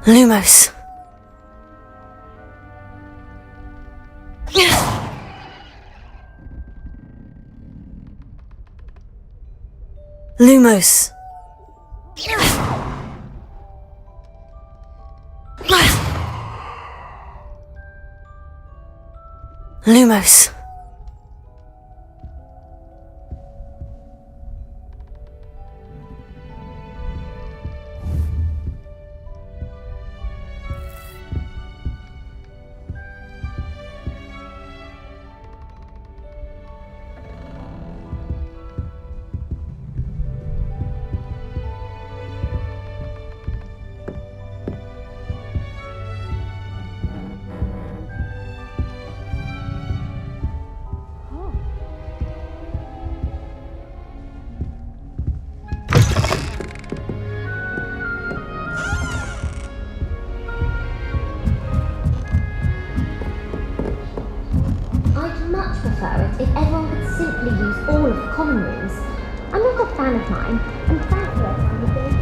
Lumos. Lumos. Lumos. I'd much prefer it if everyone could simply use all of the common rooms. I'm not a fan of mine, and thankfully I found a bit.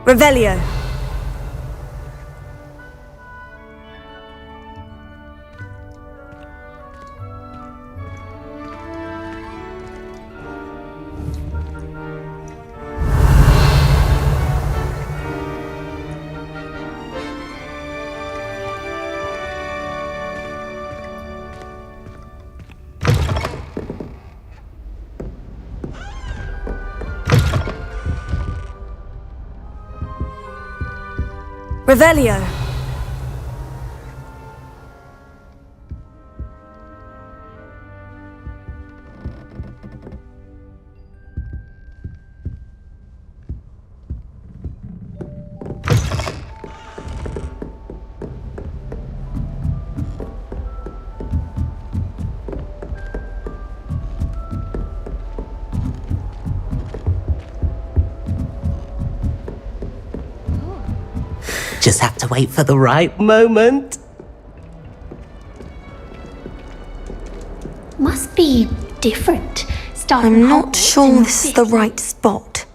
Revelio. Revelio. Just have to wait for the right moment. Must be different. Starting I'm not Hogwarts sure in this is the fifth. right spot.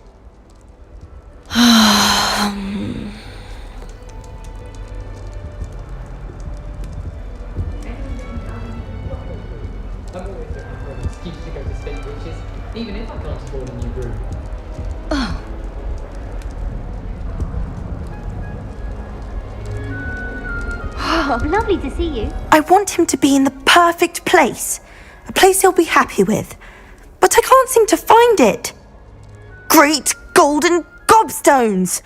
I'm always looking for an excuse to go to state witches, even if I can't afford a new room. Oh, lovely to see you. I want him to be in the perfect place. A place he'll be happy with. But I can't seem to find it. Great golden gobstones!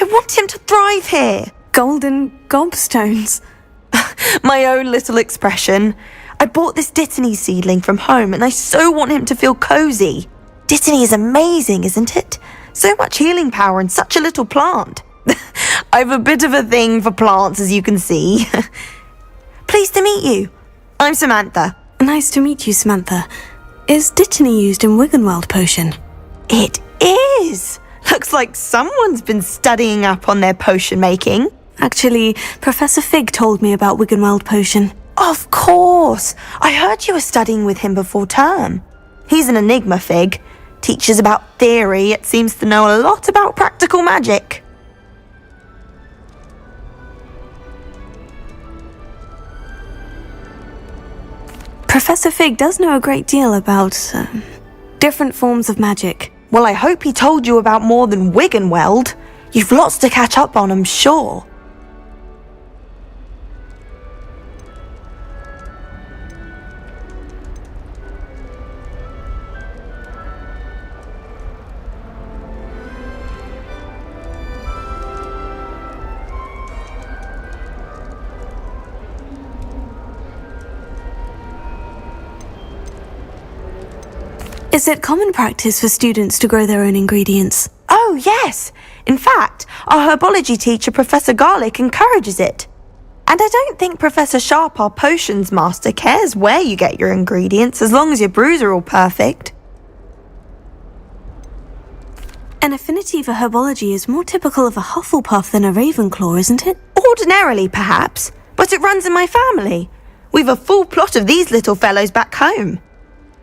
I want him to thrive here. Golden gobstones? My own little expression. I bought this Dittany seedling from home and I so want him to feel cozy. Dittany is amazing, isn't it? So much healing power in such a little plant. I've a bit of a thing for plants, as you can see. Pleased to meet you. I'm Samantha. Nice to meet you, Samantha. Is Dittany used in Wiggenweld potion? It is! Looks like someone's been studying up on their potion making. Actually, Professor Fig told me about Wiggenweld potion. Of course! I heard you were studying with him before term. He's an enigma, Fig. Teaches about theory, yet seems to know a lot about practical magic. Professor Fig does know a great deal about different forms of magic. Well, I hope he told you about more than Wiggenweld. You've lots to catch up on, I'm sure. Is it common practice for students to grow their own ingredients? Oh, yes! In fact, our herbology teacher, Professor Garlick, encourages it. And I don't think Professor Sharp, our potions master, cares where you get your ingredients as long as your brews are all perfect. An affinity for herbology is more typical of a Hufflepuff than a Ravenclaw, isn't it? Ordinarily, perhaps, but it runs in my family. We've a full plot of these little fellows back home.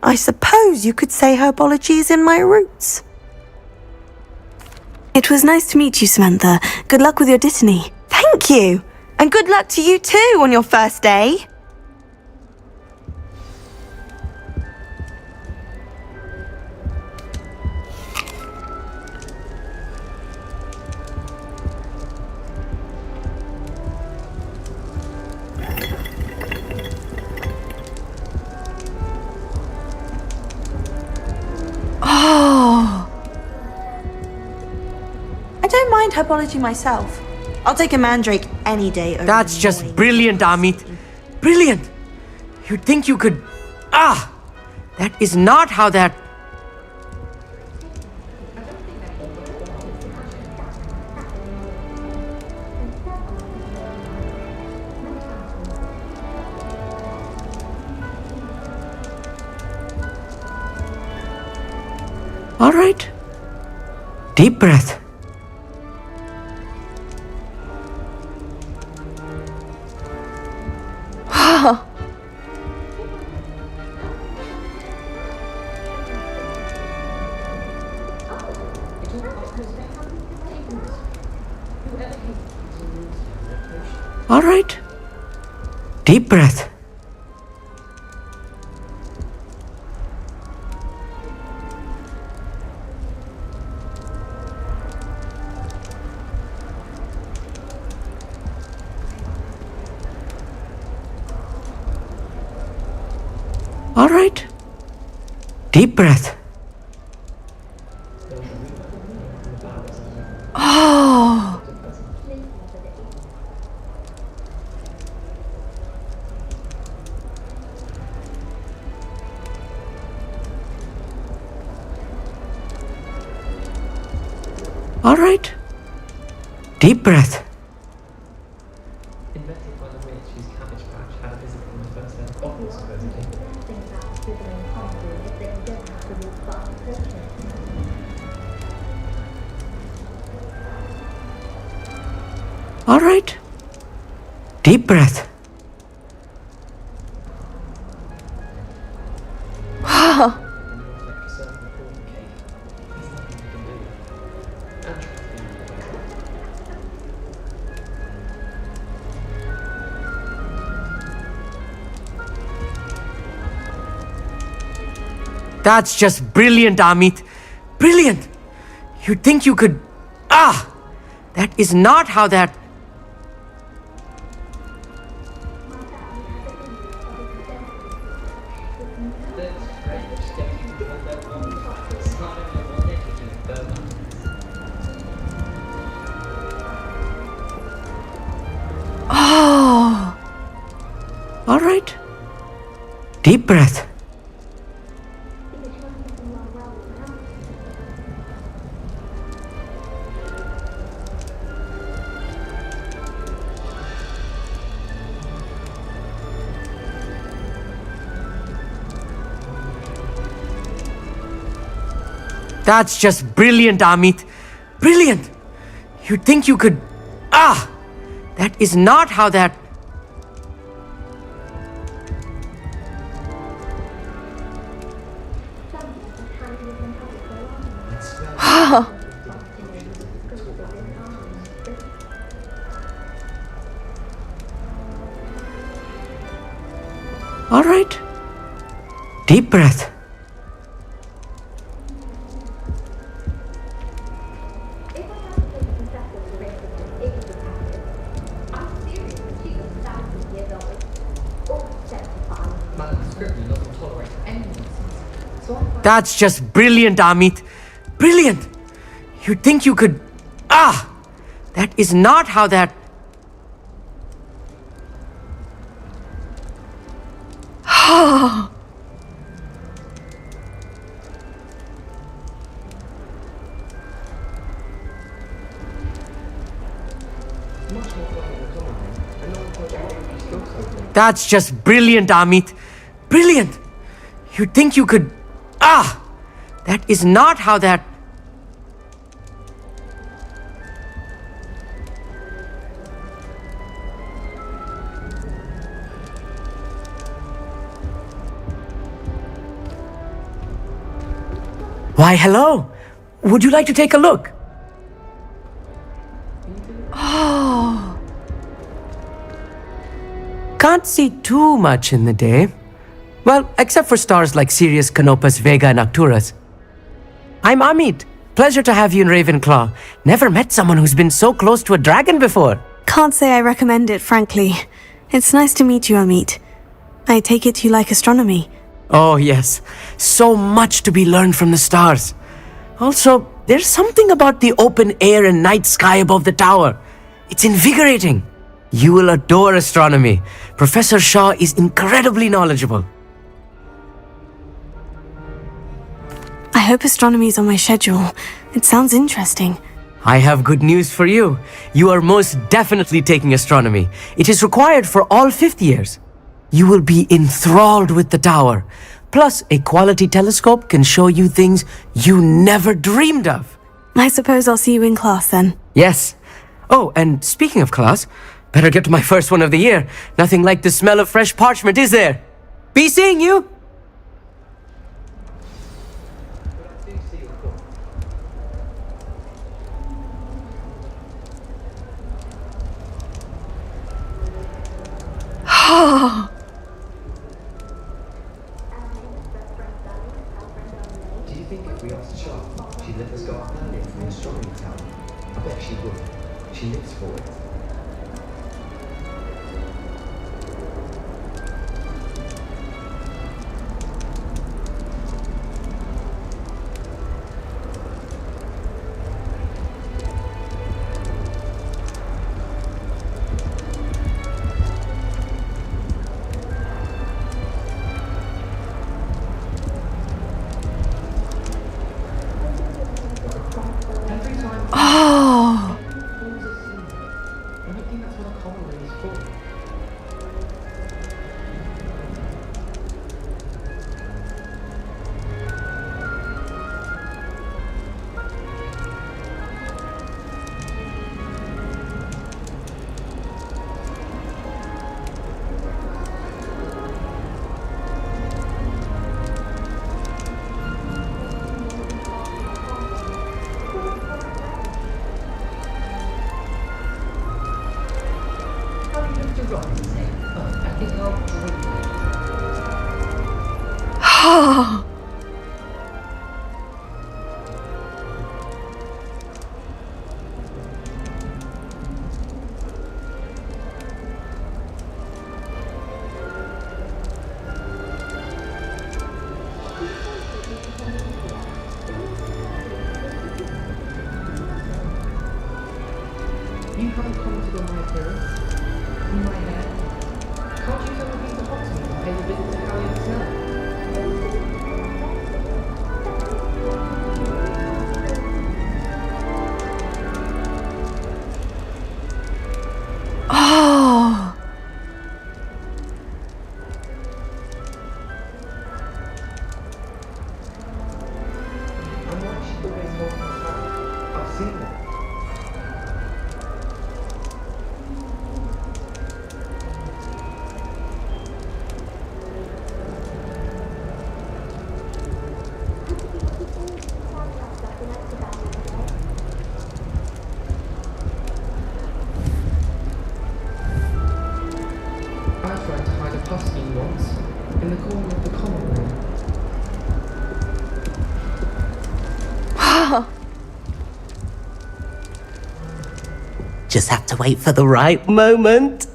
I suppose you could say herbology is in my roots. It was nice to meet you, Samantha. Good luck with your Dittany. Thank you, and good luck to you too on your first day. I don't mind herbology myself. I'll take a mandrake any day over That's just annoying brilliant, Amit. Brilliant! You'd think you could... That is not how that... All right. Deep breath. All right. Deep breath. All right. Deep breath. Oh. All right. Deep breath. Invented by the witch whose cabbage patch had a visit from the first earth bottle, supposedly. All right. Deep breath. Wow. That's just brilliant, Amit. Brilliant. You'd think you could... Ah! That is not how that... Oh. All right. Deep breath. That's just brilliant, Amit. Brilliant. You'd think you could... Ah! That is not how that... Oh. All right. Deep breath. That's just brilliant, Amit. Brilliant. You'd think you could... Ah! That is not how that... Oh. That's just brilliant, Amit. Brilliant. You'd think you could... Ah! That is not how that... Why, hello. Would you like to take a look? Oh. Can't see too much in the day. Well, except for stars like Sirius, Canopus, Vega, and Arcturus. I'm Amit. Pleasure to have you in Ravenclaw. Never met someone who's been so close to a dragon before. Can't say I recommend it, frankly. It's nice to meet you, Amit. I take it you like astronomy. Oh, yes. So much to be learned from the stars. Also, there's something about the open air and night sky above the tower. It's invigorating. You will adore astronomy. Professor Shaw is incredibly knowledgeable. I hope astronomy's on my schedule. It sounds interesting. I have good news for you. You are most definitely taking astronomy. It is required for all fifth years. You will be enthralled with the tower. Plus, a quality telescope can show you things you never dreamed of. I suppose I'll see you in class then. Yes. Oh, and speaking of class, better get to my first one of the year. Nothing like the smell of fresh parchment, is there? Be seeing you! bet she would. She lives for it. You haven't commented on my appearance, on my hair. Can't you tell me to Hogsmeade and pay the visit to Harry and Snell? Oh. And why is she always holding us back? I've seen that. I tried to hide a puffskein once, in the corner of the common room. Just have to wait for the right moment.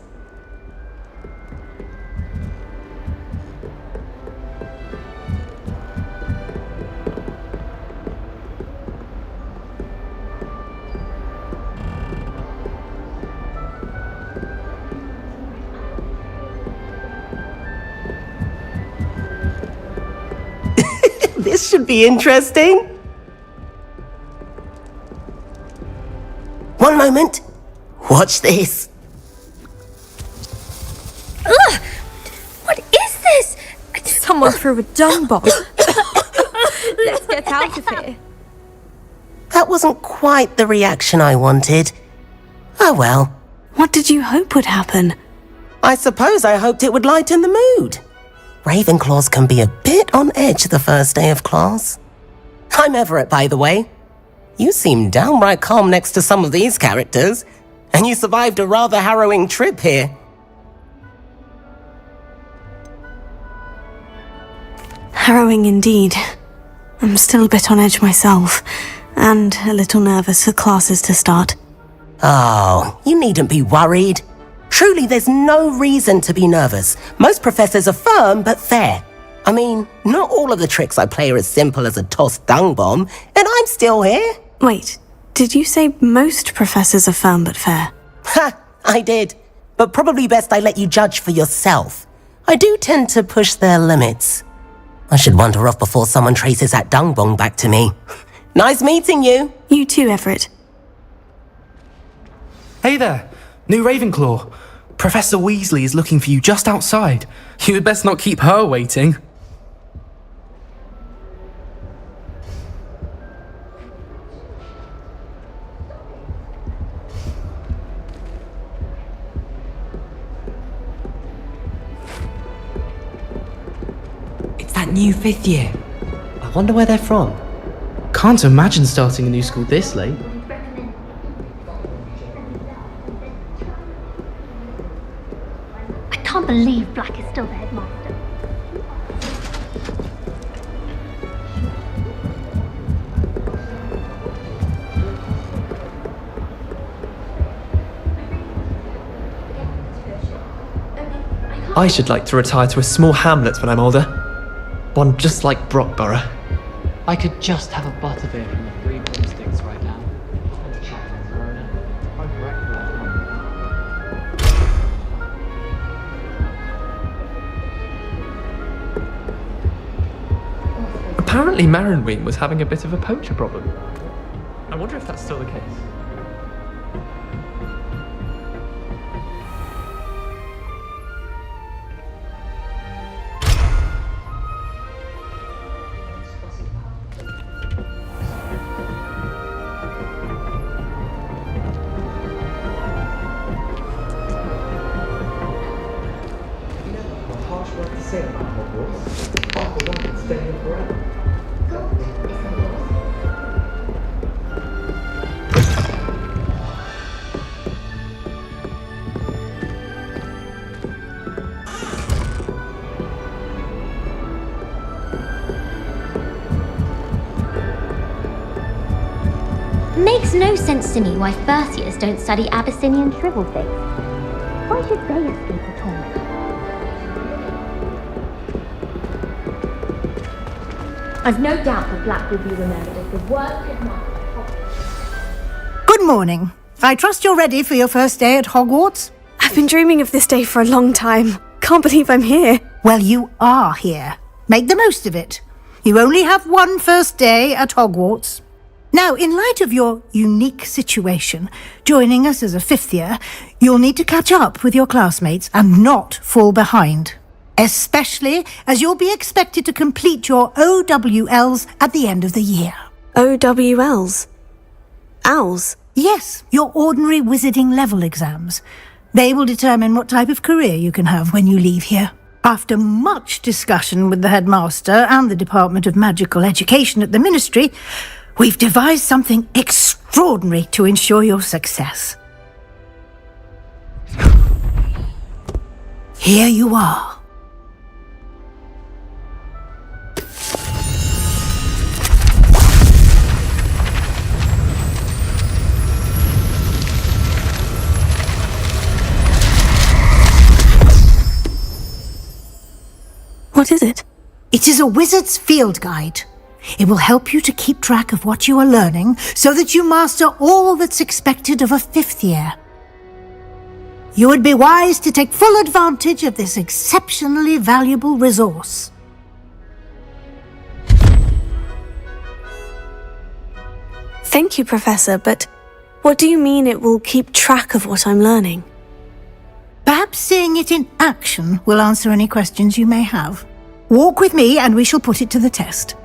This should be interesting. One moment. Watch this. Ugh! What is this? Someone threw a dung bomb. Let's get out of here. That wasn't quite the reaction I wanted. Oh well. What did you hope would happen? I suppose I hoped it would lighten the mood. Ravenclaws can be a bit on edge the first day of class. I'm Everett, by the way. You seem downright calm next to some of these characters, and you survived a rather harrowing trip here. Harrowing indeed. I'm still a bit on edge myself, and a little nervous for classes to start. Oh, you needn't be worried. Truly, there's no reason to be nervous. Most professors are firm but fair. I mean, not all of the tricks I play are as simple as a tossed dung bomb, and I'm still here. Wait, did you say most professors are firm but fair? Ha, I did. But probably best I let you judge for yourself. I do tend to push their limits. I should wander off before someone traces that dung bomb back to me. Nice meeting you. You too, Everett. Hey there, new Ravenclaw. Professor Weasley is looking for you just outside. You had best not keep her waiting. It's that new 5th year. I wonder where they're from. Can't imagine starting a new school this late. I can't believe Black is still the headmaster. I should like to retire to a small hamlet when I'm older. One just like Brockborough. I could just have a butterbeer from the Three Broomsticks right now. Apparently Marronween was having a bit of a poacher problem. I wonder if that's still the case. Harsh word to say about Hogwarts. I for one could stay here forever. Makes no sense to me why first years don't study Abyssinian shrivel things. Why should they escape the torment? I've no doubt that Black will be remembered as the worst headmaster of Hogwarts. Good morning. I trust you're ready for your first day at Hogwarts? I've been dreaming of this day for a long time. Can't believe I'm here. Well, you are here. Make the most of it. You only have one first day at Hogwarts. Now, in light of your unique situation, joining us as a fifth year, you'll need to catch up with your classmates and not fall behind. Especially as you'll be expected to complete your OWLs at the end of the year. OWLs? Owls? Yes, your ordinary wizarding level exams. They will determine what type of career you can have when you leave here. After much discussion with the headmaster and the Department of Magical Education at the Ministry, we've devised something extraordinary to ensure your success. Here you are. What is it? It is a wizard's field guide. It will help you to keep track of what you are learning so that you master all that's expected of a fifth year. You would be wise to take full advantage of this exceptionally valuable resource. Thank you, Professor, but what do you mean it will keep track of what I'm learning? Perhaps seeing it in action will answer any questions you may have. Walk with me and we shall put it to the test.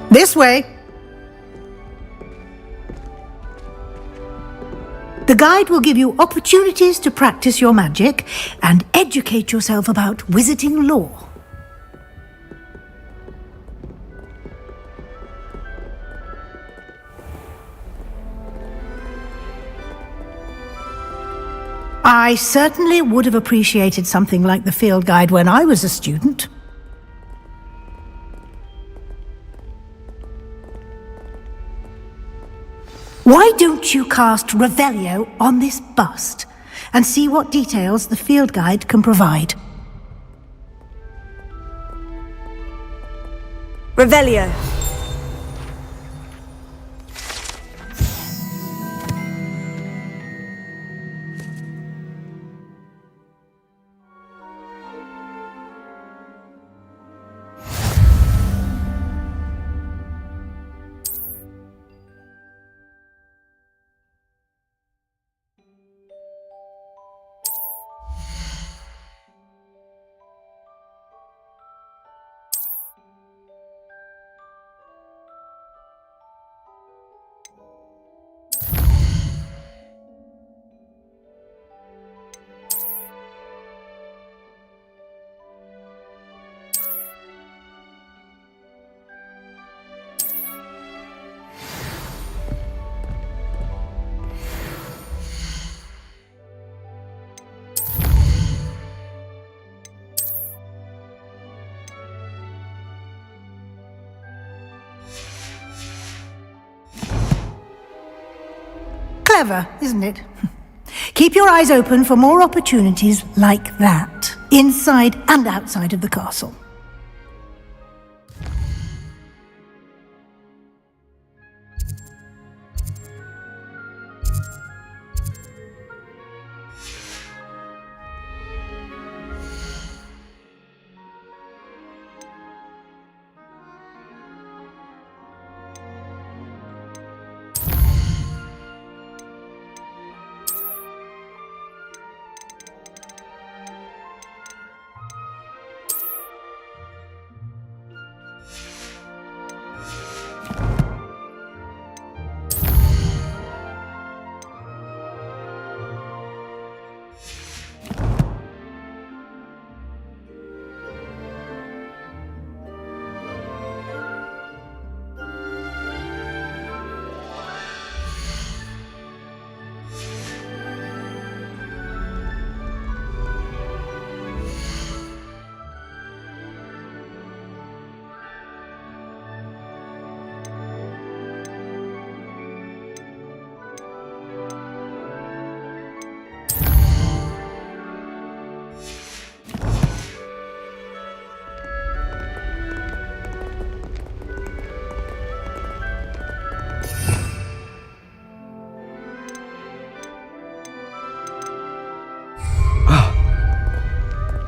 This way. The guide will give you opportunities to practice your magic and educate yourself about wizarding lore. I certainly would have appreciated something like the field guide when I was a student. Why don't you cast Revelio on this bust and see what details the field guide can provide? Revelio. Clever, isn't it? Keep your eyes open for more opportunities like that, inside and outside of the castle.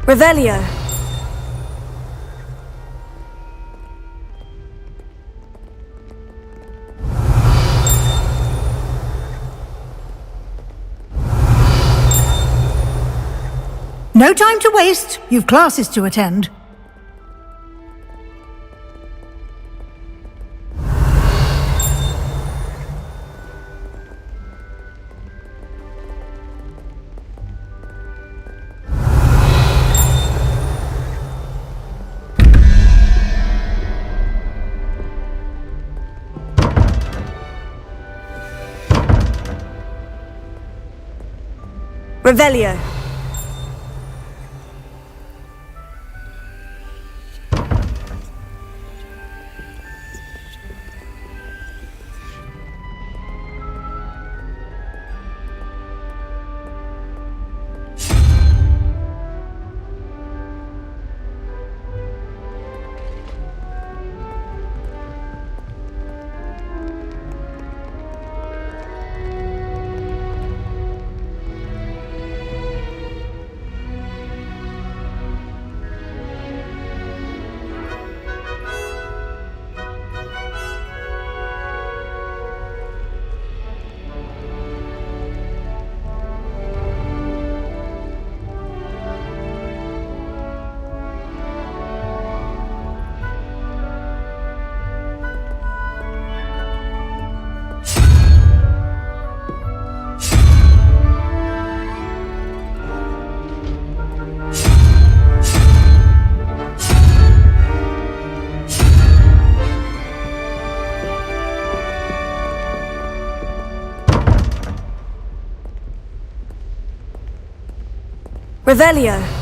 Revelio. No time to waste. You've classes to attend. Revelio. Revelio.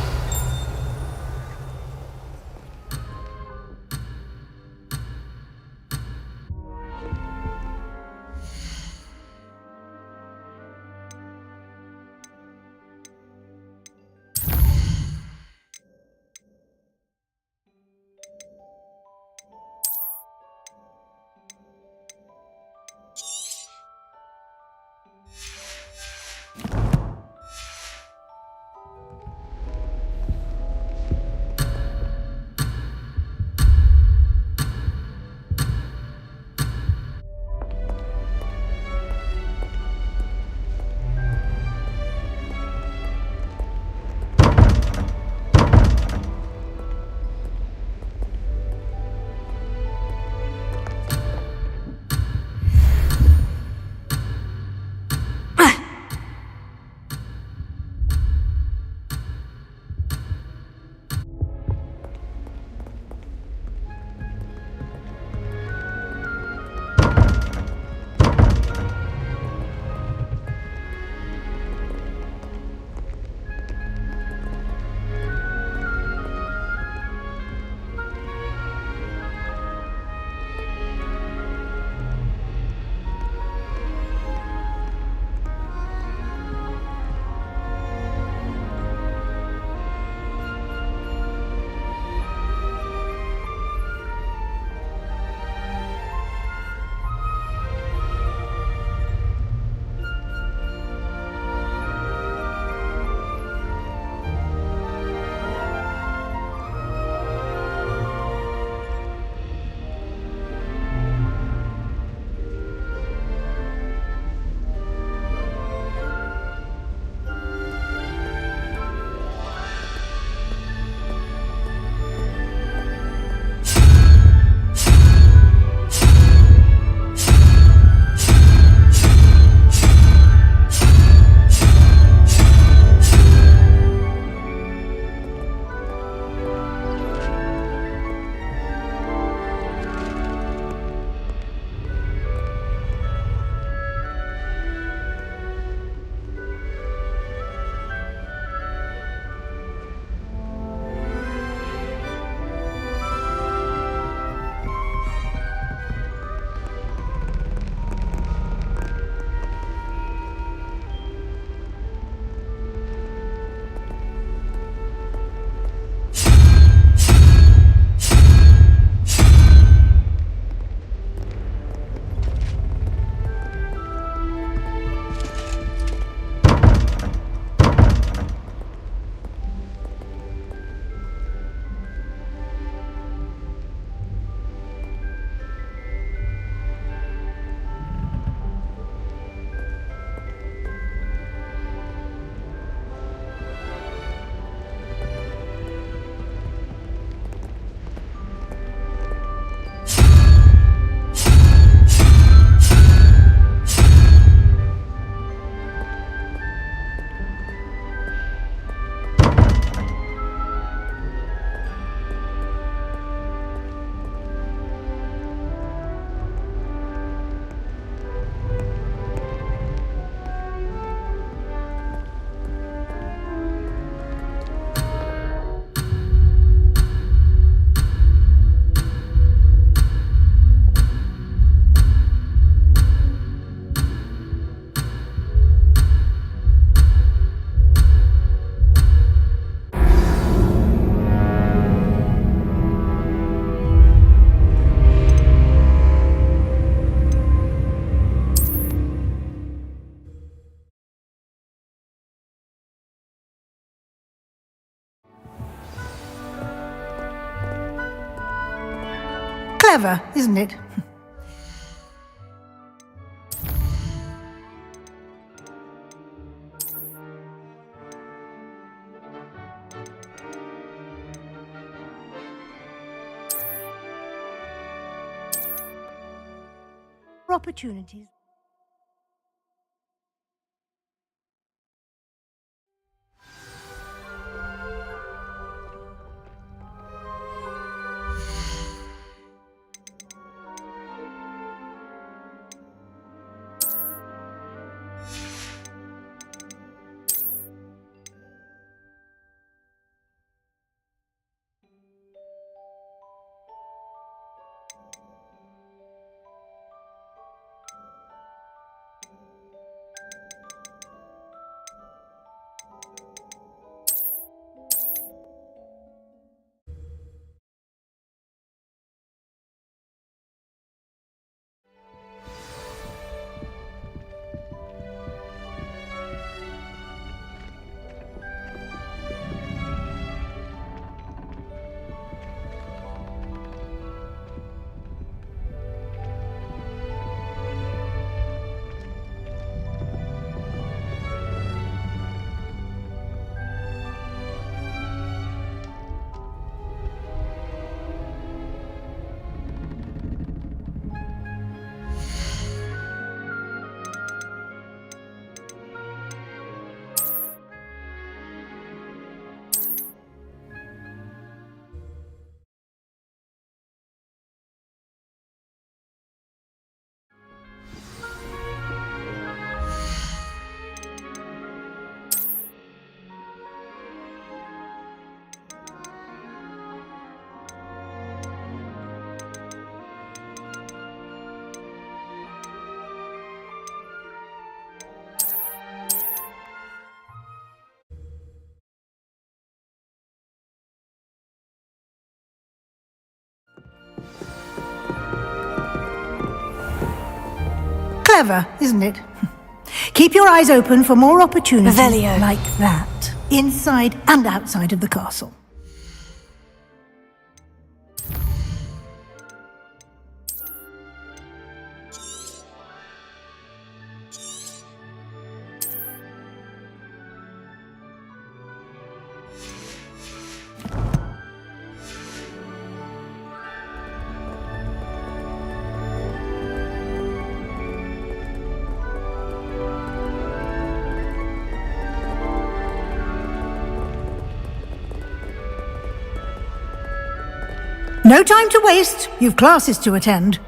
Clever, isn't it? Opportunities. Clever, isn't it? Keep your eyes open for more opportunities Revelio. like that, inside and outside of the castle. No time to waste. You've classes to attend.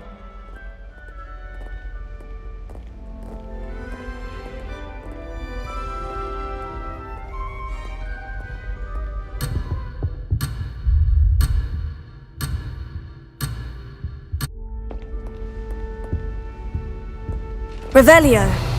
Revelio.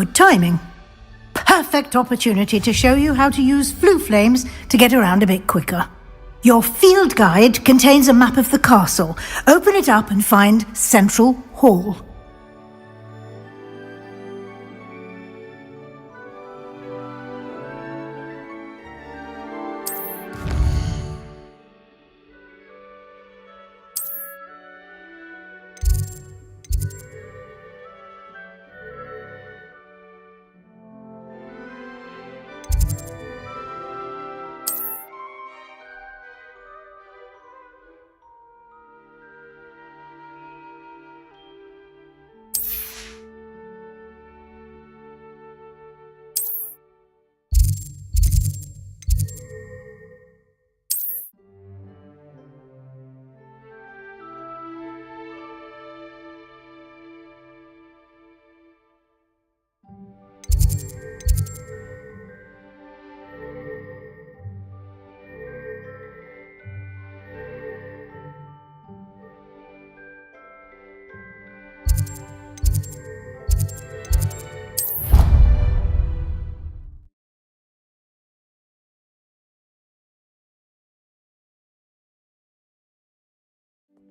Good timing. Perfect opportunity to show you how to use flue flames to get around a bit quicker. Your field guide contains a map of the castle. Open it up and find Central Hall.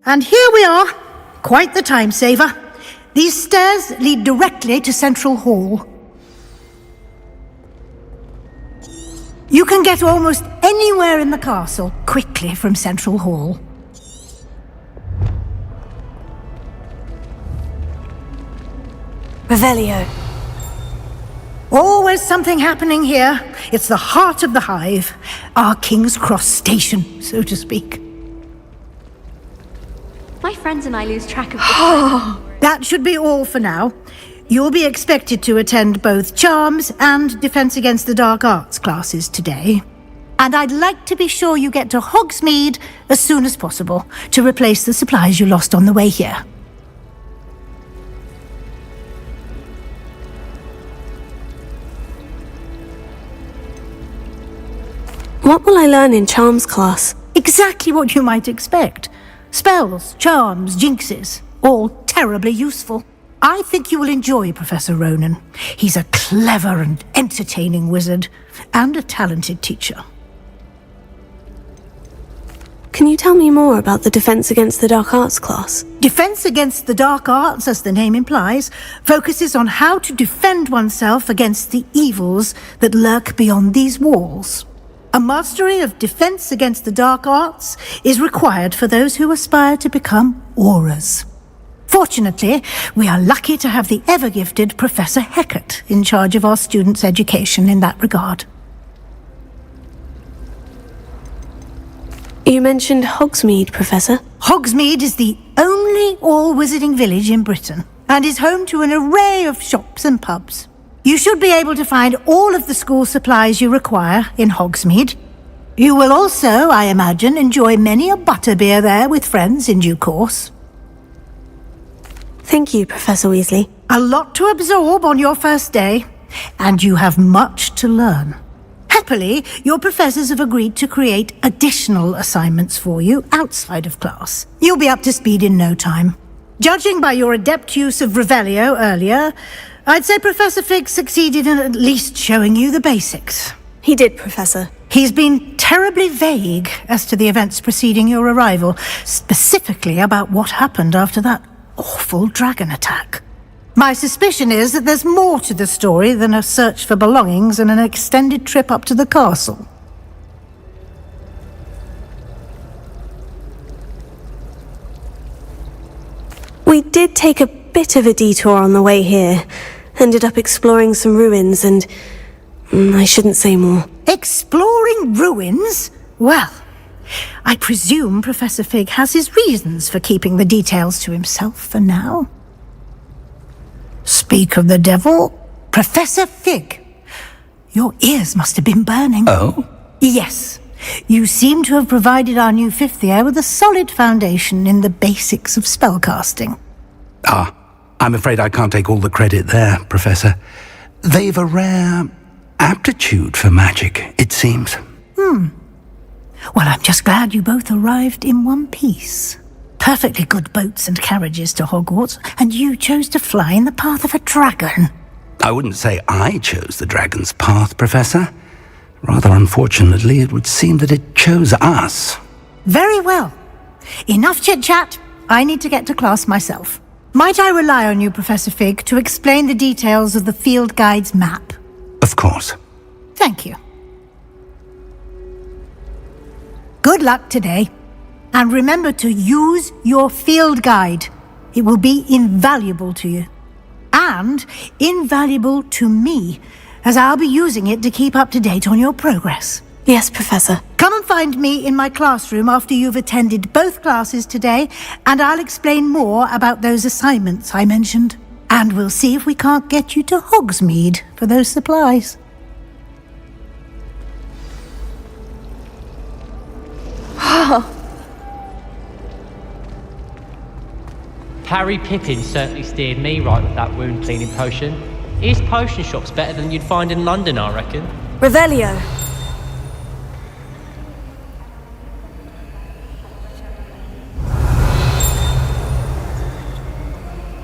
And here we are. Quite the time saver. These stairs lead directly to Central Hall. You can get almost anywhere in the castle quickly from Central Hall. Revelio. Always something happening here. It's the heart of the hive. Our King's Cross station, so to speak. My friends and I lose track of the time. That should be all for now. You'll be expected to attend both Charms and Defense Against the Dark Arts classes today. And I'd like to be sure you get to Hogsmeade as soon as possible to replace the supplies you lost on the way here. What will I learn in Charms class? Exactly what you might expect. Spells, charms, jinxes, all terribly useful. I think you will enjoy Professor Ronan. He's a clever and entertaining wizard, and a talented teacher. Can you tell me more about the Defense Against the Dark Arts class? Defense Against the Dark Arts, as the name implies, focuses on how to defend oneself against the evils that lurk beyond these walls. A mastery of Defense Against the Dark Arts is required for those who aspire to become auras. Fortunately, we are lucky to have the ever-gifted Professor Heckert in charge of our students' education in that regard. You mentioned Hogsmeade, Professor. Hogsmeade is the only all-wizarding village in Britain and is home to an array of shops and pubs. You should be able to find all of the school supplies you require in Hogsmeade. You will also, I imagine, enjoy many a butterbeer there with friends in due course. Thank you, Professor Weasley. A lot to absorb on your first day, and you have much to learn. Happily, your professors have agreed to create additional assignments for you outside of class. You'll be up to speed in no time. Judging by your adept use of Revelio earlier, I'd say Professor Fig succeeded in at least showing you the basics. He did, Professor. He's been terribly vague as to the events preceding your arrival, specifically about what happened after that awful dragon attack. My suspicion is that there's more to the story than a search for belongings and an extended trip up to the castle. We did take a bit of a detour on the way here. Ended up exploring some ruins and... I shouldn't say more. Exploring ruins? Well, I presume Professor Fig has his reasons for keeping the details to himself for now. Speak of the devil, Professor Fig. Your ears must have been burning. Oh? Yes. You seem to have provided our new fifth year with a solid foundation in the basics of spellcasting. Ah, I'm afraid I can't take all the credit there, Professor. They've a rare aptitude for magic, it seems. Well, I'm just glad you both arrived in one piece. Perfectly good boats and carriages to Hogwarts, and you chose to fly in the path of a dragon. I wouldn't say I chose the dragon's path, Professor. Rather unfortunately, it would seem that it chose us. Very well. Enough chit-chat. I need to get to class myself. Might I rely on you, Professor Fig, to explain the details of the field guide's map? Of course. Thank you. Good luck today. And remember to use your field guide. It will be invaluable to you. And invaluable to me, as I'll be using it to keep up to date on your progress. Yes, Professor. Come and find me in my classroom after you've attended both classes today, and I'll explain more about those assignments I mentioned. And we'll see if we can't get you to Hogsmeade for those supplies. Harry Pippin certainly steered me right with that wound cleaning potion. His potion shop's better than you'd find in London, I reckon. Revelio.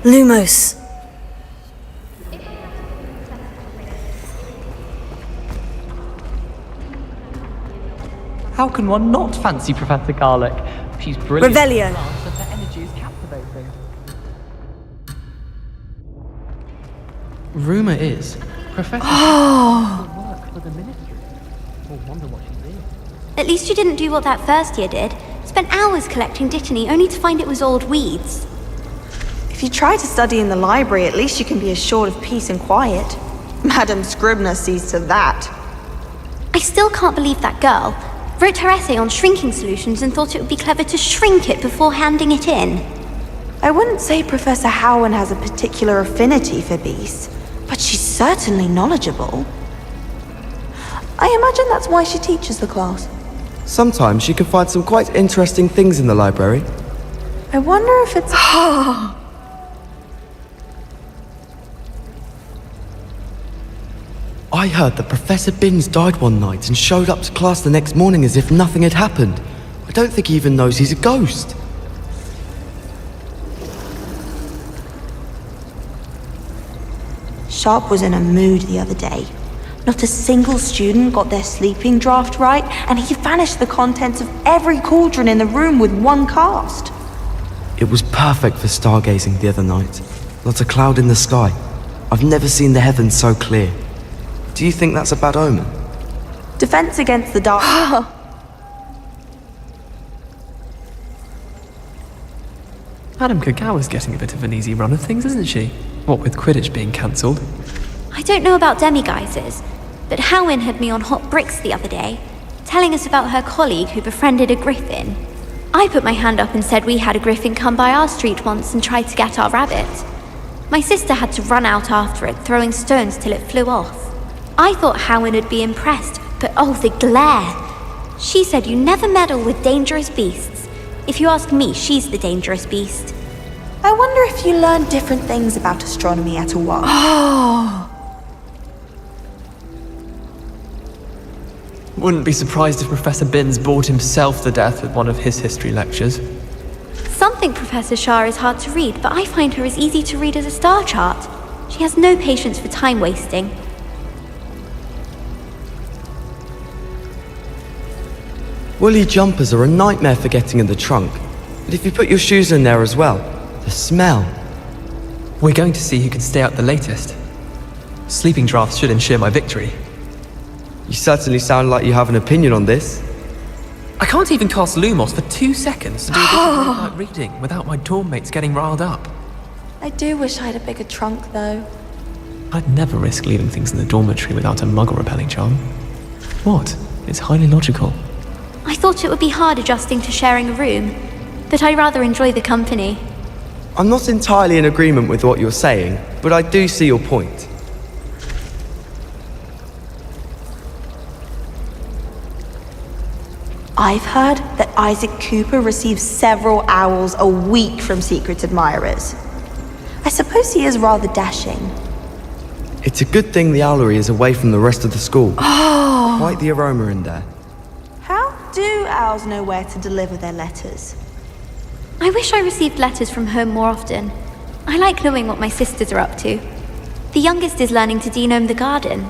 Lumos. How can one not fancy Professor Garlick? She's brilliant. Revelio. Plants and for Rumour is, Professor work for the ministry. Or wonder what she did. At least you didn't do what that first year did. Spent hours collecting Dittany only to find it was old weeds. If you try to study in the library, at least you can be assured of peace and quiet. Madam Scribner sees to that. I still can't believe that girl wrote her essay on shrinking solutions and thought it would be clever to shrink it before handing it in. I wouldn't say Professor Howard has a particular affinity for beasts, but she's certainly knowledgeable. I imagine that's why she teaches the class. Sometimes you can find some quite interesting things in the library. I wonder if it's... I heard that Professor Binns died one night and showed up to class the next morning as if nothing had happened. I don't think he even knows he's a ghost. Sharp was in a mood the other day. Not a single student got their sleeping draft right, and he vanished the contents of every cauldron in the room with one cast. It was perfect for stargazing the other night. Not a cloud in the sky. I've never seen the heavens so clear. Do you think that's a bad omen? Defense against the dark... Madam Kagawa's getting a bit of an easy run of things, isn't she? What with Quidditch being cancelled. I don't know about demiguises, but Howin had me on hot bricks the other day, telling us about her colleague who befriended a griffin. I put my hand up and said we had a griffin come by our street once and tried to get our rabbit. My sister had to run out after it, throwing stones till it flew off. I thought Howin would be impressed, but oh, the glare! She said you never meddle with dangerous beasts. If you ask me, she's the dangerous beast. I wonder if you learned different things about astronomy at all. Wouldn't be surprised if Professor Binns bored himself to death with one of his history lectures. Some think Professor Shah is hard to read, but I find her as easy to read as a star chart. She has no patience for time wasting. Woolly jumpers are a nightmare for getting in the trunk. But if you put your shoes in there as well, the smell. We're going to see who can stay out the latest. Sleeping drafts should ensure my victory. You certainly sound like you have an opinion on this. I can't even cast Lumos for 2 seconds to do a bit of midnight reading without my dorm mates getting riled up. I do wish I had a bigger trunk, though. I'd never risk leaving things in the dormitory without a muggle repelling charm. What? It's highly logical. I thought it would be hard adjusting to sharing a room, but I rather enjoy the company. I'm not entirely in agreement with what you're saying, but I do see your point. I've heard that Isaac Cooper receives several owls a week from secret admirers. I suppose he is rather dashing. It's a good thing the owlery is away from the rest of the school. Quite the aroma in there. How do owls know where to deliver their letters? I wish I received letters from home more often. I like knowing what my sisters are up to. The youngest is learning to denome the garden.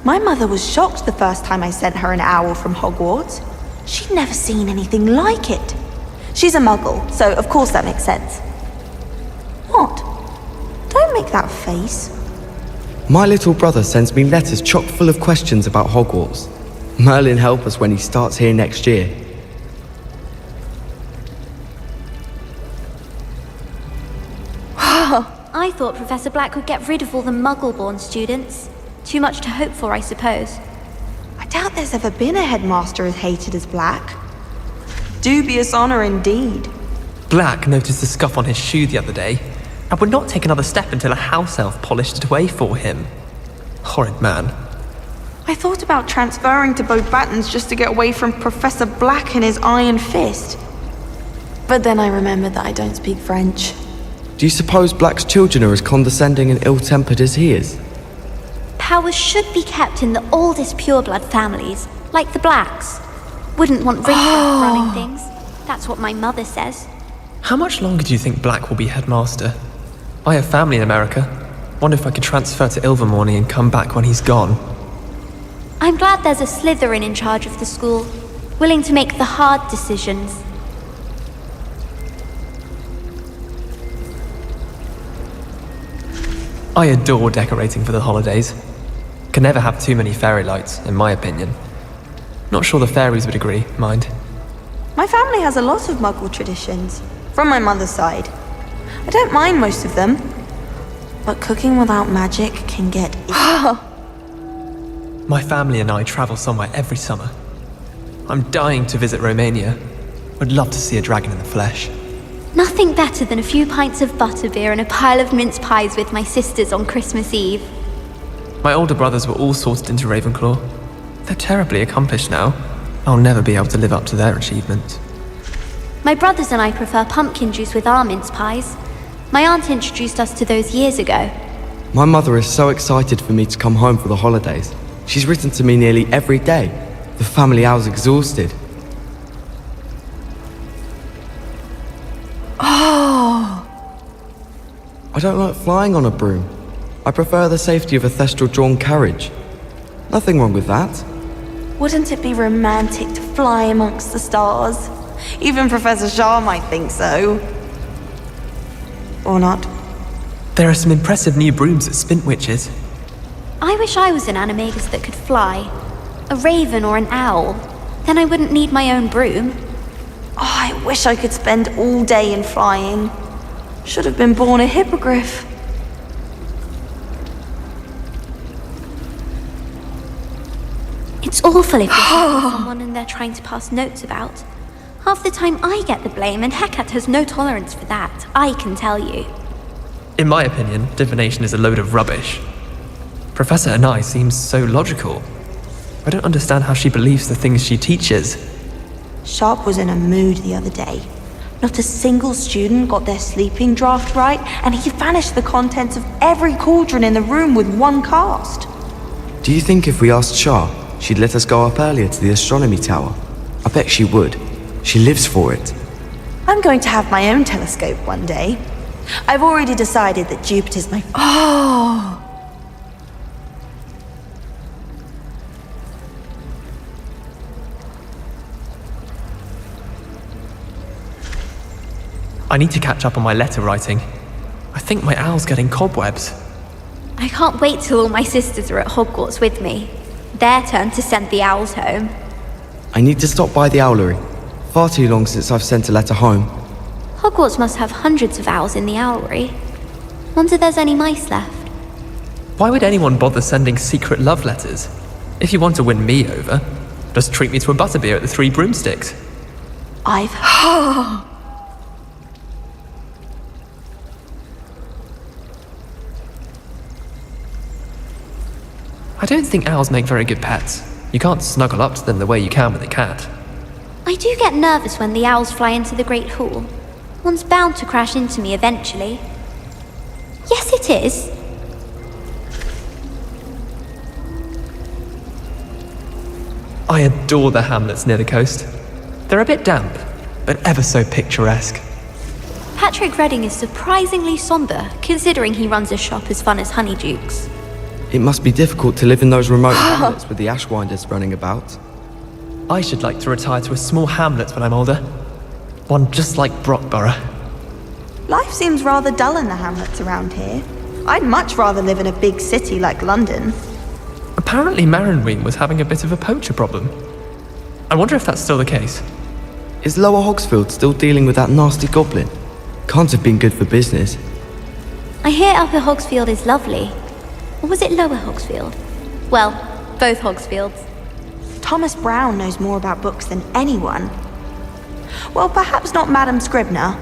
My mother was shocked the first time I sent her an owl from Hogwarts. She'd never seen anything like it. She's a muggle, so of course that makes sense. What? Don't make that face. My little brother sends me letters chock full of questions about Hogwarts. Merlin help us when he starts here next year. I thought Professor Black would get rid of all the muggle-born students. Too much to hope for, I suppose. I doubt there's ever been a headmaster as hated as Black. Dubious honor indeed. Black noticed the scuff on his shoe the other day, and would not take another step until a house elf polished it away for him. Horrid man. I thought about transferring to Beauxbatons just to get away from Professor Black and his iron fist. But then I remembered that I don't speak French. Do you suppose Black's children are as condescending and ill-tempered as he is? Powers should be kept in the oldest pureblood families, like the Blacks. Wouldn't want ringworm running things. That's what my mother says. How much longer do you think Black will be headmaster? I have family in America. Wonder if I could transfer to Ilvermorny and come back when he's gone. I'm glad there's a Slytherin in charge of the school, willing to make the hard decisions. I adore decorating for the holidays. Can never have too many fairy lights, in my opinion. Not sure the fairies would agree, mind. My family has a lot of Muggle traditions, from my mother's side. I don't mind most of them, but cooking without magic can get... My family and I travel somewhere every summer. I'm dying to visit Romania. Would love to see a dragon in the flesh. Nothing better than a few pints of butterbeer and a pile of mince pies with my sisters on Christmas Eve. My older brothers were all sorted into Ravenclaw. They're terribly accomplished now. I'll never be able to live up to their achievements. My brothers and I prefer pumpkin juice with our mince pies. My aunt introduced us to those years ago. My mother is so excited for me to come home for the holidays. She's written to me nearly every day. The family owl's exhausted. I don't like flying on a broom. I prefer the safety of a thestral-drawn carriage. Nothing wrong with that. Wouldn't it be romantic to fly amongst the stars? Even Professor Shah might think so. Or not. There are some impressive new brooms at Spintwitches. I wish I was an animagus that could fly. A raven or an owl. Then I wouldn't need my own broom. Oh, I wish I could spend all day in flying. Should have been born a hippogriff. It's awful if you're helping someone and they're trying to pass notes about. Half the time I get the blame, and Hecate has no tolerance for that, I can tell you. In my opinion, divination is a load of rubbish. Professor Anai seems so logical. I don't understand how she believes the things she teaches. Sharp was in a mood the other day. Not a single student got their sleeping draft right, and he vanished the contents of every cauldron in the room with one cast. Do you think if we asked Shah, she'd let us go up earlier to the astronomy tower? I bet she would. She lives for it. I'm going to have my own telescope one day. I've already decided that Jupiter's my... I need to catch up on my letter writing. I think my owl's getting cobwebs. I can't wait till all my sisters are at Hogwarts with me. Their turn to send the owls home. I need to stop by the owlery. Far too long since I've sent a letter home. Hogwarts must have hundreds of owls in the owlery. Wonder there's any mice left. Why would anyone bother sending secret love letters? If you want to win me over, just treat me to a butterbeer at the Three Broomsticks. I've... I don't think owls make very good pets. You can't snuggle up to them the way you can with a cat. I do get nervous when the owls fly into the Great Hall. One's bound to crash into me eventually. Yes, it is. I adore the hamlets near the coast. They're a bit damp, but ever so picturesque. Patrick Redding is surprisingly somber, considering he runs a shop as fun as Honeydukes. It must be difficult to live in those remote hamlets with the Ashwinders running about. I should like to retire to a small hamlet when I'm older. One just like Brockborough. Life seems rather dull in the hamlets around here. I'd much rather live in a big city like London. Apparently Marinween was having a bit of a poacher problem. I wonder if that's still the case. Is Lower Hogsfield still dealing with that nasty goblin? Can't have been good for business. I hear Upper Hogsfield is lovely. Or was it Lower Hogsfield? Well, both Hogsfields. Thomas Brown knows more about books than anyone. Well, perhaps not Madame Scribner,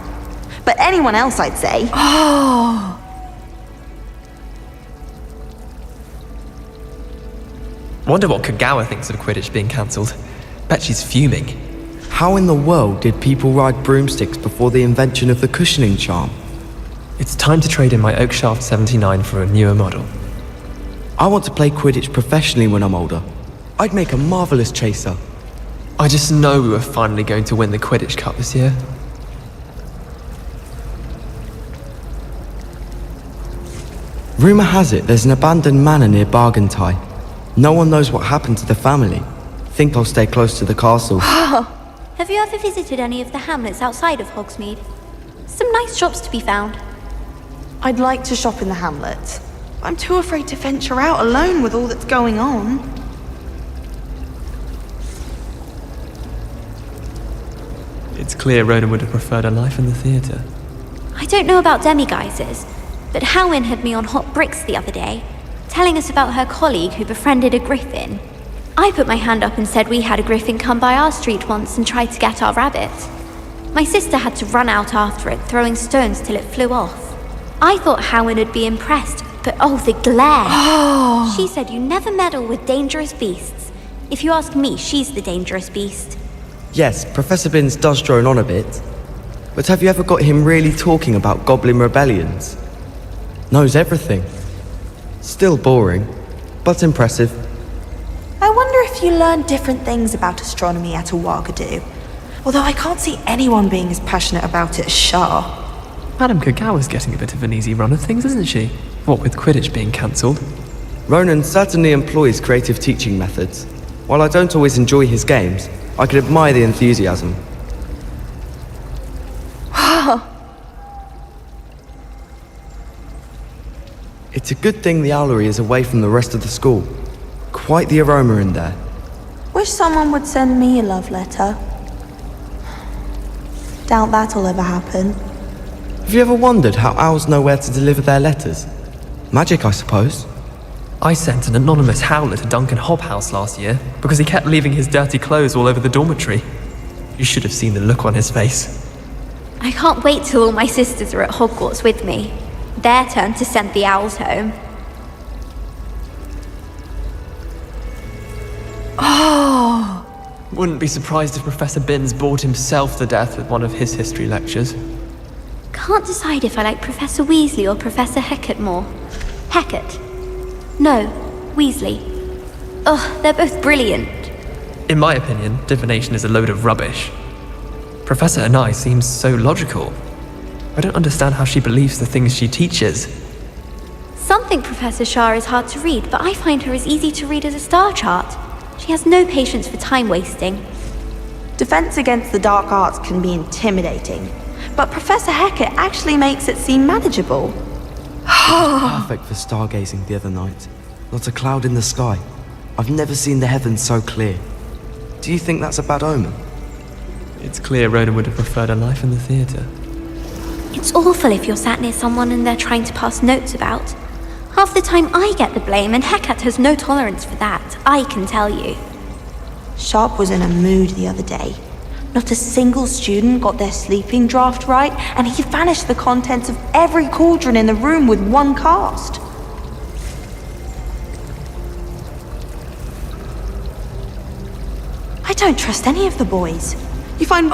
but anyone else, I'd say. Wonder what Kagawa thinks of Quidditch being cancelled. Bet she's fuming. How in the world did people ride broomsticks before the invention of the cushioning charm? It's time to trade in my Oakshaft 79 for a newer model. I want to play Quidditch professionally when I'm older. I'd make a marvellous chaser. I just know we were finally going to win the Quidditch Cup this year. Rumour has it there's an abandoned manor near Bargantine. No one knows what happened to the family. Think I'll stay close to the castle. Have you ever visited any of the hamlets outside of Hogsmeade? Some nice shops to be found. I'd like to shop in the hamlet. I'm too afraid to venture out alone with all that's going on. It's clear Ronan would have preferred a life in the theatre. I don't know about demiguises, but Howin had me on hot bricks the other day, telling us about her colleague who befriended a griffin. I put my hand up and said we had a griffin come by our street once and tried to get our rabbit. My sister had to run out after it, throwing stones till it flew off. I thought Howin would be impressed, but oh, the glare! She said you never meddle with dangerous beasts. If you ask me, she's the dangerous beast. Yes, Professor Binns does drone on a bit. But have you ever got him really talking about goblin rebellions? Knows everything. Still boring, but impressive. I wonder if you learn different things about astronomy at Ouagadougou. Although I can't see anyone being as passionate about it as Shah. Madame Kagawa's getting a bit of an easy run of things, isn't she? What with Quidditch being cancelled. Ronan certainly employs creative teaching methods. While I don't always enjoy his games, I can admire the enthusiasm. It's a good thing the owlery is away from the rest of the school. Quite the aroma in there. Wish someone would send me a love letter. Doubt that'll ever happen. Have you ever wondered how owls know where to deliver their letters? Magic, I suppose. I sent an anonymous howler to Duncan Hobhouse last year because he kept leaving his dirty clothes all over the dormitory. You should have seen the look on his face. I can't wait till all my sisters are at Hogwarts with me. Their turn to send the owls home. Wouldn't be surprised if Professor Binns bored himself to death with one of his history lectures. Can't decide if I like Professor Weasley or Professor Hecat more. Hecat. No, Weasley. Ugh, they're both brilliant. In my opinion, divination is a load of rubbish. Professor Anai seems so logical. I don't understand how she believes the things she teaches. Some think Professor Shah is hard to read, but I find her as easy to read as a star chart. She has no patience for time wasting. Defense against the dark arts can be intimidating, but Professor Hecat actually makes it seem manageable. Perfect for stargazing the other night. Not a cloud in the sky. I've never seen the heavens so clear. Do you think that's a bad omen? It's clear Ronan would have preferred a life in the theatre. It's awful if you're sat near someone and they're trying to pass notes about. Half the time I get the blame, and Hecat has no tolerance for that, I can tell you. Sharp was in a mood the other day. Not a single student got their sleeping draft right, and he vanished the contents of every cauldron in the room with one cast. I don't trust any of the boys. You find...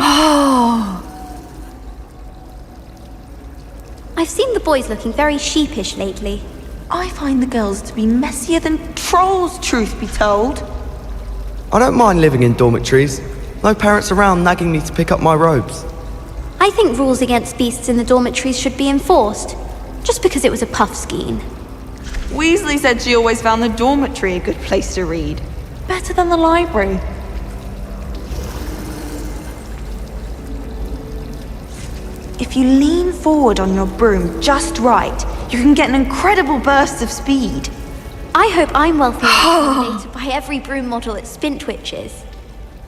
I've seen the boys looking very sheepish lately. I find the girls to be messier than trolls, truth be told. I don't mind living in dormitories. No parents around nagging me to pick up my robes. I think rules against beasts in the dormitories should be enforced, just because it was a puff skein. Weasley said she always found the dormitory a good place to read. Better than the library. If you lean forward on your broom just right, you can get an incredible burst of speed. I hope I'm wealthy enough to buy every broom model at Spintwitch's.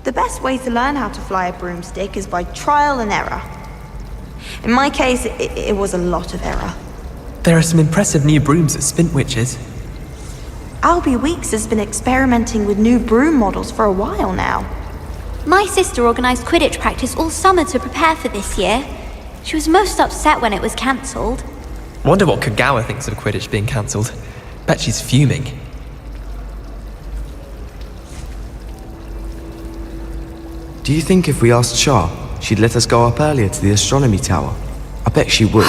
The best way to learn how to fly a broomstick is by trial and error. In my case, it was a lot of error. There are some impressive new brooms at Spintwitch's. Albie Weeks has been experimenting with new broom models for a while now. My sister organised Quidditch practice all summer to prepare for this year. She was most upset when it was cancelled. Wonder what Kagawa thinks of Quidditch being cancelled. Bet she's fuming. Do you think if we asked Shah, she'd let us go up earlier to the astronomy tower? I bet she would.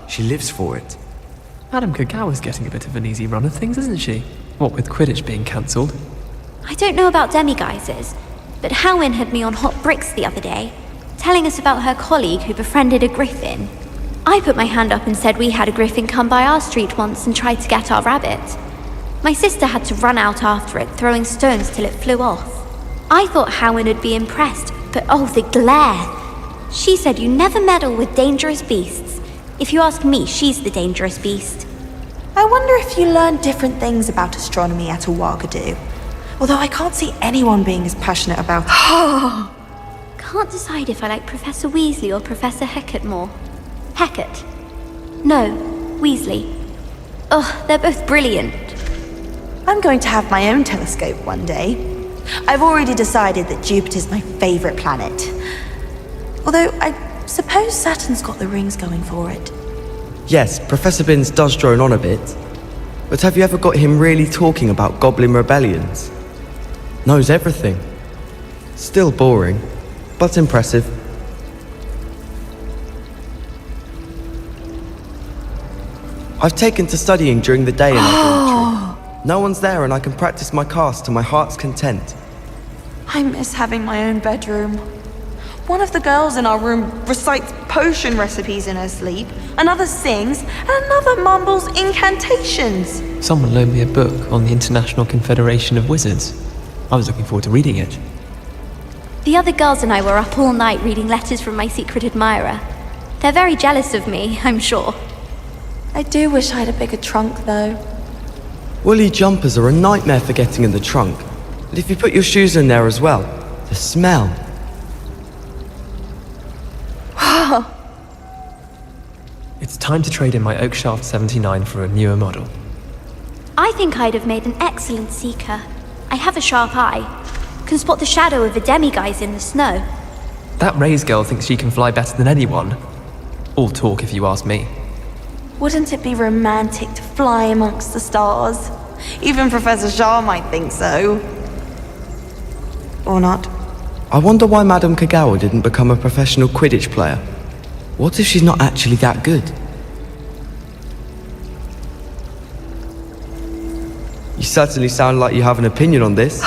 She lives for it. Madame Kagawa's getting a bit of an easy run of things, isn't she? What with Quidditch being cancelled. I don't know about demiguises, but Howin had me on hot bricks the other day, telling us about her colleague who befriended a griffin. I put my hand up and said we had a griffin come by our street once and tried to get our rabbit. My sister had to run out after it, throwing stones till it flew off. I thought Howin would be impressed, but oh, the glare! She said you never meddle with dangerous beasts. If you ask me, she's the dangerous beast. I wonder if you learn different things about astronomy at Ouagadougou. Although I can't see anyone being as passionate about it. Can't decide if I like Professor Weasley or Professor Hecat more. Hecat. No, Weasley. Ugh, they're both brilliant. I'm going to have my own telescope one day. I've already decided that Jupiter's my favourite planet. Although I suppose Saturn's got the rings going for it. Yes, Professor Binns does drone on a bit. But have you ever got him really talking about goblin rebellions? Knows everything. Still boring, but impressive. I've taken to studying during the day in our dormitory. No one's there and I can practice my cast to my heart's content. I miss having my own bedroom. One of the girls in our room recites potion recipes in her sleep, another sings, and another mumbles incantations. Someone loaned me a book on the International Confederation of Wizards. I was looking forward to reading it. The other girls and I were up all night reading letters from my secret admirer. They're very jealous of me, I'm sure. I do wish I had a bigger trunk, though. Woolly jumpers are a nightmare for getting in the trunk. And if you put your shoes in there as well, the smell. It's time to trade in my Oakshaft 79 for a newer model. I think I'd have made an excellent seeker. I have a sharp eye. Can spot the shadow of a demiguise in the snow. That Ray's girl thinks she can fly better than anyone. All talk if you ask me. Wouldn't it be romantic to fly amongst the stars? Even Professor Shah might think so. Or not. I wonder why Madame Kagawa didn't become a professional Quidditch player. What if she's not actually that good? You certainly sound like you have an opinion on this.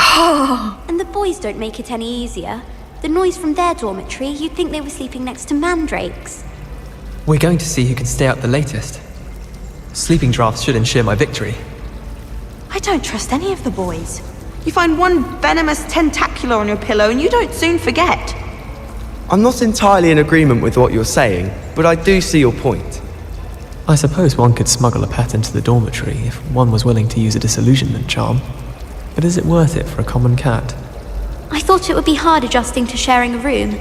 And the boys don't make it any easier. The noise from their dormitory, you'd think they were sleeping next to mandrakes. We're going to see who can stay up the latest. Sleeping drafts should ensure my victory. I don't trust any of the boys. You find one venomous tentacular on your pillow and you don't soon forget. I'm not entirely in agreement with what you're saying, but I do see your point. I suppose one could smuggle a pet into the dormitory if one was willing to use a disillusionment charm. But is it worth it for a common cat? I thought it would be hard adjusting to sharing a room,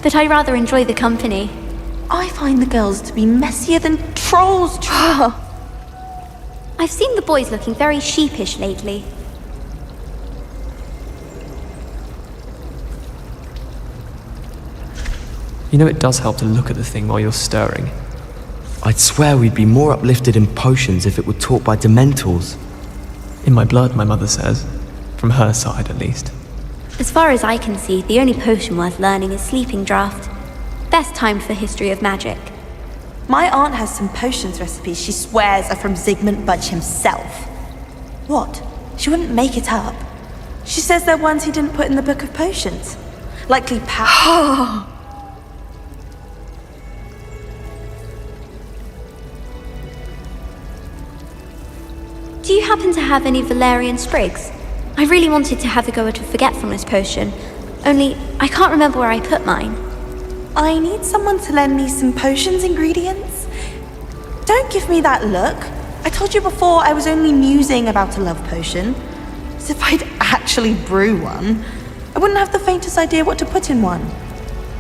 but I rather enjoy the company. I find the girls to be messier than trolls. I've seen the boys looking very sheepish lately. You know, it does help to look at the thing while you're stirring. I'd swear we'd be more uplifted in potions if it were taught by Dementors. In my blood, my mother says. From her side, at least. As far as I can see, the only potion worth learning is Sleeping Draught. Best timed for History of Magic. My aunt has some potions recipes she swears are from Zygmunt Budge himself. What? She wouldn't make it up. She says they're ones he didn't put in the Book of Potions. Likely Do you happen to have any Valerian sprigs? I really wanted to have a go at a forgetfulness potion, only I can't remember where I put mine. I need someone to lend me some potions ingredients. Don't give me that look. I told you before I was only musing about a love potion. As if I'd actually brew one. I wouldn't have the faintest idea what to put in one.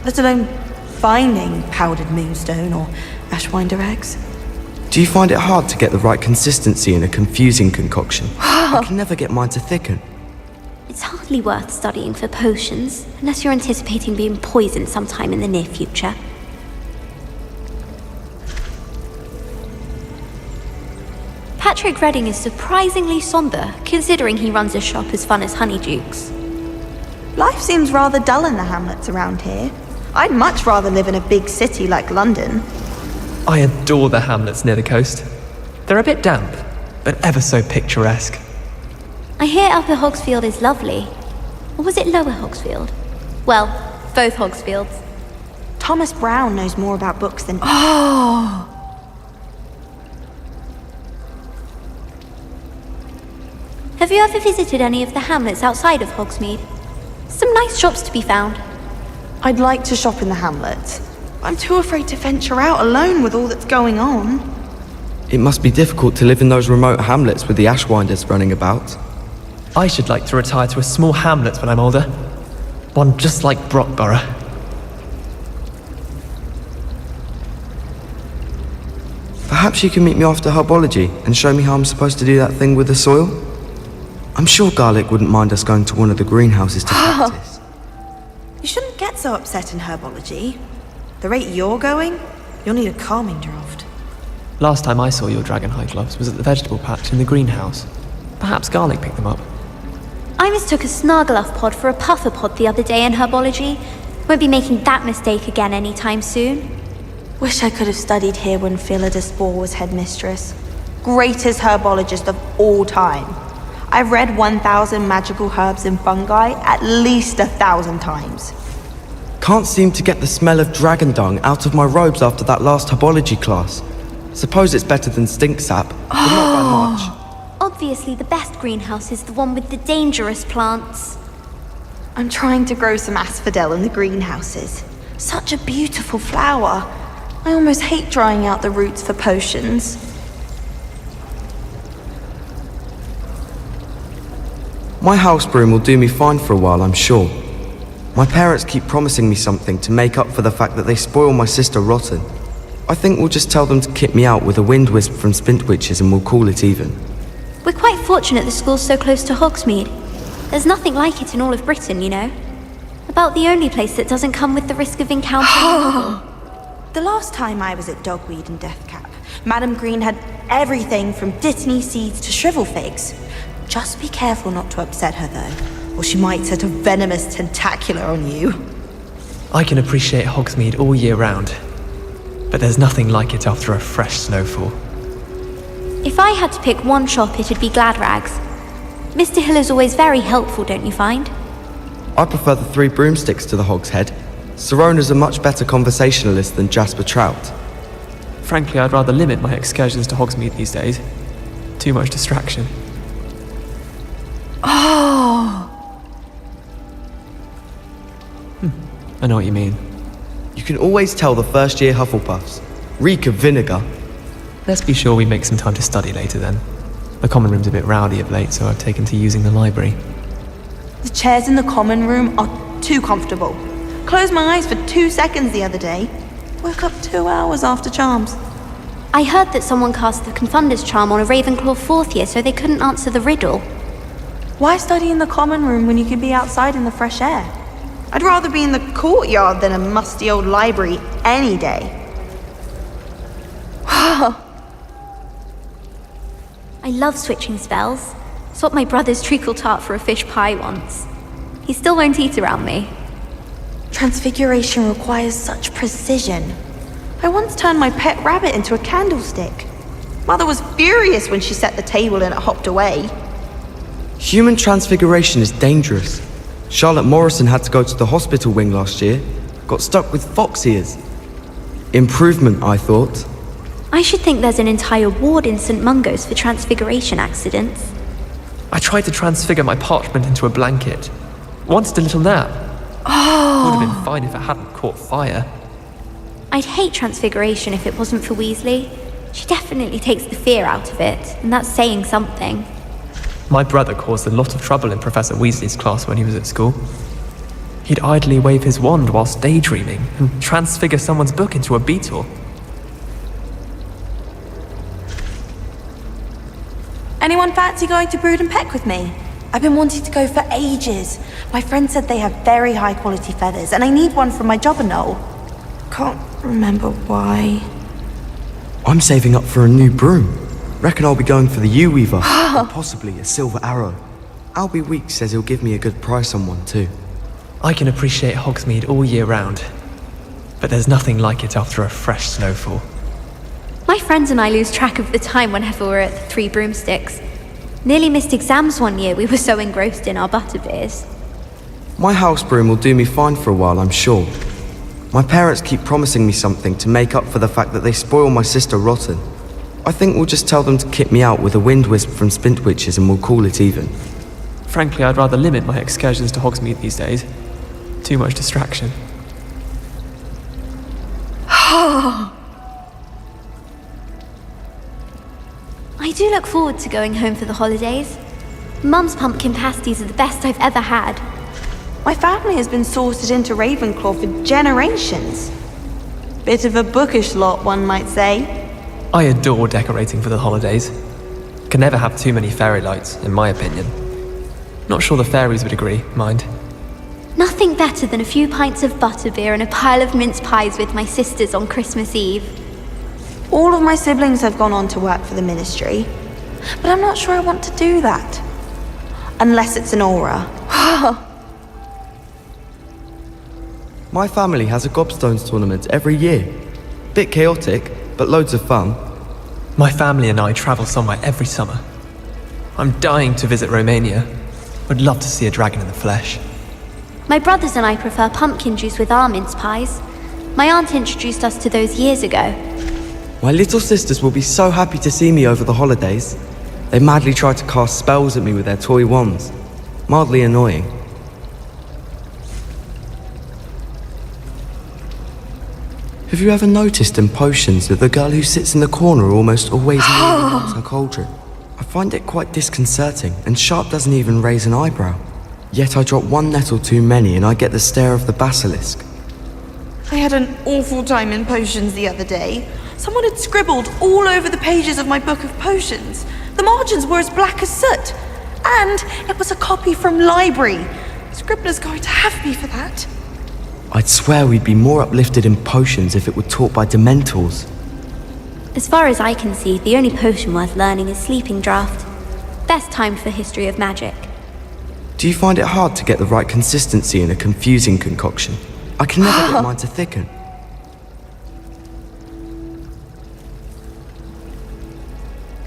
Let alone finding powdered moonstone or ashwinder eggs. Do you find it hard to get the right consistency in a confusing concoction? I can never get mine to thicken. It's hardly worth studying for potions, unless you're anticipating being poisoned sometime in the near future. Patrick Redding is surprisingly somber, considering he runs a shop as fun as Honeydukes. Life seems rather dull in the hamlets around here. I'd much rather live in a big city like London. I adore the hamlets near the coast. They're a bit damp, but ever so picturesque. I hear Upper Hogsfield is lovely. Or was it Lower Hogsfield? Well, both Hogsfields. Thomas Brown knows more about books than... Have you ever visited any of the hamlets outside of Hogsmeade? Some nice shops to be found. I'd like to shop in the hamlets. I'm too afraid to venture out alone with all that's going on. It must be difficult to live in those remote hamlets with the Ashwinders running about. I should like to retire to a small hamlet when I'm older. One just like Brockborough. Perhaps you can meet me after herbology and show me how I'm supposed to do that thing with the soil? I'm sure Garlic wouldn't mind us going to one of the greenhouses to practice. You shouldn't get so upset in herbology. The rate you're going, you'll need a calming draft. Last time I saw your dragonhide gloves was at the vegetable patch in the greenhouse. Perhaps Garlic picked them up. I mistook a Snargaluff pod for a puffer pod the other day in herbology. Won't be making that mistake again anytime soon. Wish I could have studied here when Philida Spore was headmistress. Greatest herbologist of all time. I've read 1,000 magical herbs and fungi at least 1,000 times. Can't seem to get the smell of dragon dung out of my robes after that last herbology class. Suppose it's better than stink sap, but not by much. Obviously, the best greenhouse is the one with the dangerous plants. I'm trying to grow some asphodel in the greenhouses. Such a beautiful flower. I almost hate drying out the roots for potions. My house broom will do me fine for a while, I'm sure. My parents keep promising me something to make up for the fact that they spoil my sister rotten. I think we'll just tell them to kit me out with a wind wisp from Spintwitches and we'll call it even. We're quite fortunate the school's so close to Hogsmeade. There's nothing like it in all of Britain, you know. About the only place that doesn't come with the risk of encountering The last time I was at Dogweed and Deathcap, Madam Green had everything from Dittany seeds to shrivel figs. Just be careful not to upset her though, or she might set a venomous tentacular on you. I can appreciate Hogsmeade all year round, but there's nothing like it after a fresh snowfall. If I had to pick one shop, it'd be Gladrags. Mr. Hill is always very helpful, don't you find? I prefer the Three Broomsticks to the Hog's Head. Sirona's a much better conversationalist than Jasper Trout. Frankly, I'd rather limit my excursions to Hogsmeade these days. Too much distraction. I know what you mean. You can always tell the first-year Hufflepuffs. Reek of vinegar. Let's be sure we make some time to study later then. The common room's a bit rowdy of late, so I've taken to using the library. The chairs in the common room are too comfortable. Closed my eyes for 2 seconds the other day. Woke up 2 hours after charms. I heard that someone cast the Confunder's charm on a Ravenclaw 4th year, so they couldn't answer the riddle. Why study in the common room when you could be outside in the fresh air? I'd rather be in the courtyard than a musty old library any day. I love switching spells. Swapped my brother's treacle tart for a fish pie once. He still won't eat around me. Transfiguration requires such precision. I once turned my pet rabbit into a candlestick. Mother was furious when she set the table and it hopped away. Human transfiguration is dangerous. Charlotte Morrison had to go to the hospital wing last year. Got stuck with fox ears. Improvement, I thought. I should think there's an entire ward in St. Mungo's for transfiguration accidents. I tried to transfigure my parchment into a blanket. Wanted a little nap. Would have been fine if it hadn't caught fire. I'd hate transfiguration if it wasn't for Weasley. She definitely takes the fear out of it, and that's saying something. My brother caused a lot of trouble in Professor Weasley's class when he was at school. He'd idly wave his wand whilst daydreaming and transfigure someone's book into a beetle. Anyone fancy going to Brood and Peck with me? I've been wanting to go for ages. My friend said they have very high quality feathers, and I need one from my Jobberknoll. Can't remember why. I'm saving up for a new broom. Reckon I'll be going for the U-Weaver, and possibly a silver arrow. Albie Weeks says he'll give me a good price on one too. I can appreciate Hogsmeade all year round, but there's nothing like it after a fresh snowfall. My friends and I lose track of the time whenever we're at the Three Broomsticks. Nearly missed exams one year, we were so engrossed in our butterbeers. My house broom will do me fine for a while, I'm sure. My parents keep promising me something to make up for the fact that they spoil my sister rotten. I think we'll just tell them to kit me out with a wind wisp from Spintwitches and we'll call it even. Frankly, I'd rather limit my excursions to Hogsmeade these days. Too much distraction. do look forward to going home for the holidays. Mum's pumpkin pasties are the best I've ever had. My family has been sorted into Ravenclaw for generations. Bit of a bookish lot, one might say. I adore decorating for the holidays. Can never have too many fairy lights, in my opinion. Not sure the fairies would agree, mind. Nothing better than a few pints of butterbeer and a pile of mince pies with my sisters on Christmas Eve. All of my siblings have gone on to work for the ministry, but I'm not sure I want to do that. Unless it's an aura. My family has a gobstones tournament every year. Bit chaotic, but loads of fun. My family and I travel somewhere every summer. I'm dying to visit Romania. Would love to see a dragon in the flesh. My brothers and I prefer pumpkin juice with our mince pies. My aunt introduced us to those years ago. My little sisters will be so happy to see me over the holidays. They madly try to cast spells at me with their toy wands. Mildly annoying. Have you ever noticed in potions that the girl who sits in the corner almost always kneels against her cauldron? I find it quite disconcerting, and Sharp doesn't even raise an eyebrow. Yet I drop one nettle too many and I get the stare of the basilisk. I had an awful time in potions the other day. Someone had scribbled all over the pages of my book of potions. The margins were as black as soot. And it was a copy from library. Scribner's going to have me for that. I'd swear we'd be more uplifted in potions if it were taught by Dementors. As far as I can see, the only potion worth learning is Sleeping Draught. Best timed for History of Magic. Do you find it hard to get the right consistency in a confusing concoction? I can never get mine to thicken.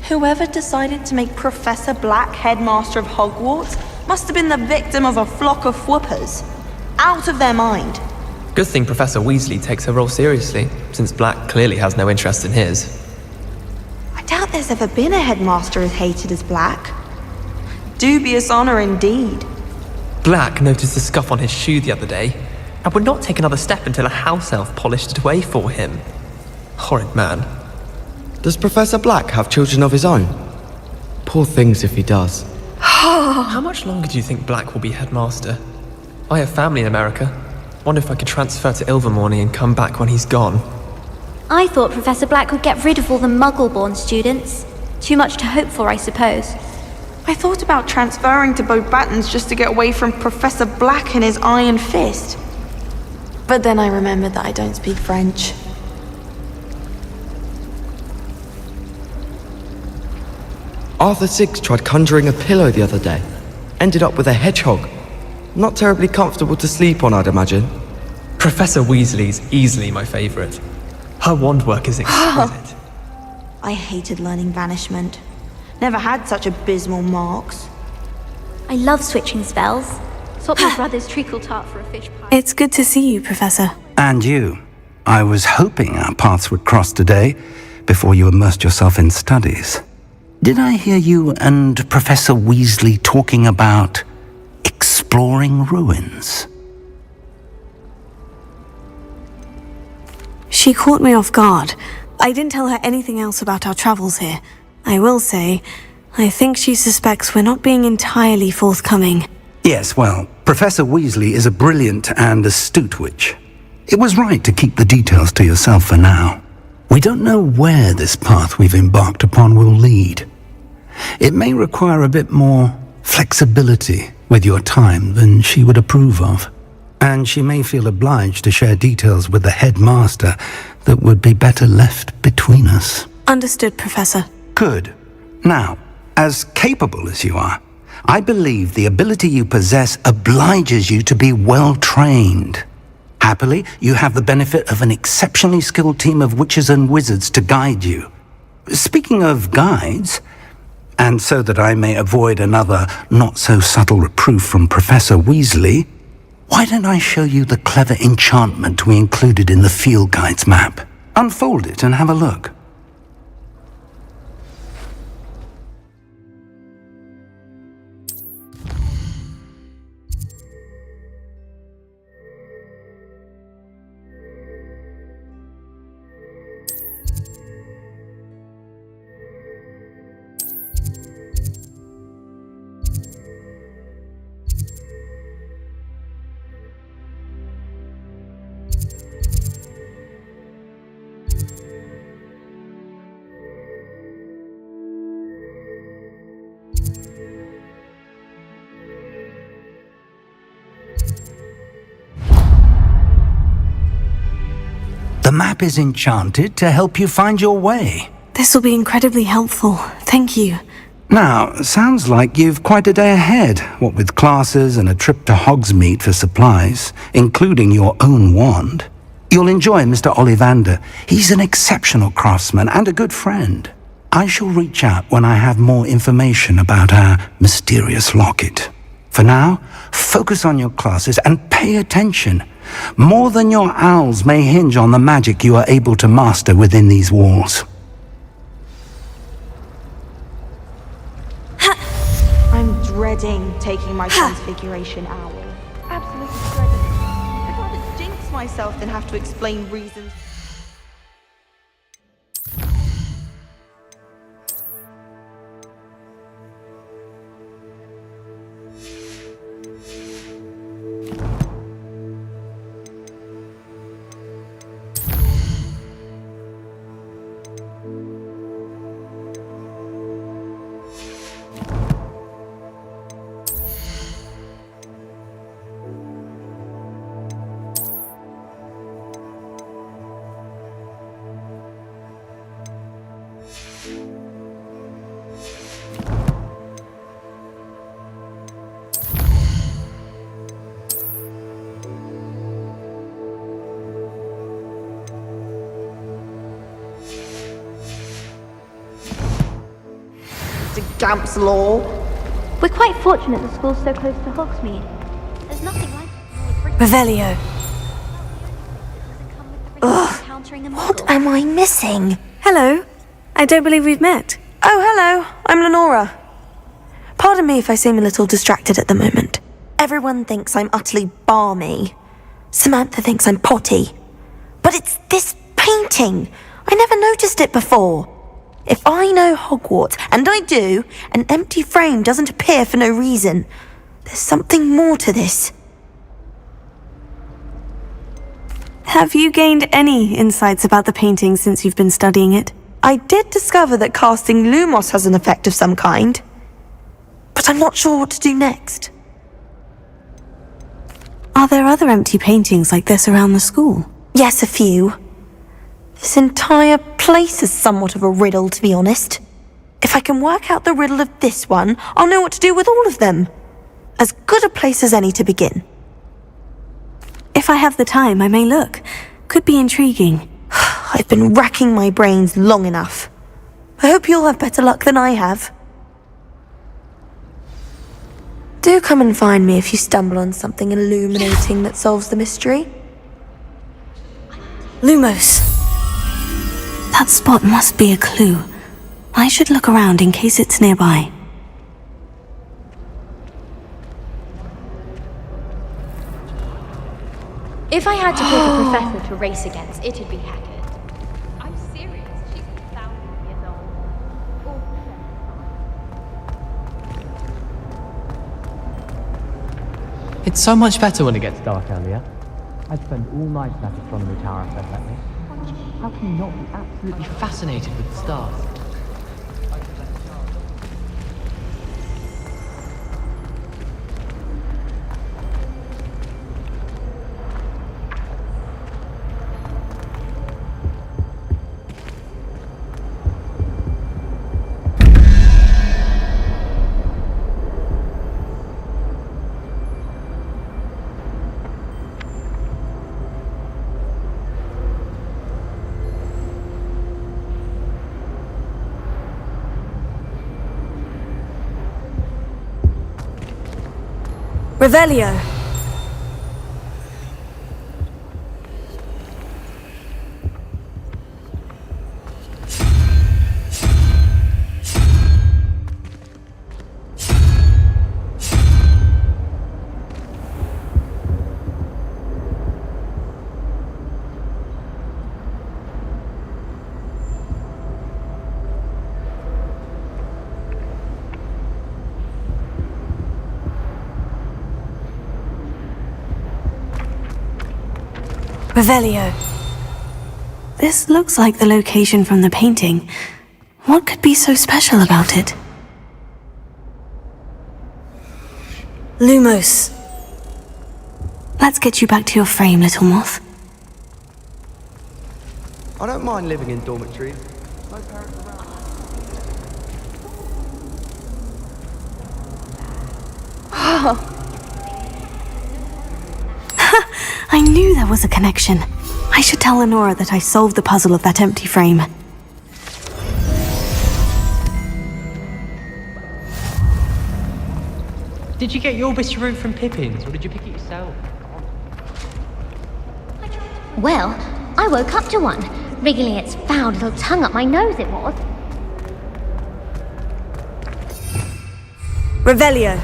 Whoever decided to make Professor Black headmaster of Hogwarts must have been the victim of a flock of whoopers. Out of their mind. Good thing Professor Weasley takes her role seriously, since Black clearly has no interest in his. I doubt there's ever been a headmaster as hated as Black. Dubious honor indeed. Black noticed the scuff on his shoe the other day, and would not take another step until a house elf polished it away for him. Horrid man. Does Professor Black have children of his own? Poor things if he does. How much longer do you think Black will be headmaster? I have family in America. Wonder if I could transfer to Ilvermorny and come back when he's gone. I thought Professor Black would get rid of all the Muggle-born students. Too much to hope for, I suppose. I thought about transferring to Beauxbatons just to get away from Professor Black and his iron fist. But then I remembered that I don't speak French. Arthur Siggs tried conjuring a pillow the other day. Ended up with a hedgehog. Not terribly comfortable to sleep on, I'd imagine. Professor Weasley's easily my favourite. Her wand work is exquisite. I hated learning banishment. Never had such abysmal marks. I love switching spells. Swap my brother's treacle tart for a fish pie. It's good to see you, Professor. And you. I was hoping our paths would cross today, before you immersed yourself in studies. Did I hear you and Professor Weasley talking about exploring ruins? She caught me off guard. I didn't tell her anything else about our travels here. I will say, I think she suspects we're not being entirely forthcoming. Yes, well, Professor Weasley is a brilliant and astute witch. It was right to keep the details to yourself for now. We don't know where this path we've embarked upon will lead. It may require a bit more flexibility with your time than she would approve of. And she may feel obliged to share details with the headmaster that would be better left between us. Understood, Professor. Good. Now, as capable as you are, I believe the ability you possess obliges you to be well trained. Happily, you have the benefit of an exceptionally skilled team of witches and wizards to guide you. Speaking of guides, and so that I may avoid another not-so-subtle reproof from Professor Weasley, why don't I show you the clever enchantment we included in the field guide's map? Unfold it and have a look. The map is enchanted to help you find your way. This will be incredibly helpful. Thank you. Now, sounds like you've quite a day ahead, what with classes and a trip to Hogsmeade for supplies, including your own wand. You'll enjoy Mr. Ollivander. He's an exceptional craftsman and a good friend. I shall reach out when I have more information about our mysterious locket. For now, focus on your classes and pay attention. More than your owls may hinge on the magic you are able to master within these walls. I'm dreading taking my Transfiguration Owl. Absolutely dreading it. I'd rather jinx myself than have to explain reasons. Gamp's Law. We're quite fortunate the school's so close to Hogsmeade. There's nothing like it. Revelio. Ugh, what am I missing? Hello. I don't believe we've met. Oh, hello. I'm Lenora. Pardon me if I seem a little distracted at the moment. Everyone thinks I'm utterly balmy. Samantha thinks I'm potty. But it's this painting. I never noticed it before. If I know Hogwarts, and I do, an empty frame doesn't appear for no reason. There's something more to this. Have you gained any insights about the painting since you've been studying it? I did discover that casting Lumos has an effect of some kind. But I'm not sure what to do next. Are there other empty paintings like this around the school? Yes, a few. This entire place is somewhat of a riddle, to be honest. If I can work out the riddle of this one, I'll know what to do with all of them. As good a place as any to begin. If I have the time, I may look. Could be intriguing. I've been racking my brains long enough. I hope you'll have better luck than I have. Do come and find me if you stumble on something illuminating that solves the mystery. Lumos. That spot must be a clue. I should look around in case it's nearby. If I had to pick a professor to race against, it'd be Hackett. I'm serious. She's 1,000 years old. It's so much better when it gets dark earlier. I'd spend all night in that astronomy tower if they'd let me. How can you not be absolutely fascinated with the stars? Revelio. Revelio. This looks like the location from the painting. What could be so special about it? Lumos. Let's get you back to your frame, little moth. I don't mind living in dormitories. No parents around. I knew there was a connection. I should tell Lenora that I solved the puzzle of that empty frame. Did you get your Bisharoo from Pippin's, or did you pick it yourself? Well, I woke up to one, wriggling its foul little tongue up my nose it was. Revelio.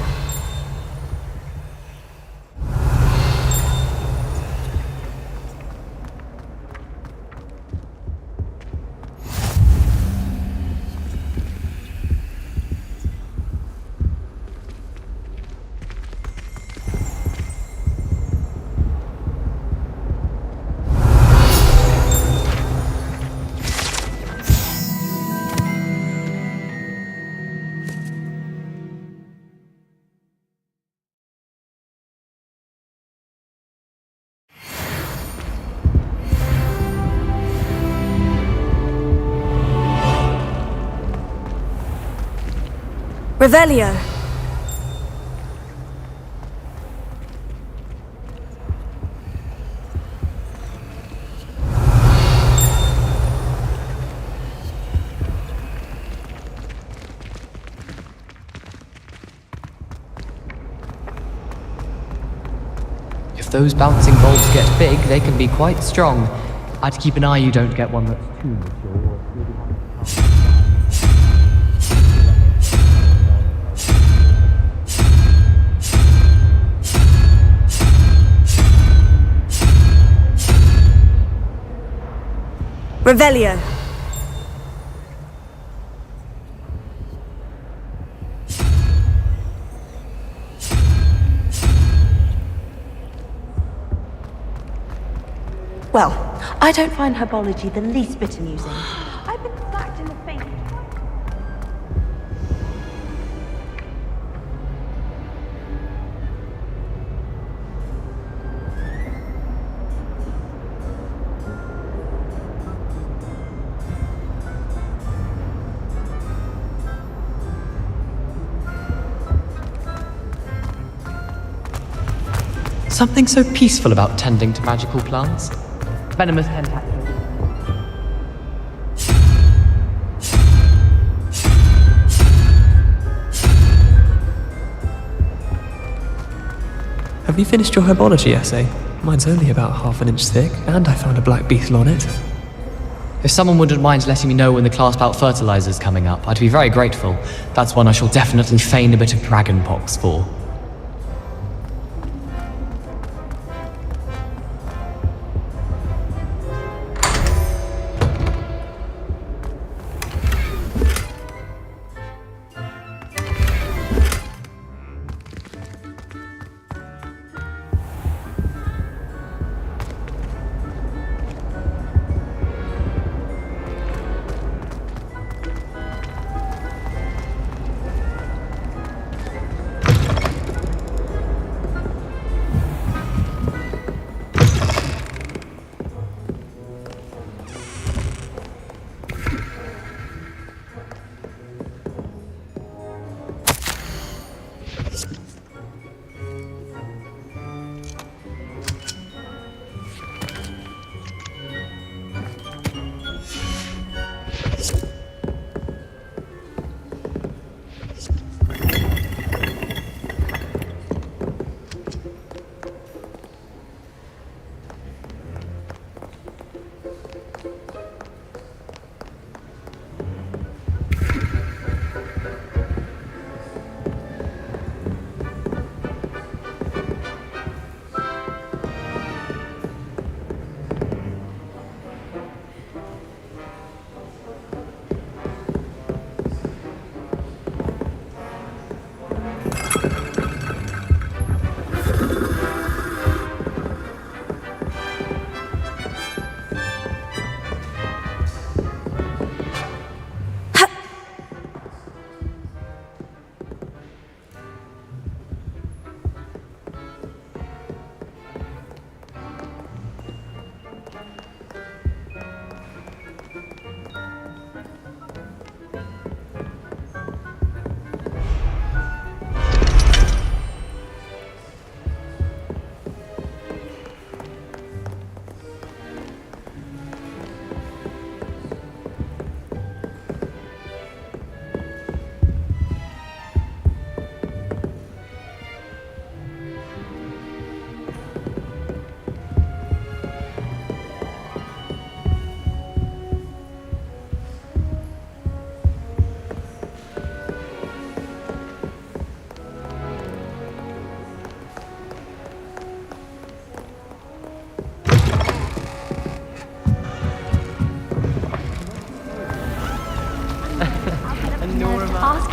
Revelio. If those bouncing bulbs get big, they can be quite strong. I'd keep an eye you don't get one that's too mature or maybe Revelio. Well, I don't find herbology the least bit amusing. I've been slapped in the face. something so peaceful about tending to magical plants. Venomous tentacles. Have you finished your herbology essay? Mine's only about half an inch thick, and I found a black beetle on it. If someone wouldn't mind letting me know when the class bout fertilizer's coming up, I'd be very grateful. That's one I shall definitely feign a bit of dragonpox for.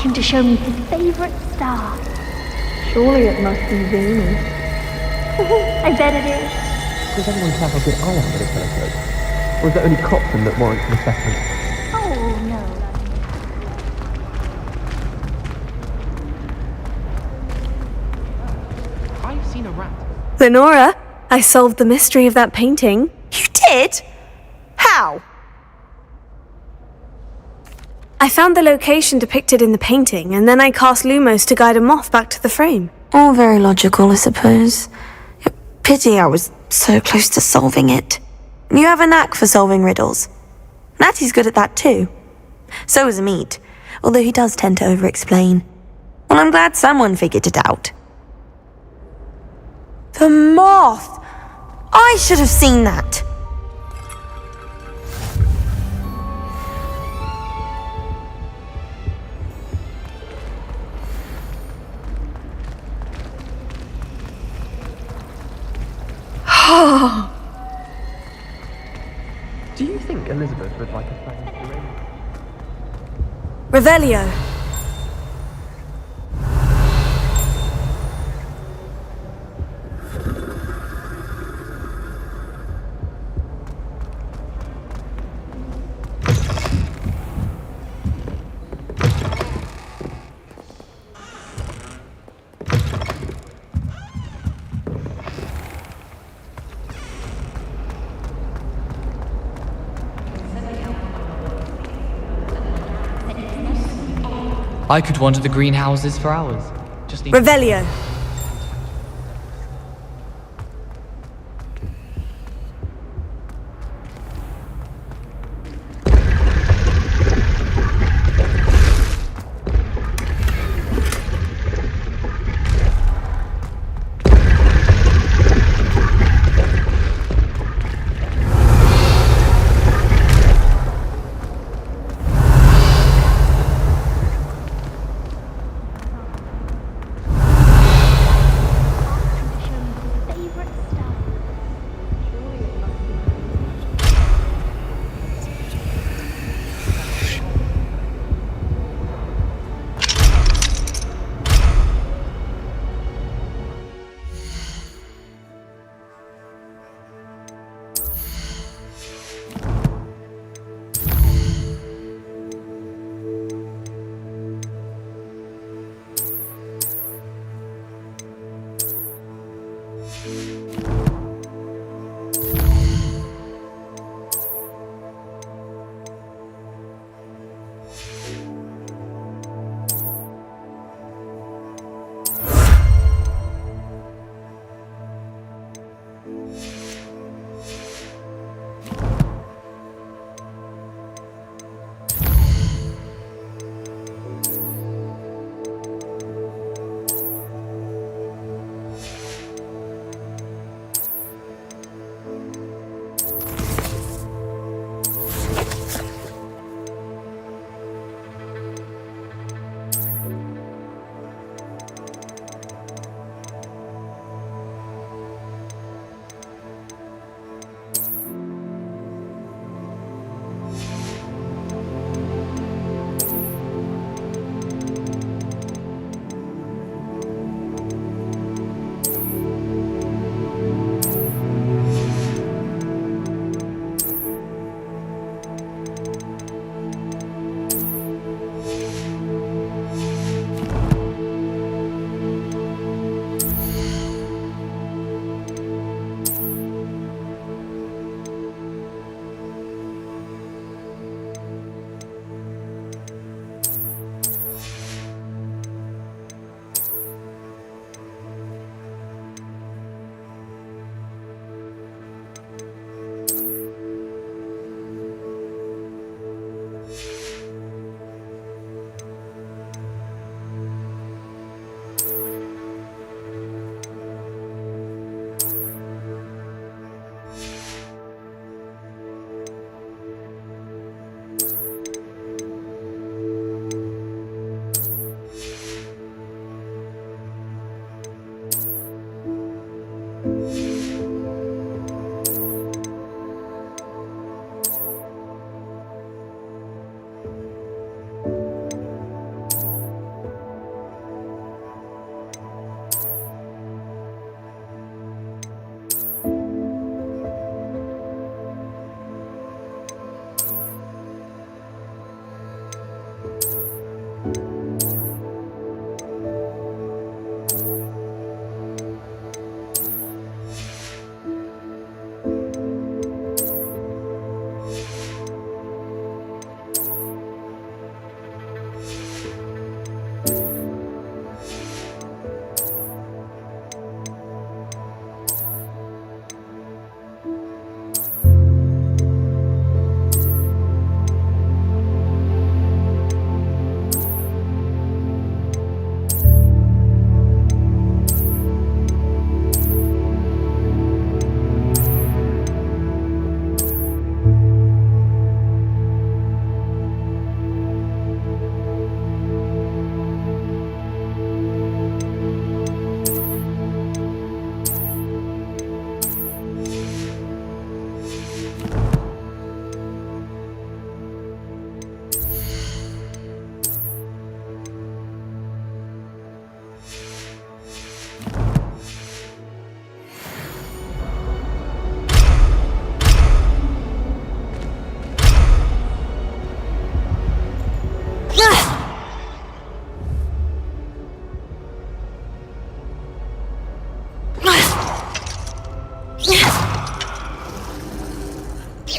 him to show me his favourite star. Surely it must be Venus. I bet it is. Does anyone care how good I am with a telescope? Or is it only Cochrane that warrants an assessment? Oh, no. I've seen a rat. Lenora, I solved the mystery of that painting. You did? How? I found the location depicted in the painting, and then I cast Lumos to guide a moth back to the frame. All very logical, I suppose. Pity I was so close to solving it. You have a knack for solving riddles. Natty's good at that too. So is Amit, although he does tend to over-explain. Well, I'm glad someone figured it out. The moth! I should have seen that! Do you think Elizabeth would like a friend? Revelio. I could wander the greenhouses for hours. Just need Revelio.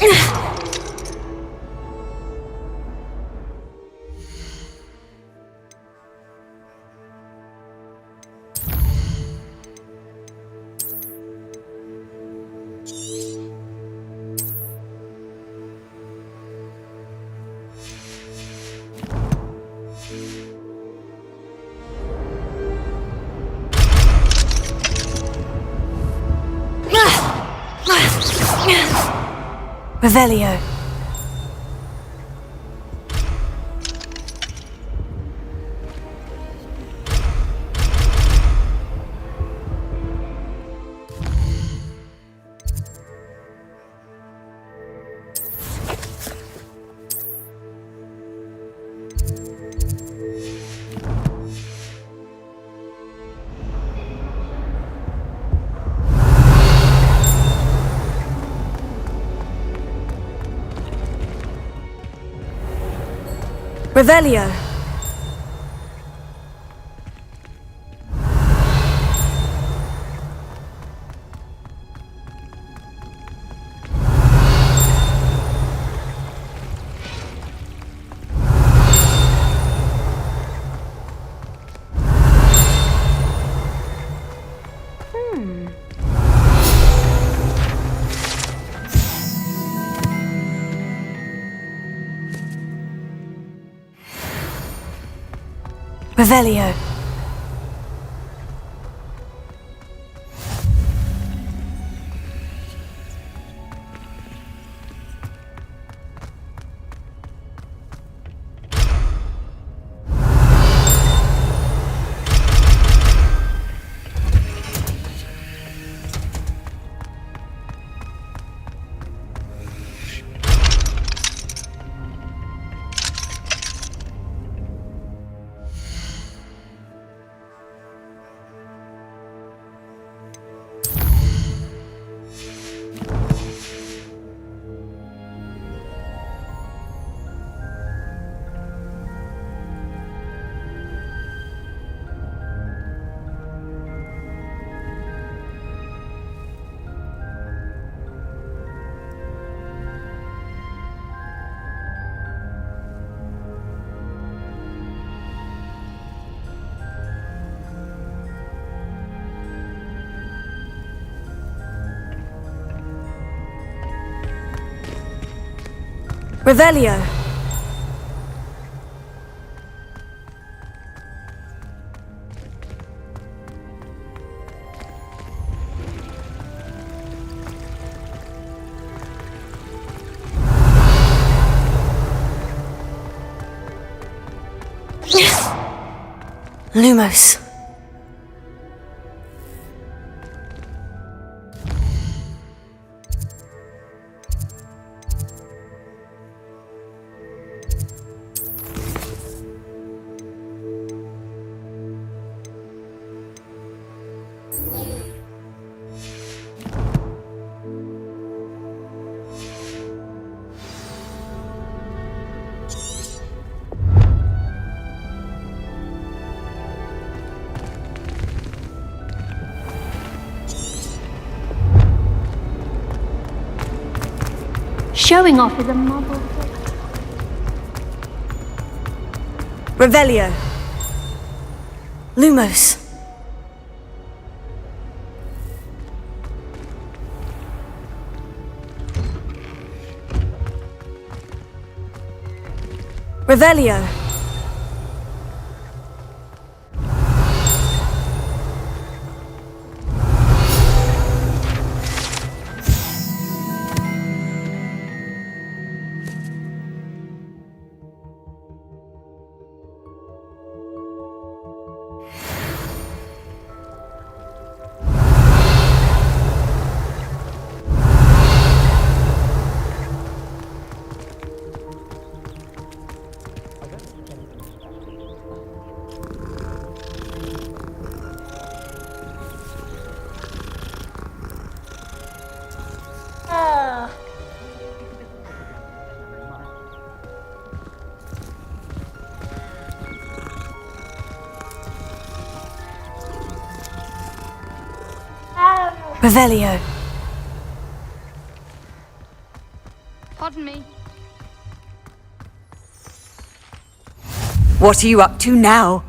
Revelio. Revelio. Revelio. Revelio. Lumos. Showing off is a marvel. Revelio. Lumos. Revelio. Revelio. Pardon me. What are you up to now?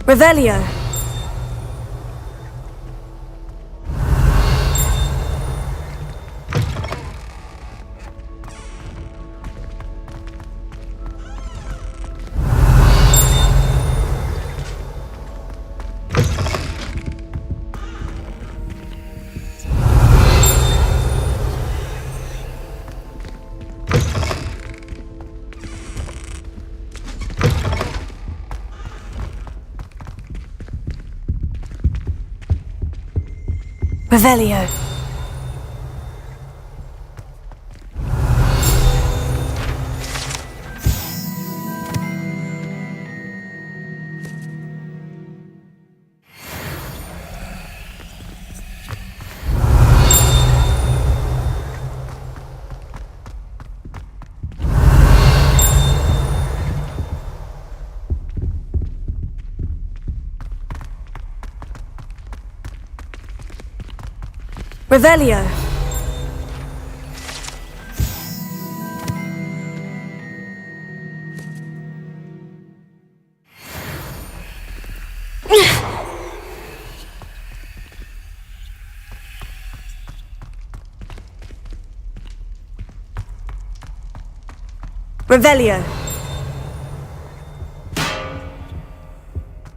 Revelio. Revelio. Revelio. Revelio.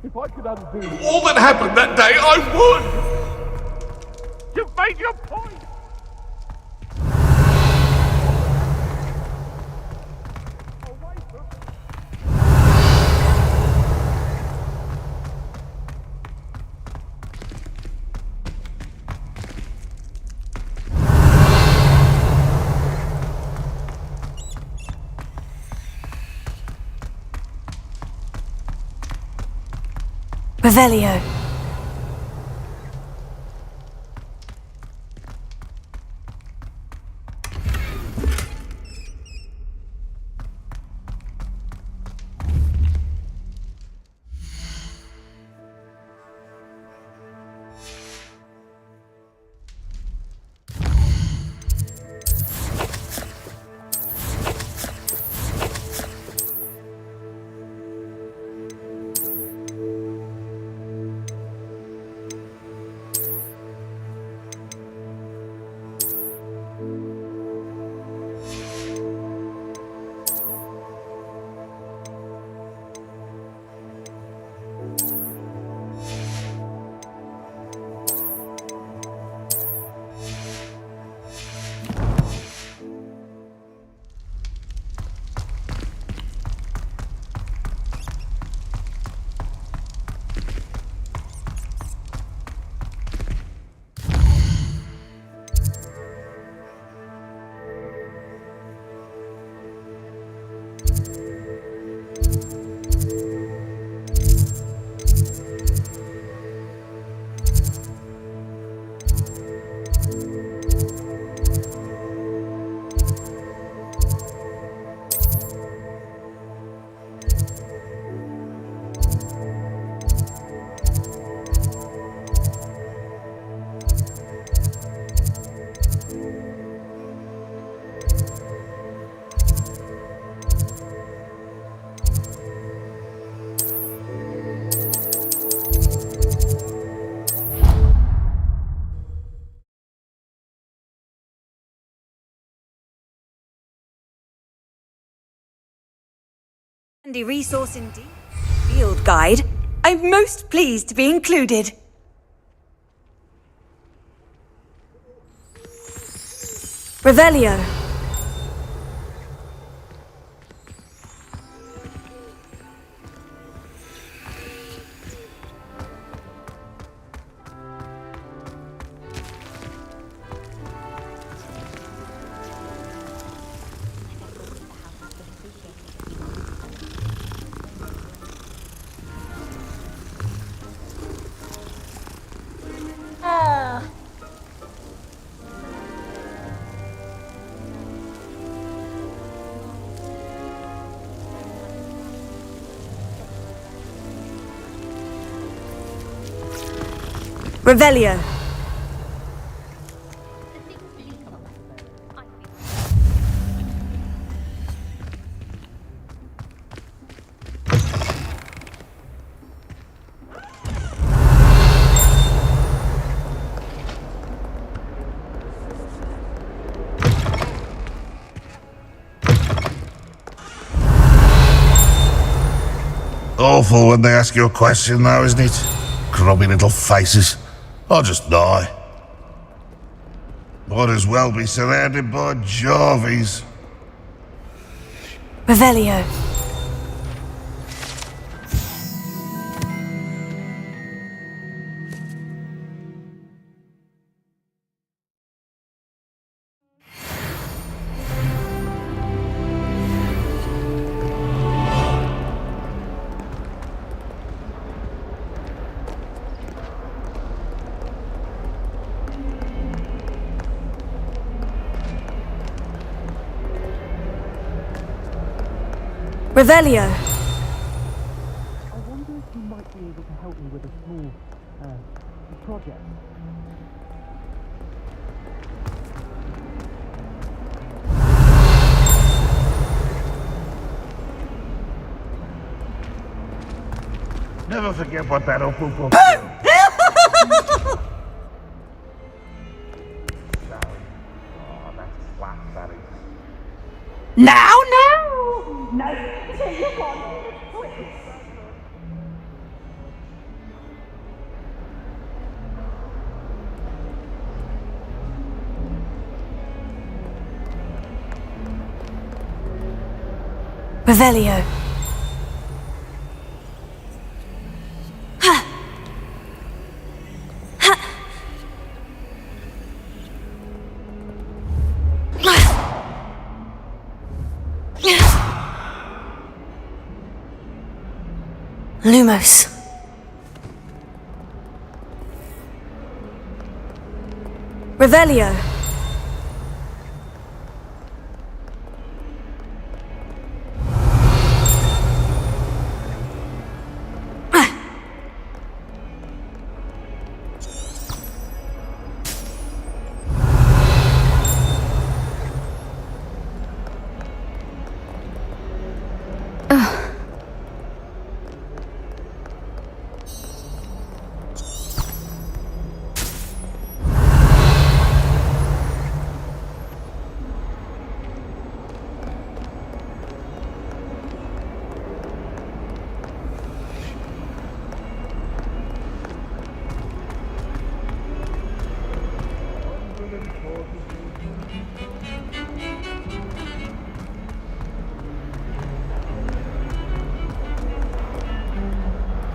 If I could undo all that happened that day, I would! You've made your point! Revelio. Handy resource indeed. Field guide. I'm most pleased to be included. Revelio. Revelio. Awful when they ask you a question, though, isn't it? Grubby little faces. I'll just die. Might as well be surrounded by Jarvies. Revelio. Revelio. I wonder if you might be able to help me with a small, project. Never forget what that awful book Now? No. Revelio. Lumos. Revelio.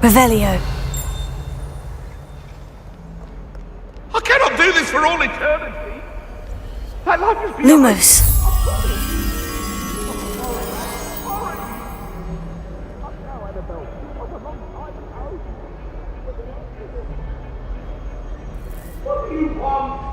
Revelio. I cannot do this for all eternity. That life is beyond Lumos. What do you want?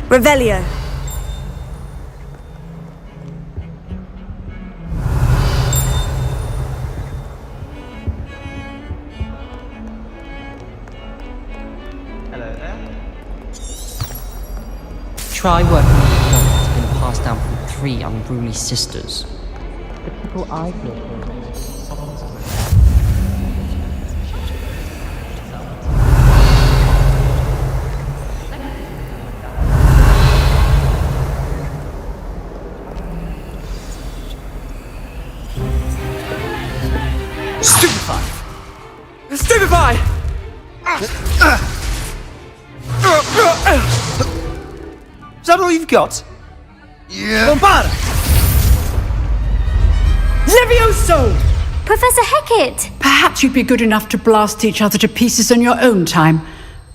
Revelio. Try working with one that's been passed down from 3 unruly sisters. The people I feel Stupefy! Stupefy! Is that all you've got? Yeah. Bombada! Levioso! Professor Hecat! Perhaps you'd be good enough to blast each other to pieces in your own time.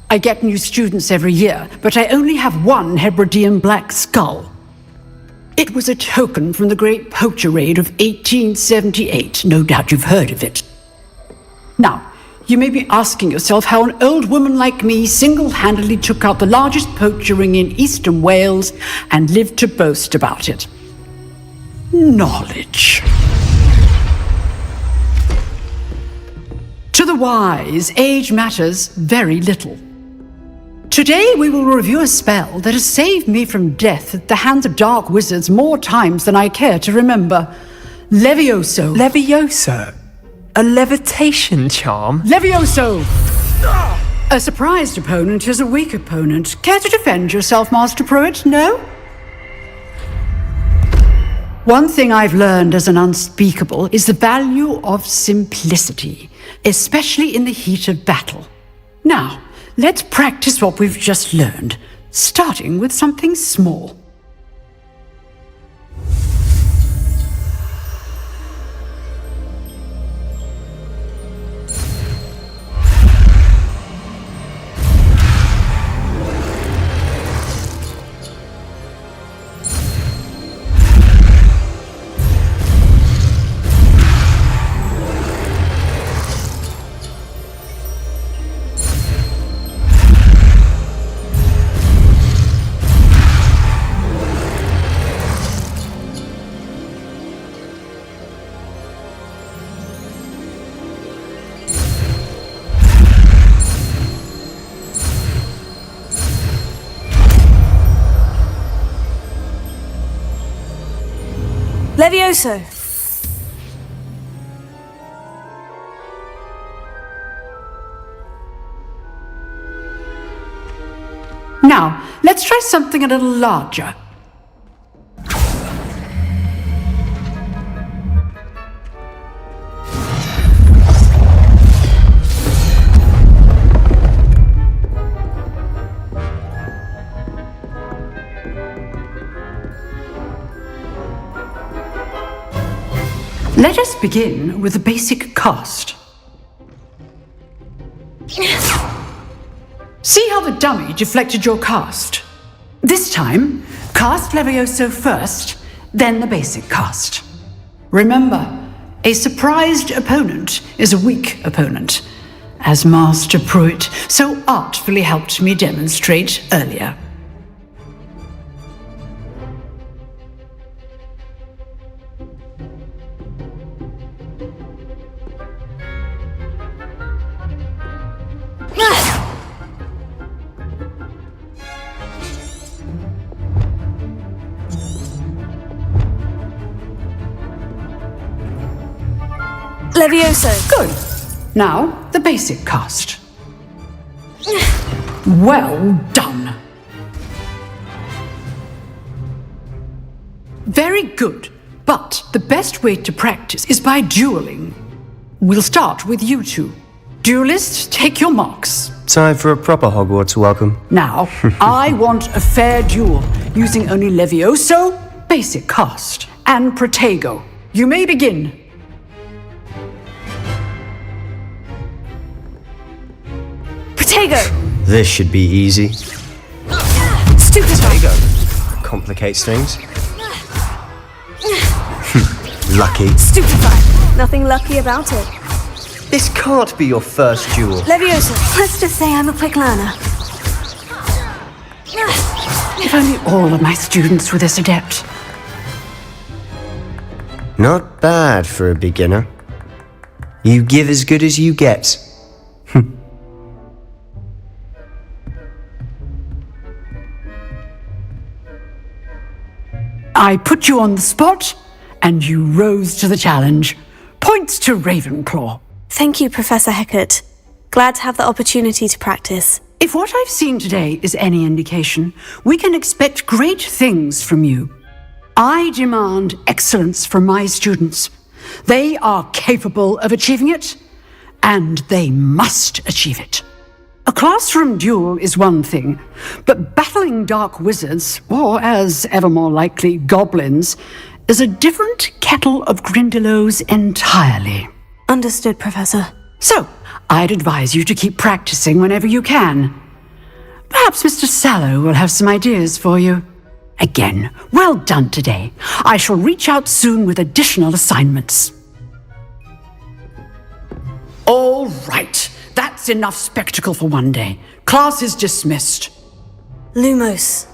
I get new students every year, but I only have one Hebridean black skull. It was a token from the Great Poacher Raid of 1878. No doubt you've heard of it. Now, you may be asking yourself how an old woman like me single-handedly took out the largest poacher ring in eastern Wales and lived to boast about it. Knowledge. To the wise, age matters very little. Today we will review a spell that has saved me from death at the hands of dark wizards more times than I care to remember. Levioso. Levioso? A levitation charm? Levioso! A surprised opponent is a weak opponent. Care to defend yourself, Master Pruitt? No? One thing I've learned as an unspeakable is the value of simplicity, especially in the heat of battle. Now, let's practice what we've just learned, starting with something small. Levioso. Now, let's try something a little larger. Let us begin with the basic cast. See how the dummy deflected your cast? This time, cast Levioso first, then the basic cast. Remember, a surprised opponent is a weak opponent, as Master Pruitt so artfully helped me demonstrate earlier. Levioso. Good. Now, the basic cast. Well done. Very good. But the best way to practice is by dueling. We'll start with you two. Duelists, take your marks. Time for a proper Hogwarts welcome. Now, I want a fair duel, using only Levioso, basic cast, and Protego. You may begin. Protego. This should be easy. Stupid. Protego. Complicates things. Lucky. Stupefy. Nothing lucky about it. This can't be your first duel. Levioso. Let's just say I'm a quick learner. If only all of my students were this adept. Not bad for a beginner. You give as good as you get. I put you on the spot, and you rose to the challenge. Points to Ravenclaw. Thank you, Professor Hecat. Glad to have the opportunity to practice. If what I've seen today is any indication, we can expect great things from you. I demand excellence from my students. They are capable of achieving it, and they must achieve it. A classroom duel is one thing, but battling dark wizards, or as ever more likely, goblins, is a different kettle of Grindylows entirely. Understood, Professor. So, I'd advise you to keep practicing whenever you can. Perhaps Mr. Sallow will have some ideas for you. Again, well done today. I shall reach out soon with additional assignments. All right. That's enough spectacle for one day. Class is dismissed. Lumos.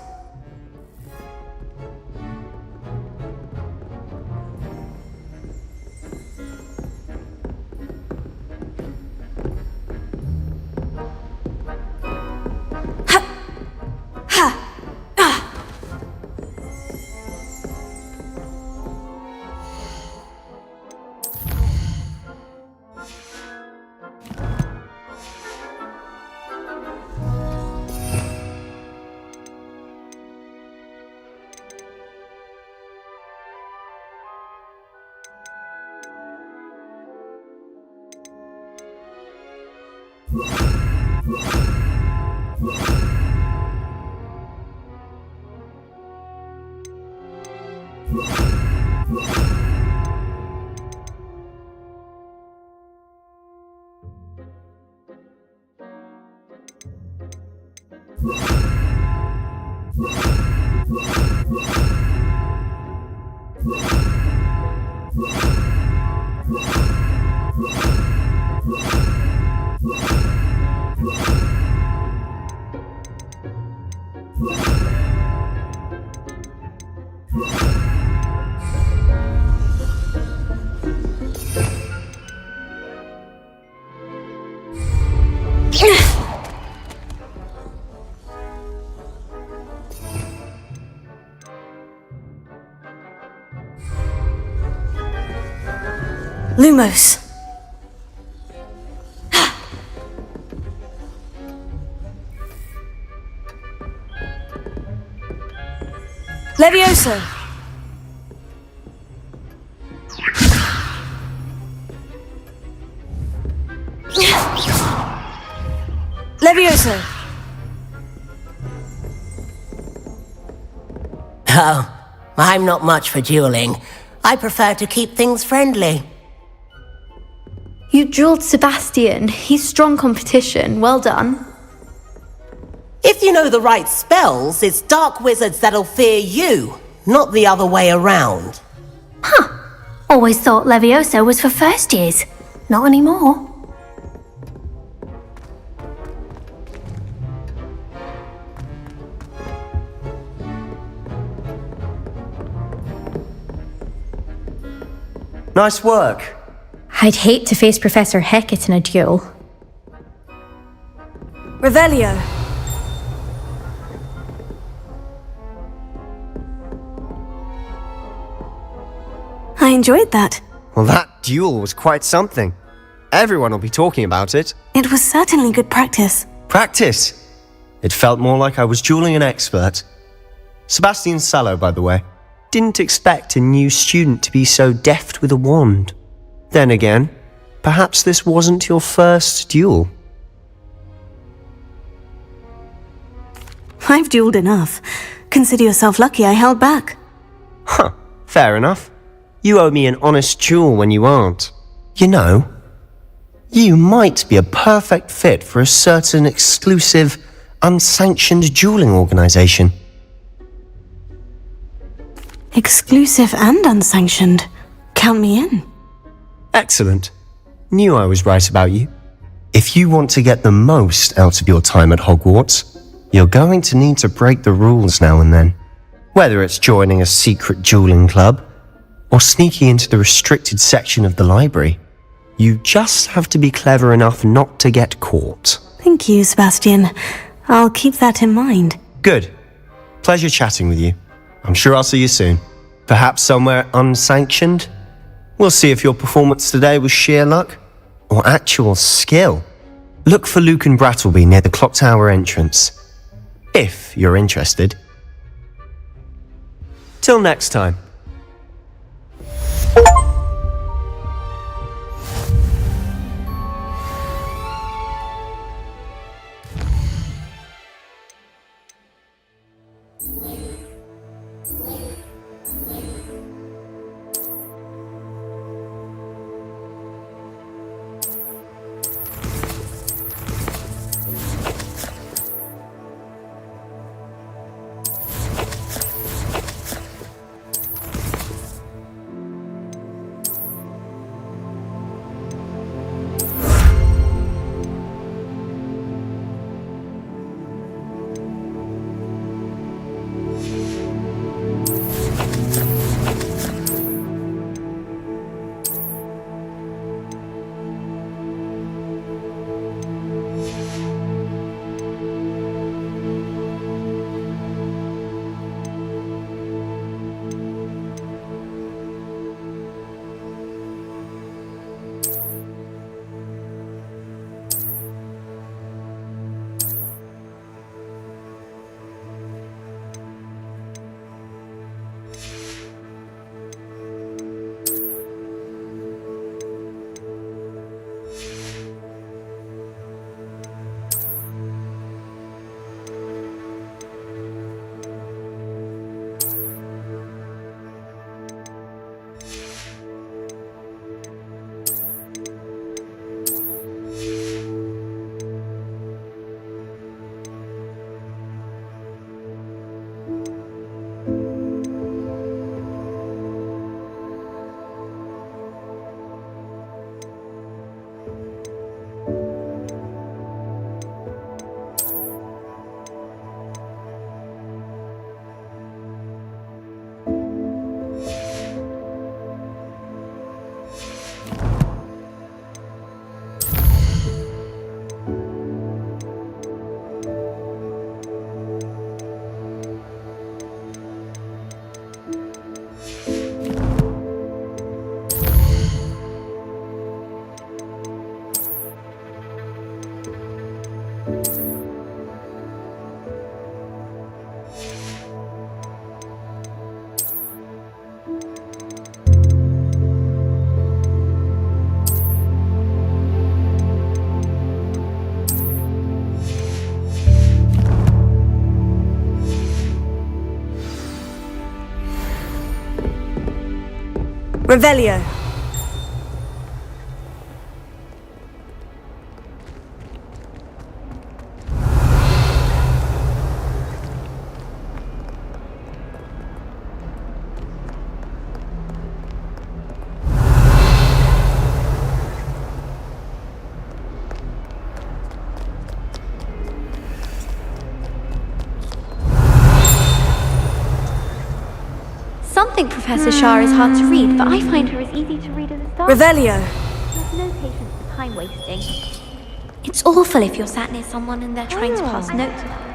Lumos. Levioso. Levioso. Oh, I'm not much for dueling. I prefer to keep things friendly. You dueled Sebastian. He's strong competition. Well done. If you know the right spells, it's dark wizards that'll fear you, not the other way around. Huh. Always thought Levioso was for first years. Not anymore. Nice work. I'd hate to face Professor Hecat in a duel. Revelio. I enjoyed that. Well, that duel was quite something. Everyone will be talking about it. It was certainly good practice. Practice? It felt more like I was dueling an expert. Sebastian Sallow, by the way. Didn't expect a new student to be so deft with a wand. Then again, perhaps this wasn't your first duel. I've dueled enough. Consider yourself lucky I held back. Huh, fair enough. You owe me an honest duel when you aren't. You know, you might be a perfect fit for a certain exclusive, unsanctioned dueling organization. Exclusive and unsanctioned. Count me in. Excellent. Knew I was right about you. If you want to get the most out of your time at Hogwarts, You're going to need to break the rules now and then. Whether it's joining a secret dueling club, or sneaking into the restricted section of the library, you just have to be clever enough not to get caught. Thank you, Sebastian. I'll keep that in mind. Good. Pleasure chatting with you. I'm sure I'll see you soon. Perhaps somewhere unsanctioned? We'll see if your performance today was sheer luck or actual skill. Look for Luke and Brattleby near the clock tower entrance, if you're interested. Till next time. Revelio. Some think Professor Shah is hard to read, but I find her as easy to read as a star. Revelio. There's no patience for time wasting. It's awful if you're sat near someone and they're trying to pass notes about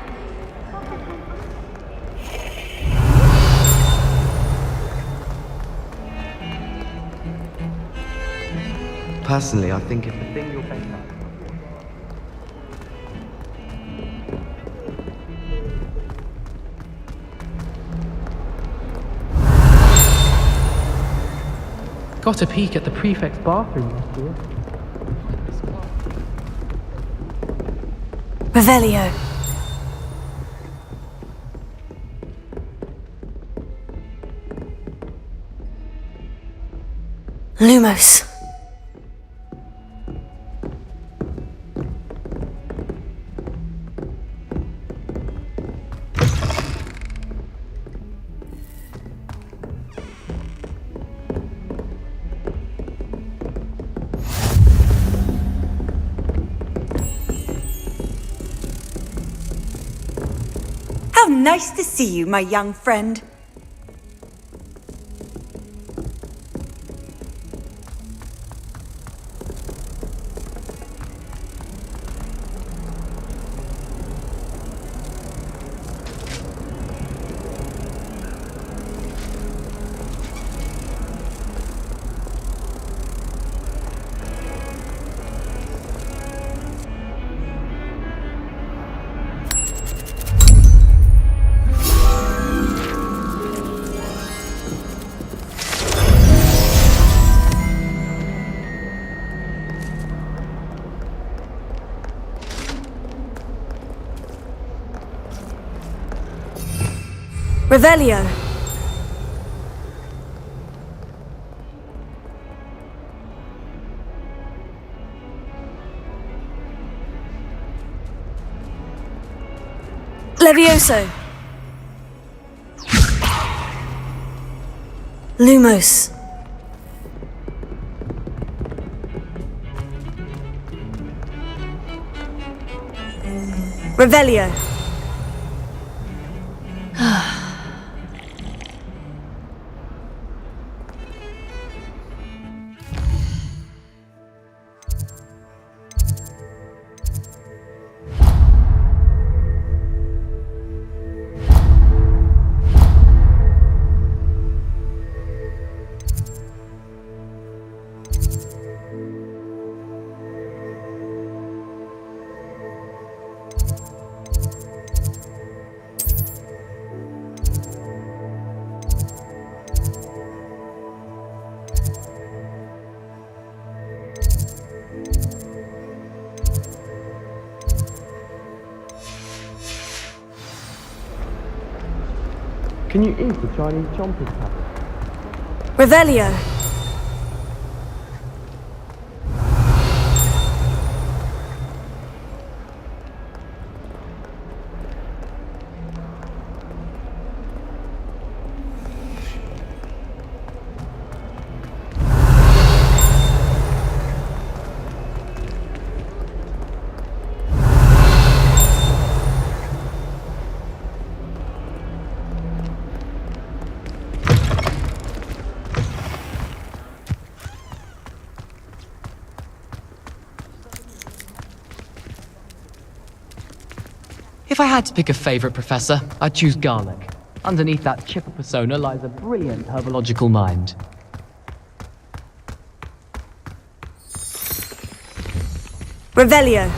it. Personally, I think if the thing you're best at... Got a peek at the prefect's bathroom last year. Revelio. Lumos. Nice to see you, my young friend. Revelio. Levioso. Lumos. Revelio. Can you eat the Chinese chompers tablet? Revelio. If I had to pick a favourite professor, I'd choose garlic. Underneath that chipper persona lies a brilliant herbological mind. Revelio.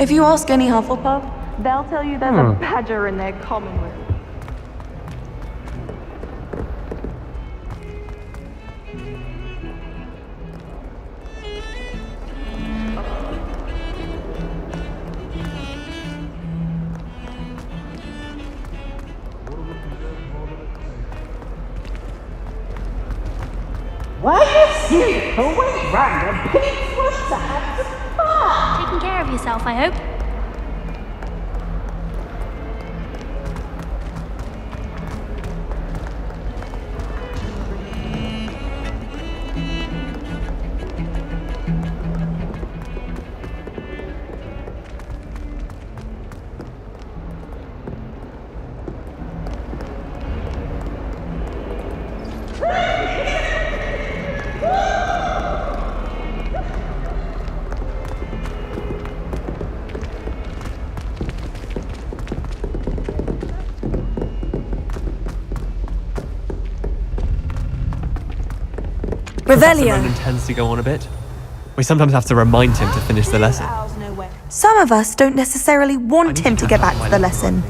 If you ask any Hufflepuff, they'll tell you there's a badger in their common room. Why you serious? Always random. Peace was sad. Taking care of yourself, I hope. Professor Ronan tends to go on a bit. We sometimes have to remind him to finish the lesson. Owls know where. Some of us don't necessarily want him to get back to the lesson.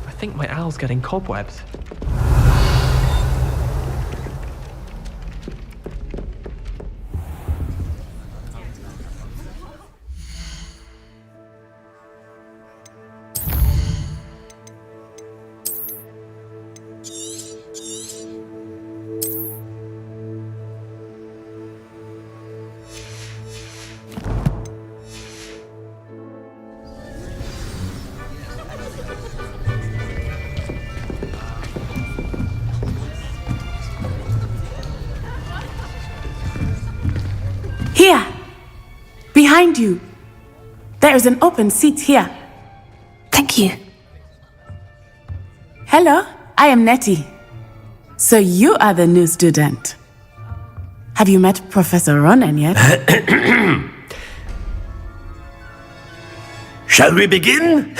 I think my owl's getting cobwebs. Here! Behind you! There is an open seat here. Thank you. Hello, I am Nettie. So you are the new student. Have you met Professor Ronan yet? Shall we begin?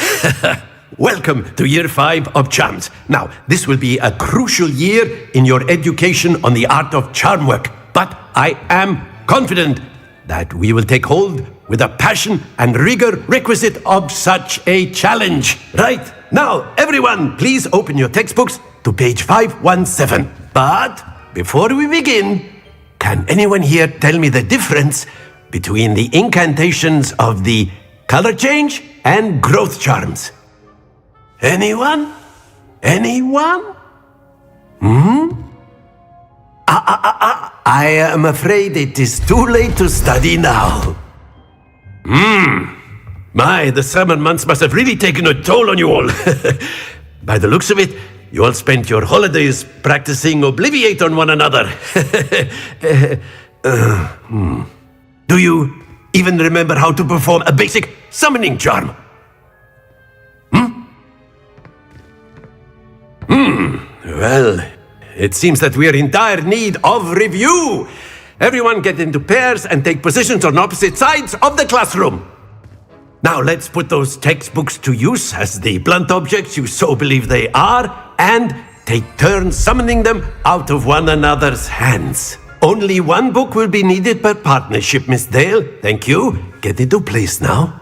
Welcome to Year 5 of Charms. Now, this will be a crucial year in your education on the art of charm work, but I am confident that we will take hold with the passion and rigor requisite of such a challenge. Right, now, everyone, please open your textbooks to page 517. But before we begin, can anyone here tell me the difference between the incantations of the color change and growth charms? Anyone? Anyone? I am afraid it is too late to study now. My, the summer months must have really taken a toll on you all. By the looks of it, you all spent your holidays practicing Obliviate on one another. Do you even remember how to perform a basic summoning charm? Well, it seems that we are in dire need of review. Everyone get into pairs and take positions on opposite sides of the classroom. Now let's put those textbooks to use as the blunt objects you so believe they are, and take turns summoning them out of one another's hands. Only one book will be needed per partnership, Miss Dale. Thank you. Get into place now.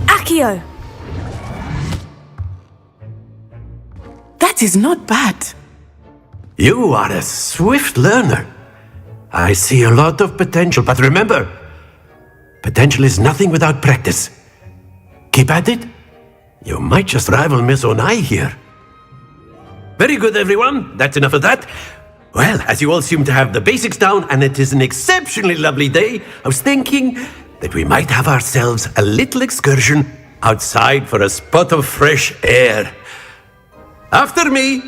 Akio! That is not bad. You are a swift learner. I see a lot of potential, but remember, potential is nothing without practice. Keep at it. You might just rival Miss Onai here. Very good, everyone. That's enough of that. Well, as you all seem to have the basics down, and it is an exceptionally lovely day, I was thinking that we might have ourselves a little excursion outside for a spot of fresh air. After me.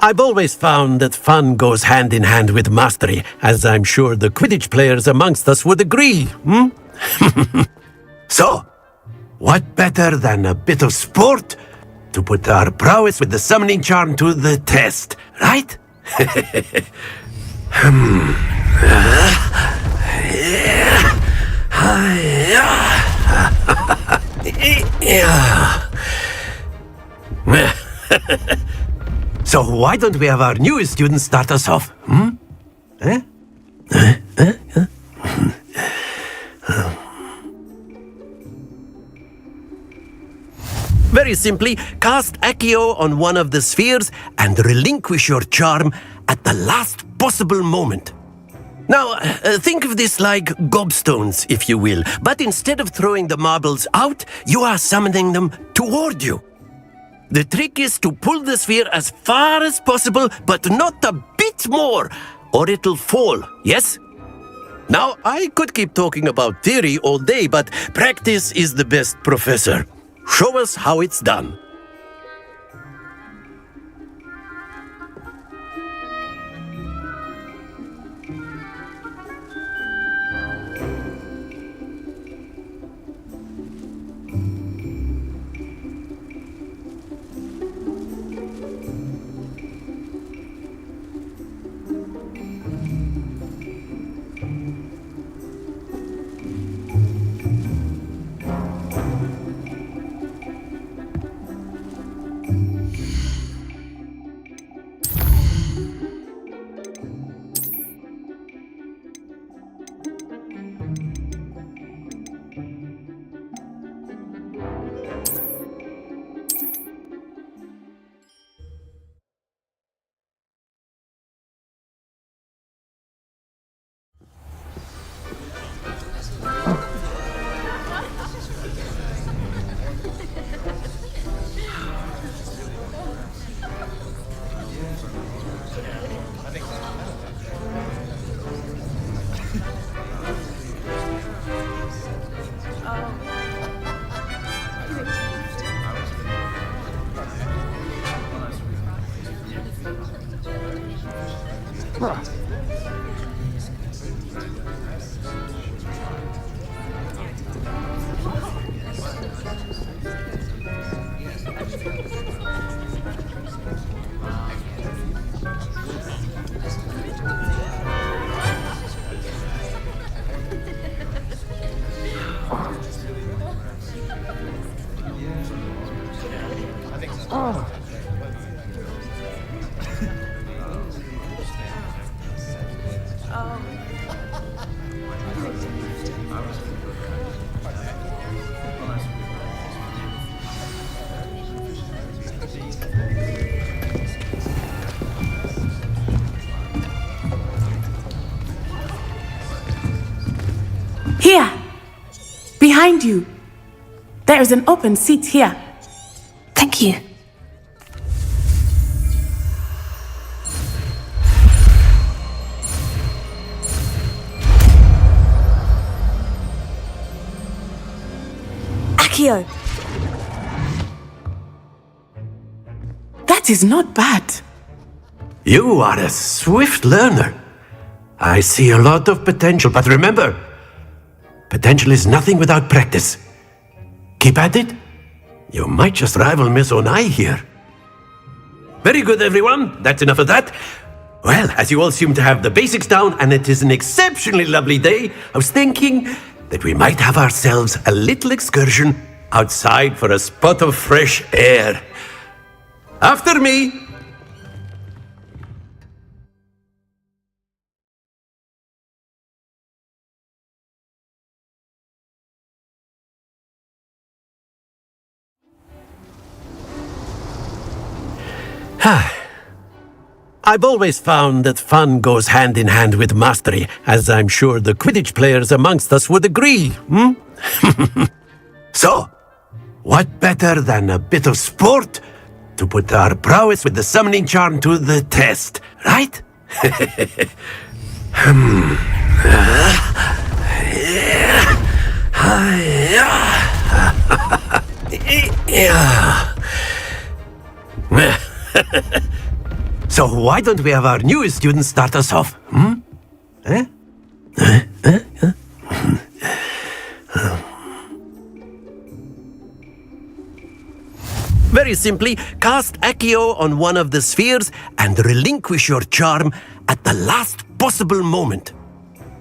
I've always found that fun goes hand in hand with mastery, as I'm sure the Quidditch players amongst us would agree, So, what better than a bit of sport to put our prowess with the summoning charm to the test, right? So why don't we have our newest student start us off? Very simply, cast Accio on one of the spheres and relinquish your charm at the last possible moment. Now, think of this like gobstones, if you will, but instead of throwing the marbles out, you are summoning them toward you. The trick is to pull the sphere as far as possible, but not a bit more, or it'll fall, yes? Now, I could keep talking about theory all day, but practice is the best professor. Show us how it's done. Here! Behind you! There is an open seat here. Thank you. Accio! That is not bad. You are a swift learner. I see a lot of potential, but remember, potential is nothing without practice. Keep at it. You might just rival Miss Onai here. Very good, everyone. That's enough of that. Well, as you all seem to have the basics down, and it is an exceptionally lovely day, I was thinking that we might have ourselves a little excursion outside for a spot of fresh air. After me. I've always found that fun goes hand in hand with mastery, as I'm sure the Quidditch players amongst us would agree, So, what better than a bit of sport to put our prowess with the summoning charm to the test, right? So why don't we have our newest student start us off? Very simply, cast Accio on one of the spheres and relinquish your charm at the last possible moment.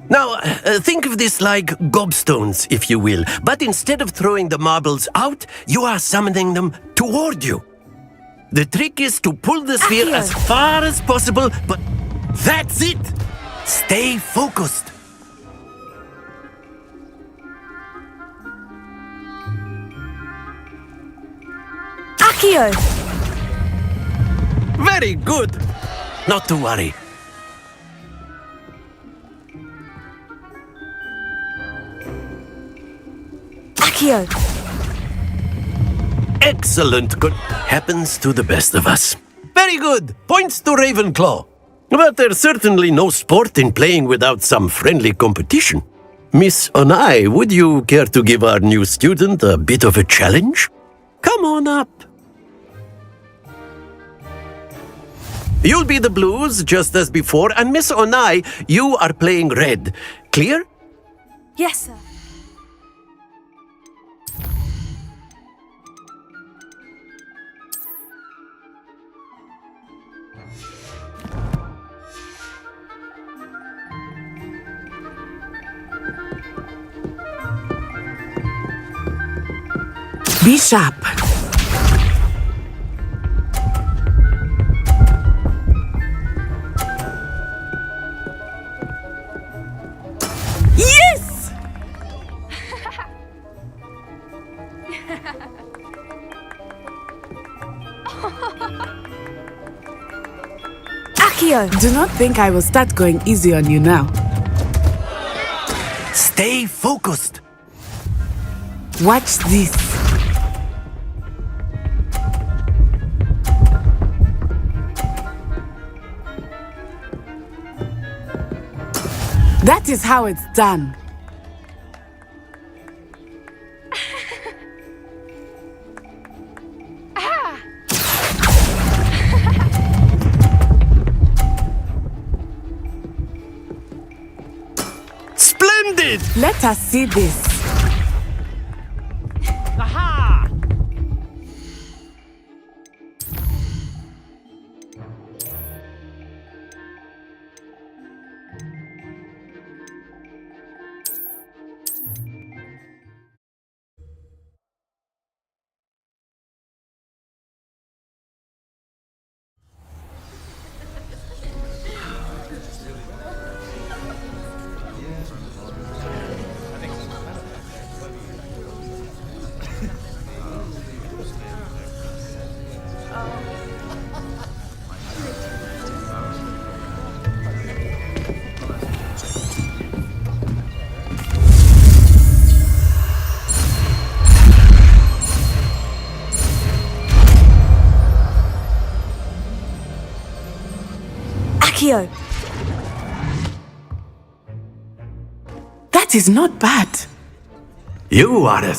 Now, think of this like gobstones, if you will, but instead of throwing the marbles out, you are summoning them toward you. The trick is to pull the sphere as far as possible, but that's it! Stay focused. Accio! Very good! Not to worry. Accio! Excellent. Good. Happens to the best of us. Very good. Points to Ravenclaw. But there's certainly no sport in playing without some friendly competition. Miss Onai, would you care to give our new student a bit of a challenge? Come on up. You'll be the blues, just as before, and Miss Onai, you are playing red. Clear? Yes, sir. Be sharp. Yes! Accio! Do not think I will start going easy on you now. Stay focused. Watch this. That is how it's done. Splendid! Let us see this. Aha! Akio! That is not bad. You are a...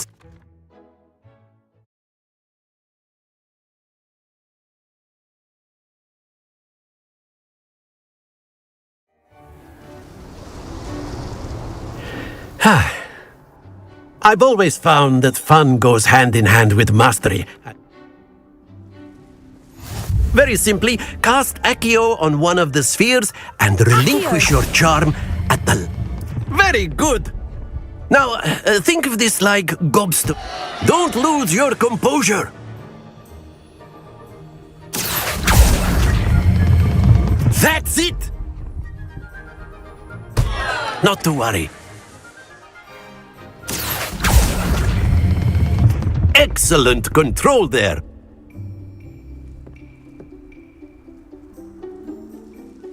I've always found that fun goes hand in hand with mastery. Very simply, cast Accio on one of the spheres and relinquish your charm at the... Very good! Now, think of this like gobstone. Don't lose your composure! That's it! Not to worry. Excellent control there!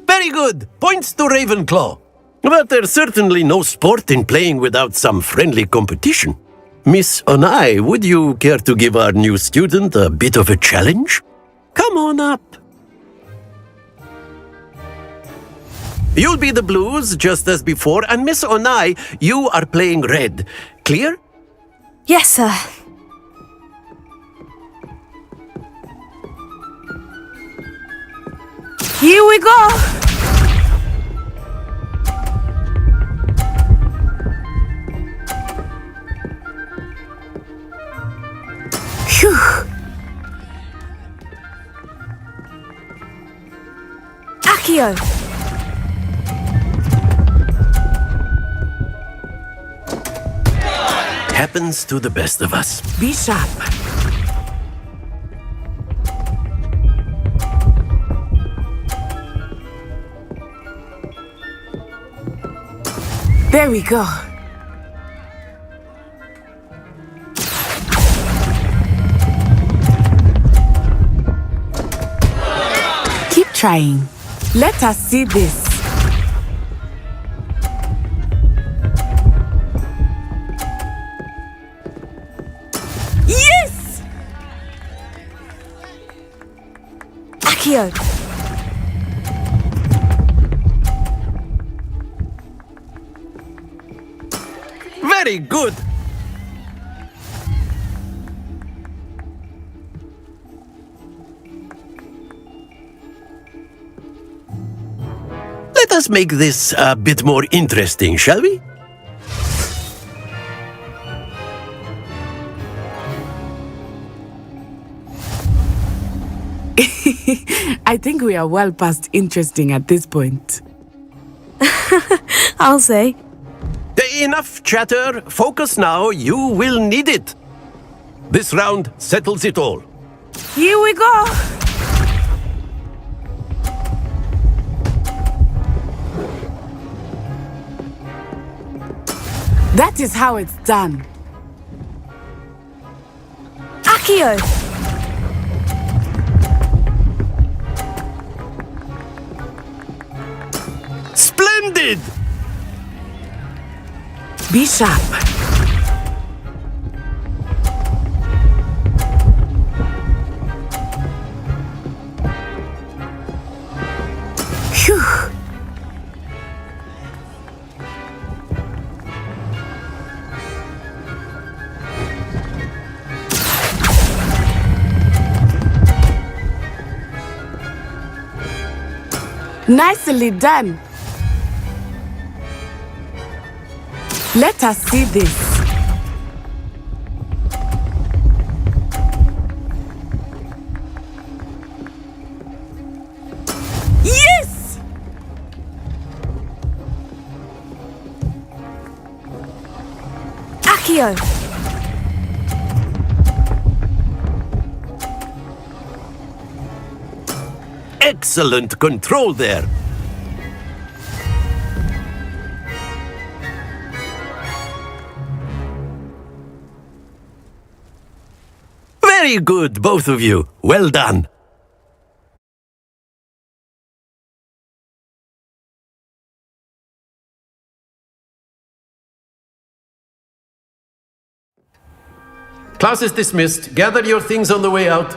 Very good! Points to Ravenclaw. But there's certainly no sport in playing without some friendly competition. Miss Onai, would you care to give our new student a bit of a challenge? Come on up. You'll be the blues, just as before, and Miss Onai, you are playing red. Clear? Yes, sir. Here we go! Phew! Accio! Happens to the best of us. Be sharp. There we go. Keep trying. Let us see this. Yes! Accio! Very good! Let us make this a bit more interesting, shall we? I think we are well past interesting at this point. I'll say. Enough chatter. Focus now. You will need it. This round settles it all. Here we go! That is how it's done. Accio! Splendid! Be sharp. Phew. Nicely done. Let us see this. Yes! Accio! Excellent control there. Very good, both of you. Well done. Class is dismissed. Gather your things on the way out.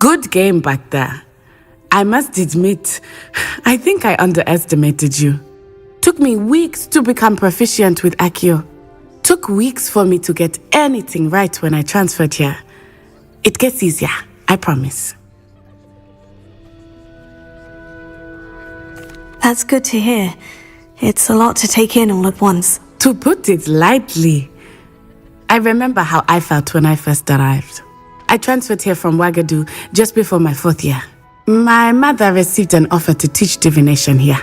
Good game back there. I must admit, I think I underestimated you. Took me weeks to become proficient with Accio. Took weeks for me to get anything right when I transferred here. It gets easier, I promise. That's good to hear. It's a lot to take in all at once. To put it lightly, I remember how I felt when I first arrived. I transferred here from Ouagadougou just before my 4th year. My mother received an offer to teach divination here.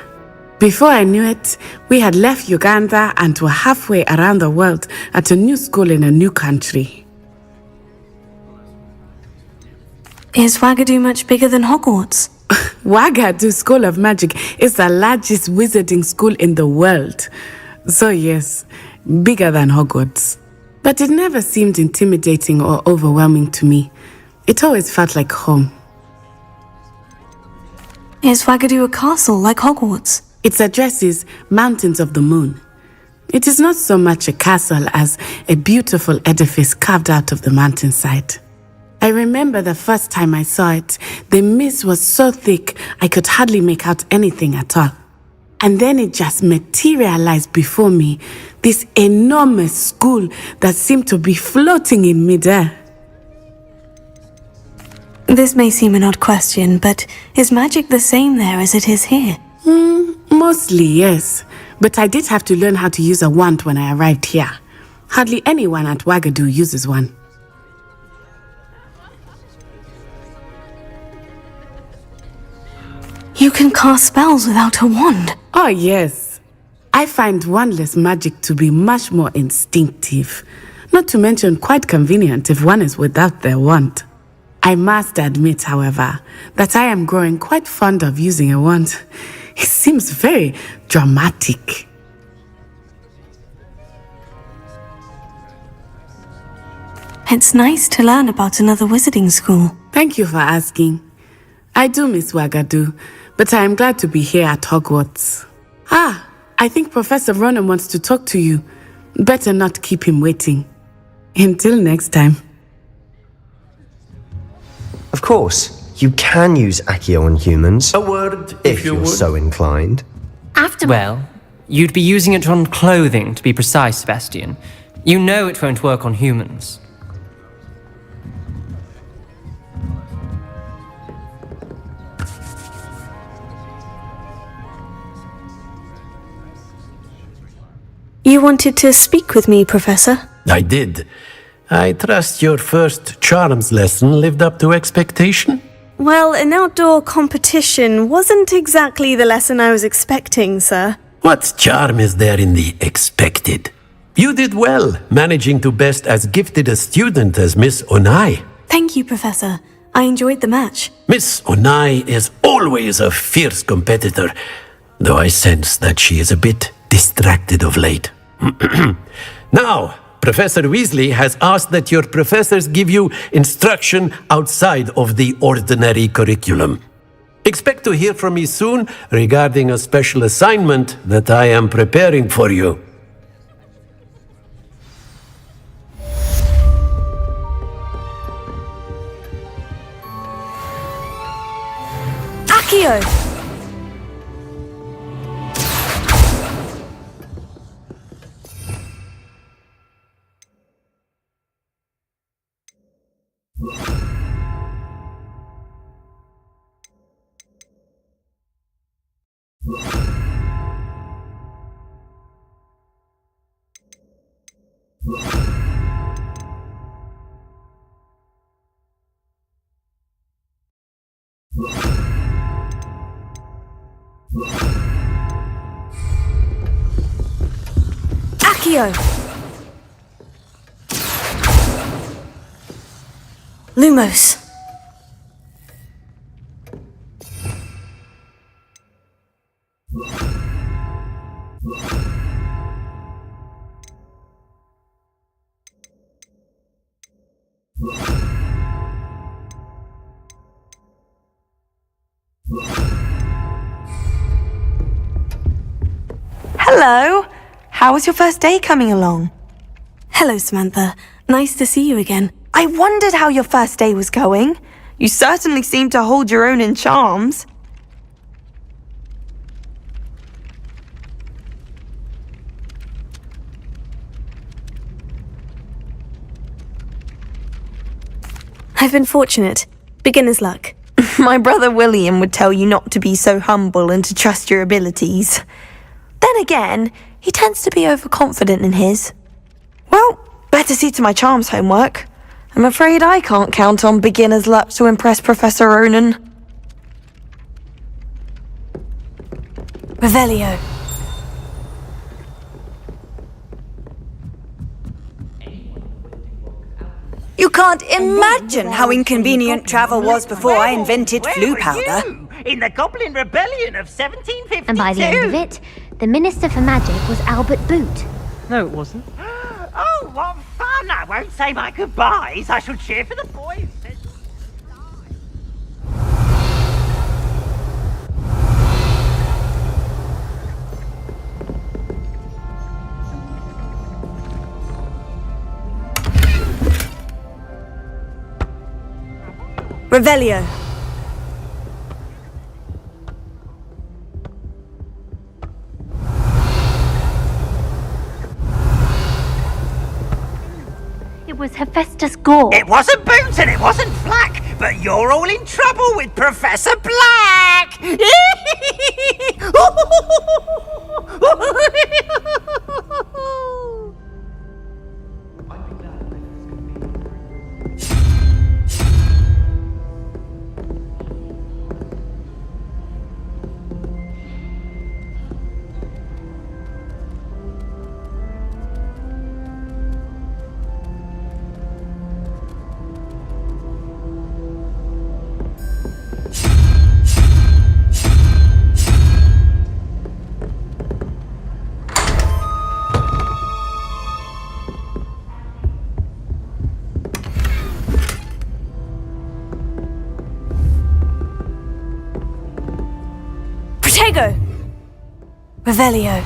Before I knew it, we had left Uganda and were halfway around the world at a new school in a new country. Is Ouagadougou much bigger than Hogwarts? Ouagadougou School of Magic is the largest wizarding school in the world. So yes, bigger than Hogwarts. But it never seemed intimidating or overwhelming to me. It always felt like home. Is Ouagadougou a castle like Hogwarts? Its address is Mountains of the Moon. It is not so much a castle as a beautiful edifice carved out of the mountainside. I remember the first time I saw it, the mist was so thick I could hardly make out anything at all. And then it just materialized before me, this enormous school that seemed to be floating in midair. This may seem an odd question, but is magic the same there as it is here? Mostly, yes. But I did have to learn how to use a wand when I arrived here. Hardly anyone at Ouagadougou uses one. You can cast spells without a wand? Oh, yes. I find wandless magic to be much more instinctive. Not to mention quite convenient if one is without their wand. I must admit, however, that I am growing quite fond of using a wand. It seems very dramatic. It's nice to learn about another wizarding school. Thank you for asking. I do miss Ouagadougou, but I am glad to be here at Hogwarts. I think Professor Ronan wants to talk to you. Better not keep him waiting. Until next time. Of course, you can use Accio on humans. A word, if you're so inclined. Well, you'd be using it on clothing, to be precise, Sebastian. You know it won't work on humans. You wanted to speak with me, Professor? I did. I trust your first charms lesson lived up to expectation? Well, an outdoor competition wasn't exactly the lesson I was expecting, sir. What charm is there in the expected? You did well, managing to best as gifted a student as Miss Onai. Thank you, Professor. I enjoyed the match. Miss Onai is always a fierce competitor, though I sense that she is a bit distracted of late. Now, Professor Weasley has asked that your professors give you instruction outside of the ordinary curriculum. Expect to hear from me soon regarding a special assignment that I am preparing for you. Accio! Accio! Lumos! Hello! How was your first day coming along? Hello, Samantha. Nice to see you again. I wondered how your first day was going. You certainly seem to hold your own in charms. I've been fortunate. Beginner's luck. My brother William would tell you not to be so humble and to trust your abilities. Then again, he tends to be overconfident in his. Well, better see to my charms homework. I'm afraid I can't count on beginner's luck to impress Professor Ronan. Revelio. You can't imagine how inconvenient travel was before I invented flu powder. In the Goblin Rebellion of 1752. And by the end of it, the Minister for Magic was Albert Boot. No, it wasn't. Oh, what fun! I won't say my goodbyes. I shall cheer for the boys. Revelio. It was Hephaestus Gore. It wasn't Boot and it wasn't Flack, but you're all in trouble with Professor Black! Protego! Revelio.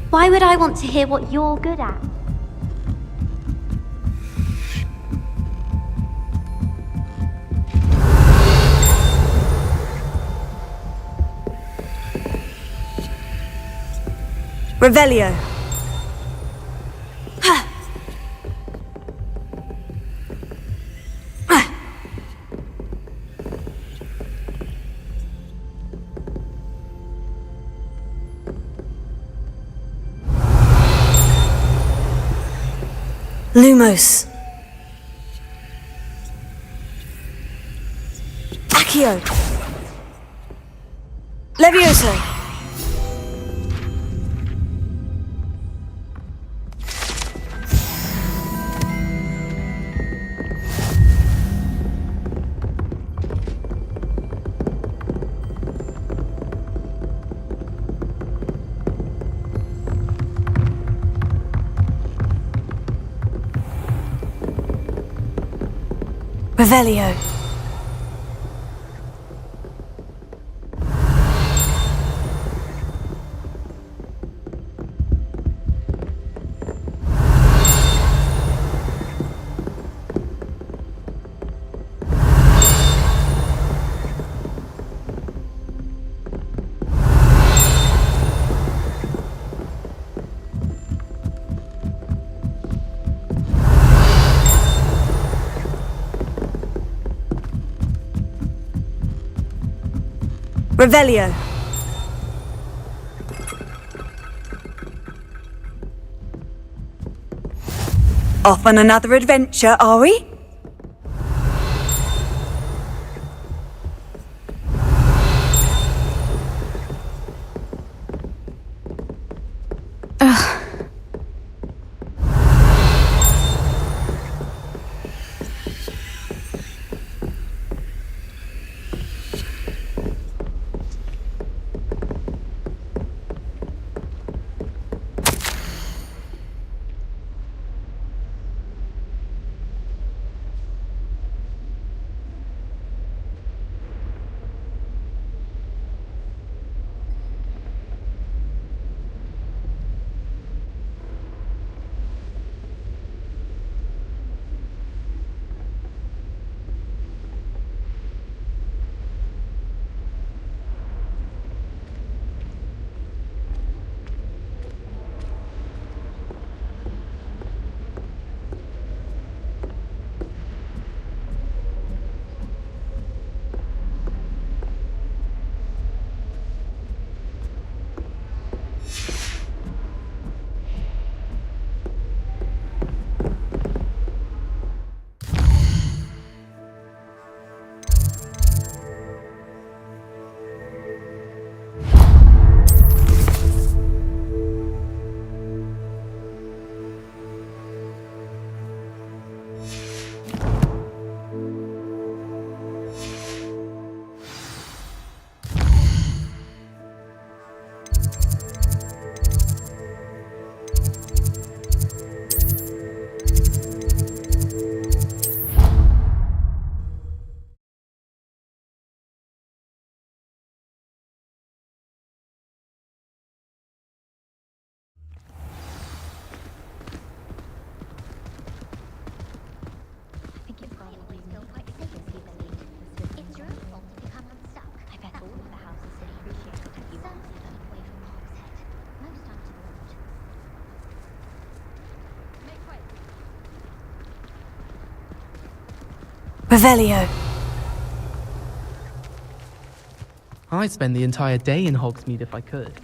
Why would I want to hear what you're good at? Revelio. Lumos. Accio. Levioso. Revelio. Revelio. Off on another adventure, are we? Revelio. I'd spend the entire day in Hogsmeade if I could.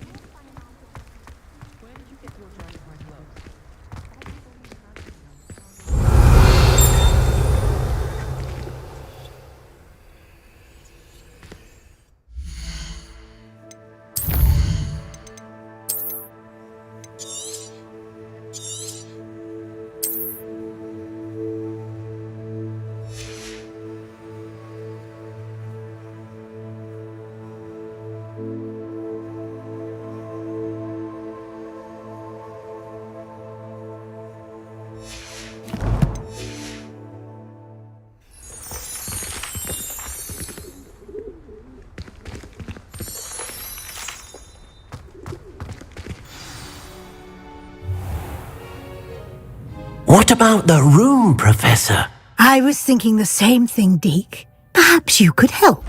What about the room, Professor? I was thinking the same thing, Deke. Perhaps you could help.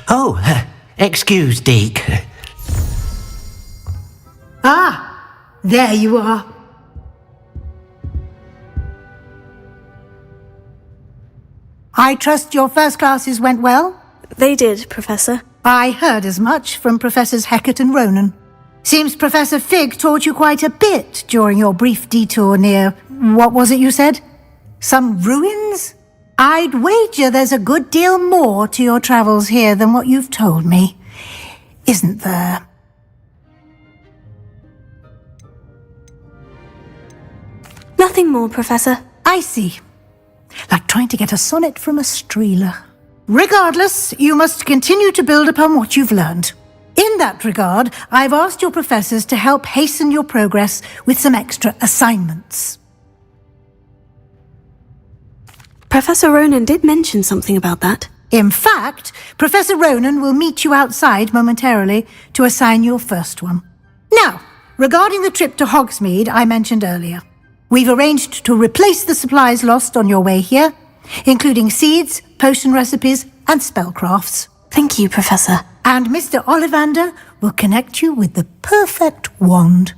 Oh, excuse, Deke. Ah, there you are. I trust your first classes went well? They did, Professor. I heard as much from Professors Hecat and Ronan. Seems Professor Fig taught you quite a bit during your brief detour near... what was it you said? Some ruins? I'd wager there's a good deal more to your travels here than what you've told me. Isn't there? Nothing more, Professor. I see. Like trying to get a sonnet from a streeler. Regardless, you must continue to build upon what you've learned. In that regard, I've asked your professors to help hasten your progress with some extra assignments. Professor Ronan did mention something about that. In fact, Professor Ronan will meet you outside momentarily to assign your first one. Now, regarding the trip to Hogsmeade I mentioned earlier, we've arranged to replace the supplies lost on your way here, including seeds, potion recipes, and spellcrafts. Thank you, Professor. And Mr. Ollivander will connect you with the perfect wand.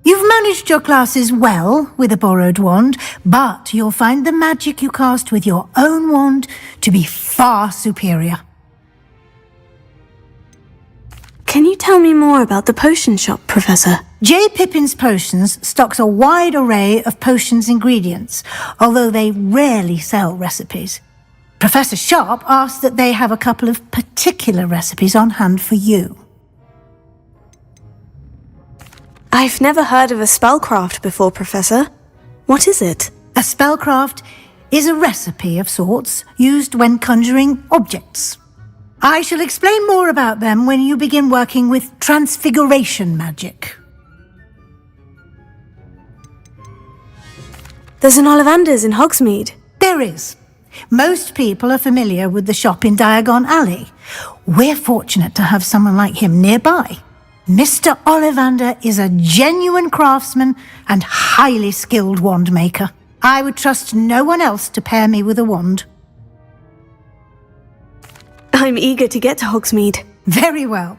You've managed your classes well with a borrowed wand, but you'll find the magic you cast with your own wand to be far superior. Can you tell me more about the potion shop, Professor? J. Pippin's Potions stocks a wide array of potions ingredients, although they rarely sell recipes. Professor Sharp asked that they have a couple of particular recipes on hand for you. I've never heard of a spellcraft before, Professor. What is it? A spellcraft is a recipe of sorts used when conjuring objects. I shall explain more about them when you begin working with transfiguration magic. There's an Ollivander's in Hogsmeade. There is. Most people are familiar with the shop in Diagon Alley. We're fortunate to have someone like him nearby. Mr. Ollivander is a genuine craftsman and highly skilled wand maker. I would trust no one else to pair me with a wand. I'm eager to get to Hogsmeade. Very well.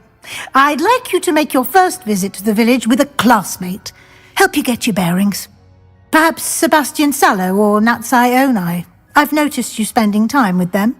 I'd like you to make your first visit to the village with a classmate. Help you get your bearings. Perhaps Sebastian Sallow or Natsai Onai. I've noticed you spending time with them.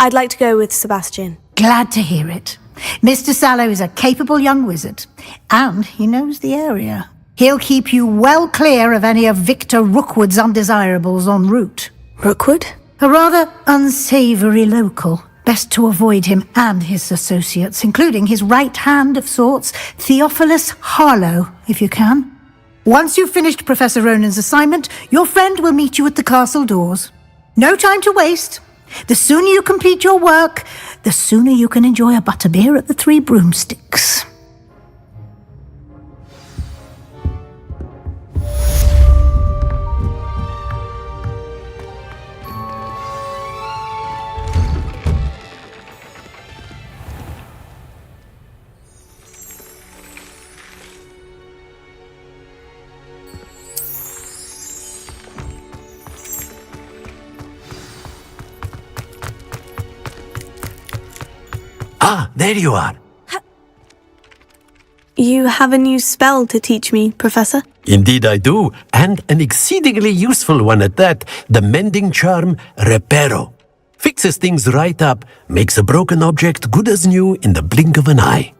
I'd like to go with Sebastian. Glad to hear it. Mr. Sallow is a capable young wizard, and he knows the area. He'll keep you well clear of any of Victor Rookwood's undesirables en route. Rookwood? A rather unsavoury local. Best to avoid him and his associates, including his right hand of sorts, Theophilus Harlow, if you can. Once you've finished Professor Ronan's assignment, your friend will meet you at the castle doors. No time to waste. The sooner you complete your work, the sooner you can enjoy a butterbeer at the Three Broomsticks. Ah, there you are. You have a new spell to teach me, Professor? Indeed I do, and an exceedingly useful one at that, the mending charm Reparo. Fixes things right up, makes a broken object good as new in the blink of an eye.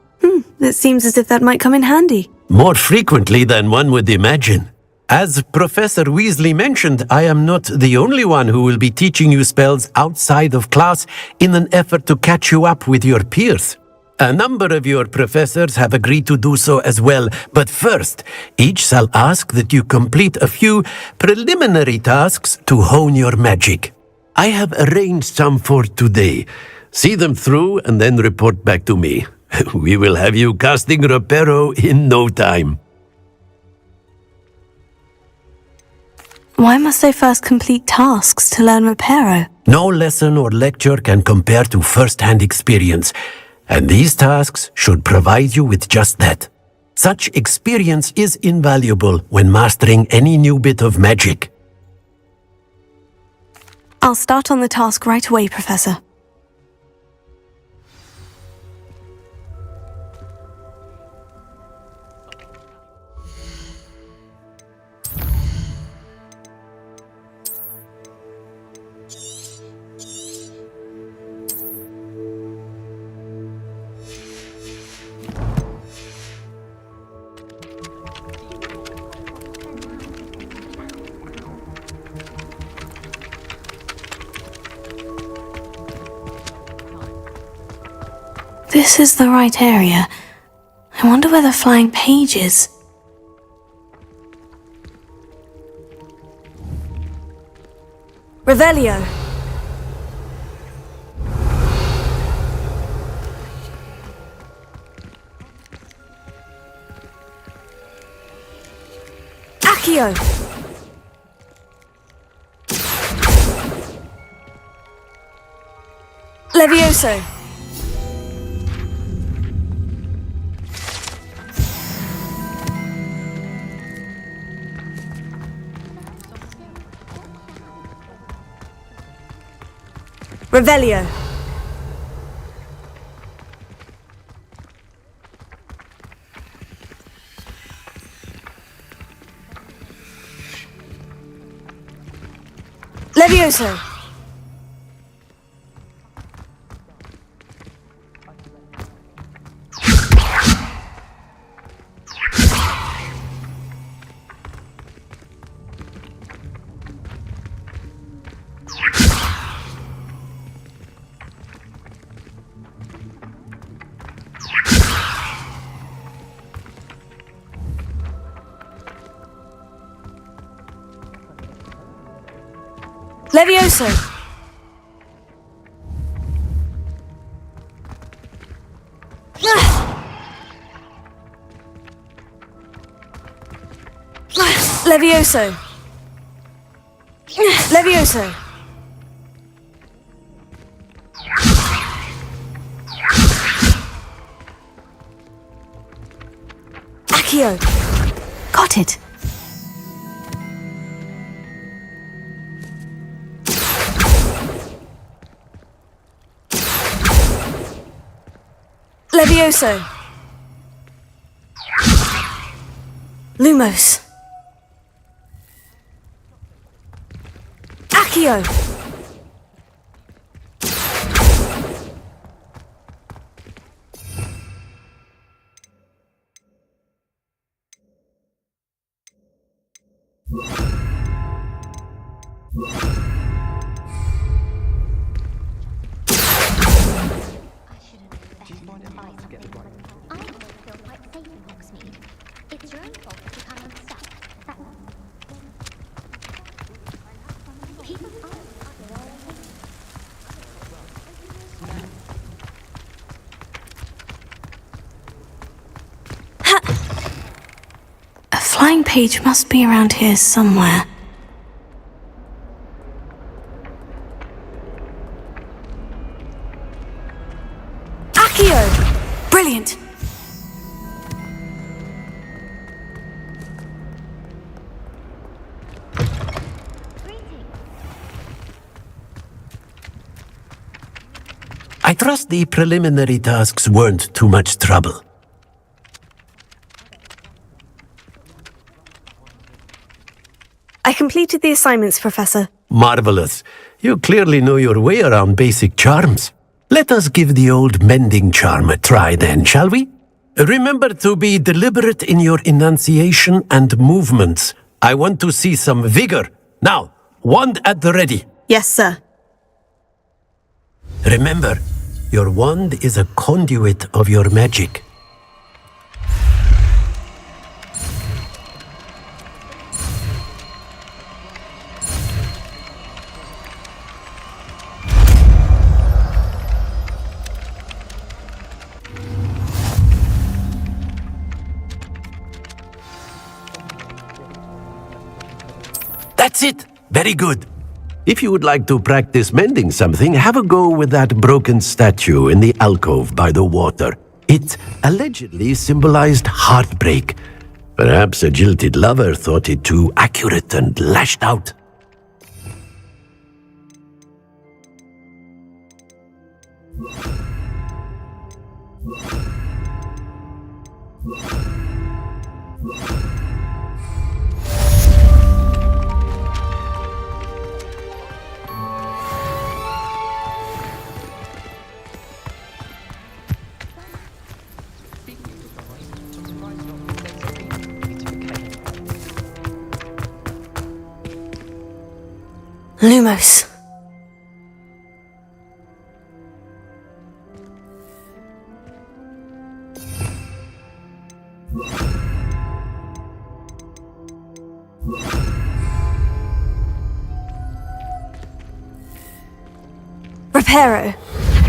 It seems as if that might come in handy. More frequently than one would imagine. As Professor Weasley mentioned, I am not the only one who will be teaching you spells outside of class in an effort to catch you up with your peers. A number of your professors have agreed to do so as well, but first, each shall ask that you complete a few preliminary tasks to hone your magic. I have arranged some for today. See them through and then report back to me. We will have you casting Reparo in no time. Why must I first complete tasks to learn Reparo? No lesson or lecture can compare to first-hand experience, and these tasks should provide you with just that. Such experience is invaluable when mastering any new bit of magic. I'll start on the task right away, Professor. this is the right area. I wonder where the flying page is. Revelio. Accio. Levioso. Revelio. Levioso. Levioso. Levioso. Levioso. Accio. Got it. Levioso. Lumos. Accio. A flying page must be around here somewhere. Accio! Brilliant! I trust the preliminary tasks weren't too much trouble. I completed the assignments, Professor. Marvelous. You clearly know your way around basic charms. Let us give the old mending charm a try then, shall we? Remember to be deliberate in your enunciation and movements. I want to see some vigor. Now, wand at the ready. Yes, sir. Remember, your wand is a conduit of your magic. That's it! Very good. If you would like to practice mending something, have a go with that broken statue in the alcove by the water. It allegedly symbolized heartbreak. Perhaps a jilted lover thought it too accurate and lashed out. Lumos. Pero.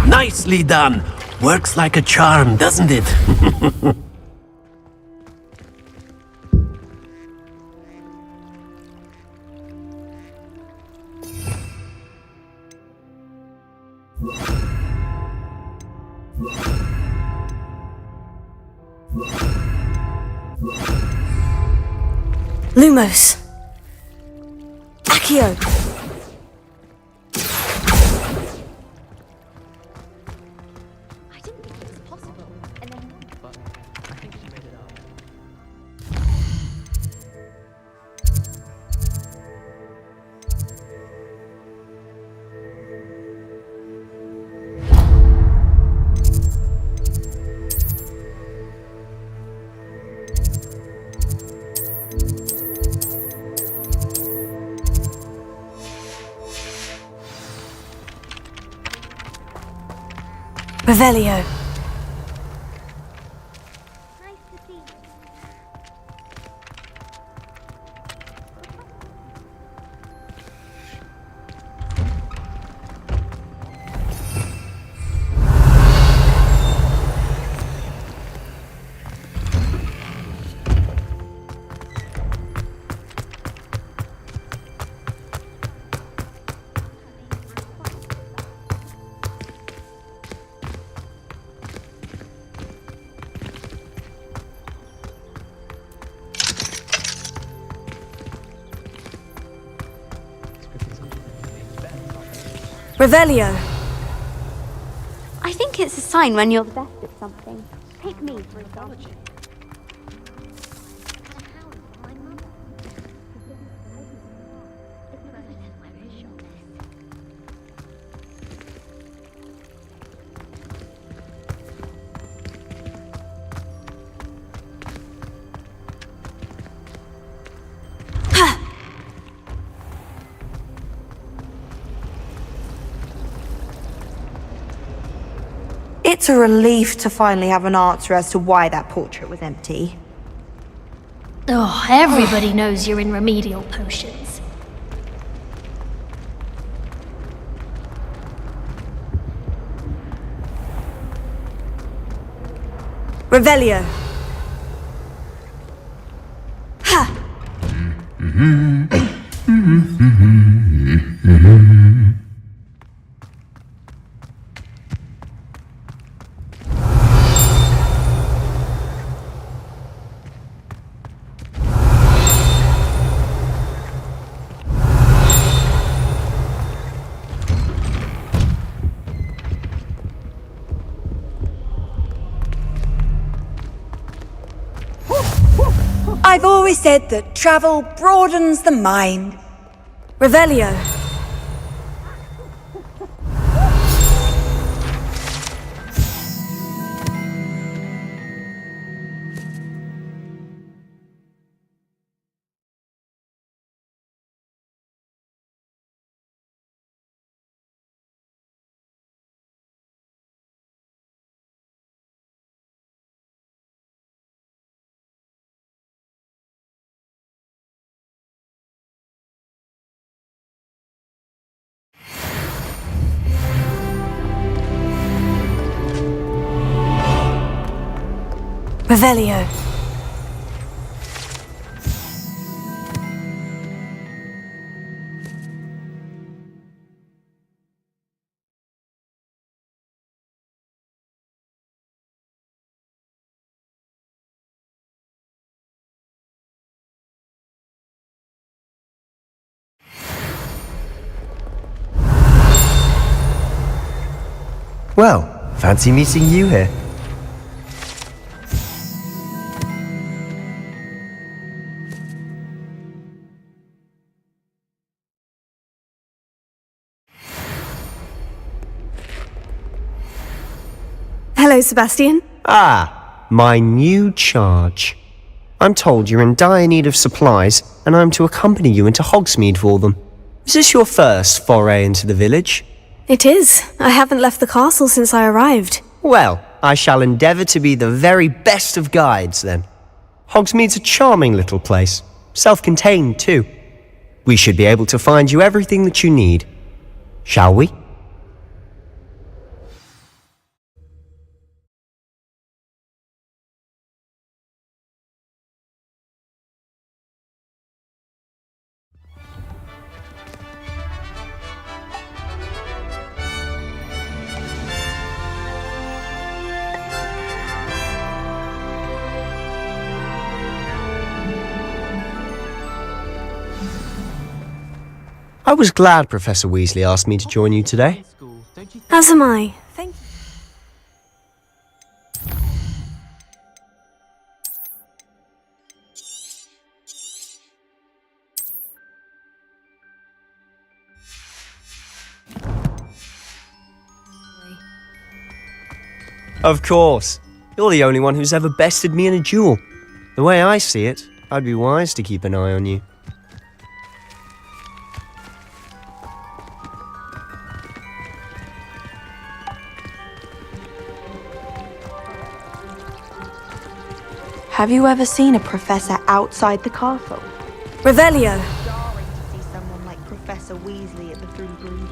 Nicely done. Works like a charm, doesn't it? Lumos. Accio. Revelio. Revelio. I think it's a sign when you're the best at something. Take me, for example. It's a relief to finally have an answer as to why that portrait was empty. Oh, everybody knows you're in remedial potions. Revelio. Ha! I've always said that travel broadens the mind. Revelio. Revelio. Well, fancy meeting you here. Hello, Sebastian. Ah, my new charge. I'm told you're in dire need of supplies, and I'm to accompany you into Hogsmeade for them. Is this your first foray into the village? It is. I haven't left the castle since I arrived. Well, I shall endeavour to be the very best of guides, then. Hogsmeade's a charming little place. Self-contained, too. We should be able to find you everything that you need. Shall we? I was glad Professor Weasley asked me to join you today. As am I. Thank you. Of course. You're the only one who's ever bested me in a duel. The way I see it, I'd be wise to keep an eye on you. Have you ever seen a professor outside the castle? Revelio. Jarring to see someone like Professor Weasley at the Broom Broom.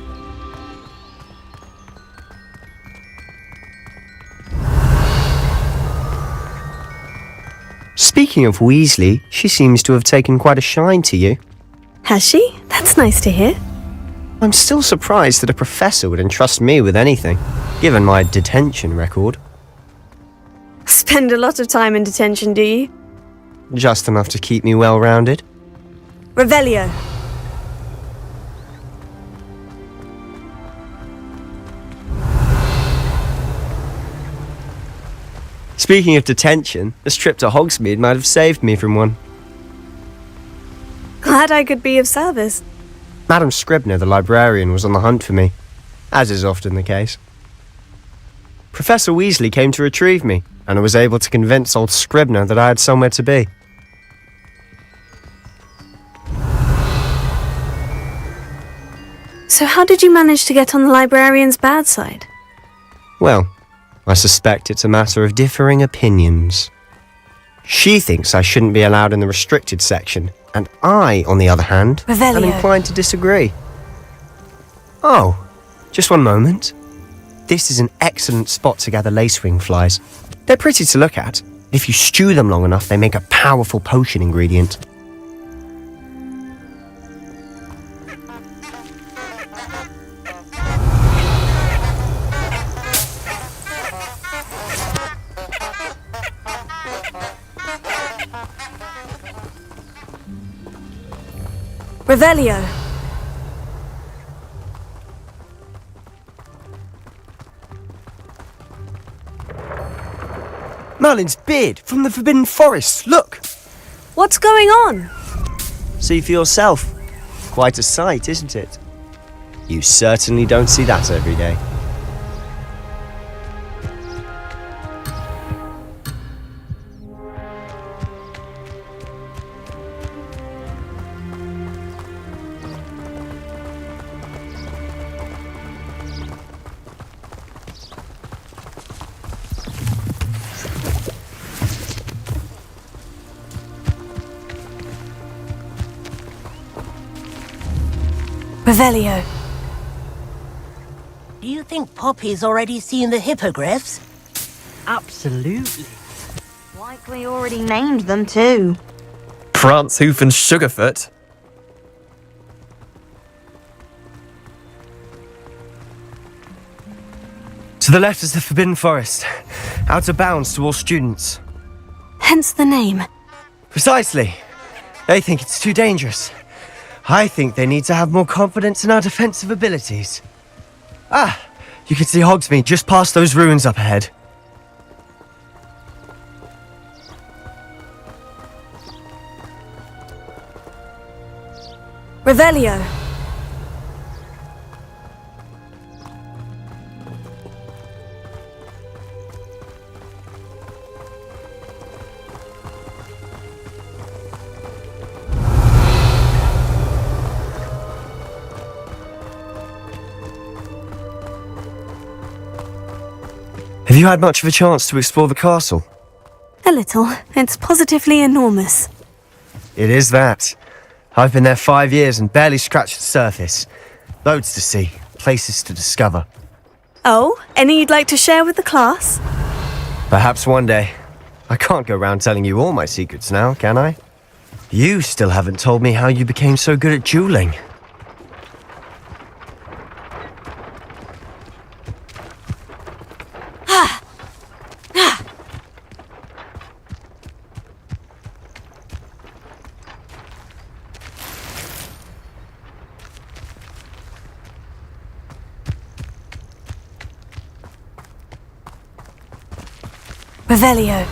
Speaking of Weasley, she seems to have taken quite a shine to you. Has she? That's nice to hear. I'm still surprised that a professor would entrust me with anything, given my detention record. Spend a lot of time in detention, do you? Just enough to keep me well-rounded. Revelio. Speaking of detention, this trip to Hogsmeade might have saved me from one. Glad I could be of service. Madam Scribner, the librarian, was on the hunt for me, as is often the case. Professor Weasley came to retrieve me, and I was able to convince old Scribner that I had somewhere to be. So how did you manage to get on the librarian's bad side? Well, I suspect it's a matter of differing opinions. She thinks I shouldn't be allowed in the restricted section, and I, on the other hand, am inclined to disagree. Oh, just one moment. This is an excellent spot to gather lacewing flies. They're pretty to look at. If you stew them long enough, they make a powerful potion ingredient. Revelio. Merlin's beard from the Forbidden Forest, look! What's going on? See for yourself. Quite a sight, isn't it? You certainly don't see that every day. Revelio. Do you think Poppy's already seen the hippogriffs? Absolutely. Likely already named them too. Prance, Hoof, and Sugarfoot. To the left is the Forbidden Forest, out of bounds to all students. Hence the name. Precisely. They think it's too dangerous. I think they need to have more confidence in our defensive abilities. Ah, you can see Hogsmeade just past those ruins up ahead. Revelio. Have you had much of a chance to explore the castle? A little. It's positively enormous. It is that. I've been there 5 years and barely scratched the surface. Loads to see, places to discover. Oh, any you'd like to share with the class? Perhaps one day. I can't go round telling you all my secrets now, can I? You still haven't told me how you became so good at dueling. Revelio.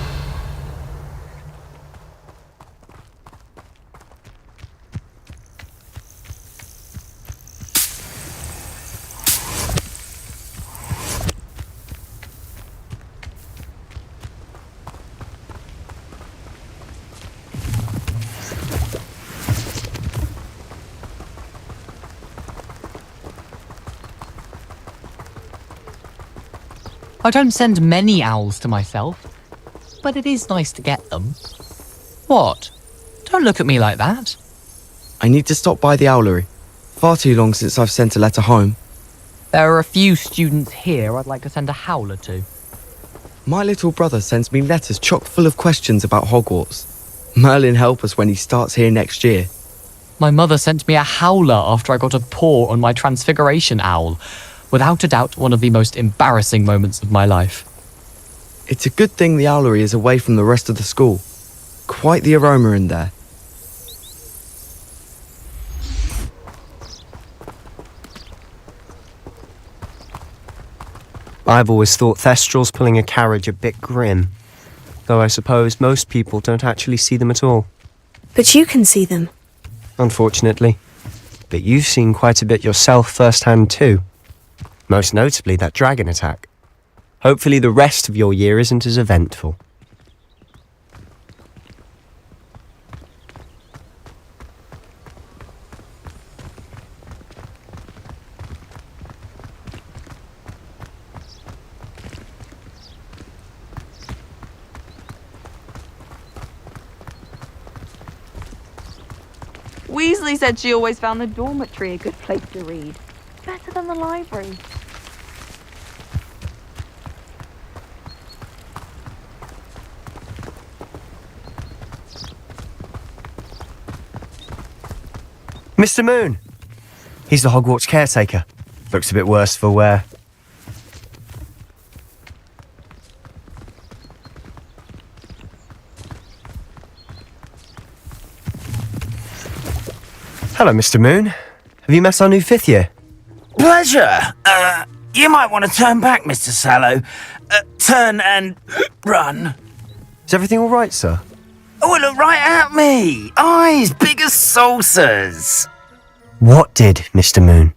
I don't send many owls to myself, but it is nice to get them. What? Don't look at me like that. I need to stop by the owlery. Far too long since I've sent a letter home. There are a few students here I'd like to send a howler to. My little brother sends me letters chock full of questions about Hogwarts. Merlin help us when he starts here next year. My mother sent me a howler after I got a paw on my transfiguration owl. Without a doubt, one of the most embarrassing moments of my life. It's a good thing the owlery is away from the rest of the school. Quite the aroma in there. I've always thought Thestrals pulling a carriage a bit grim, though I suppose most people don't actually see them at all. But you can see them. Unfortunately. But you've seen quite a bit yourself firsthand too. Most notably that dragon attack. Hopefully the rest of your year isn't as eventful. Weasley said she always found the dormitory a good place to read. Better than the library. Mr. Moon! He's the Hogwarts caretaker. Looks a bit worse for wear. Hello, Mr. Moon. Have you met our new fifth year? Pleasure. You might want to turn back, Mr. Sallow. Turn and run. Is everything all right, sir? Oh, look right at me. Eyes big as saucers. What did, Mr. Moon?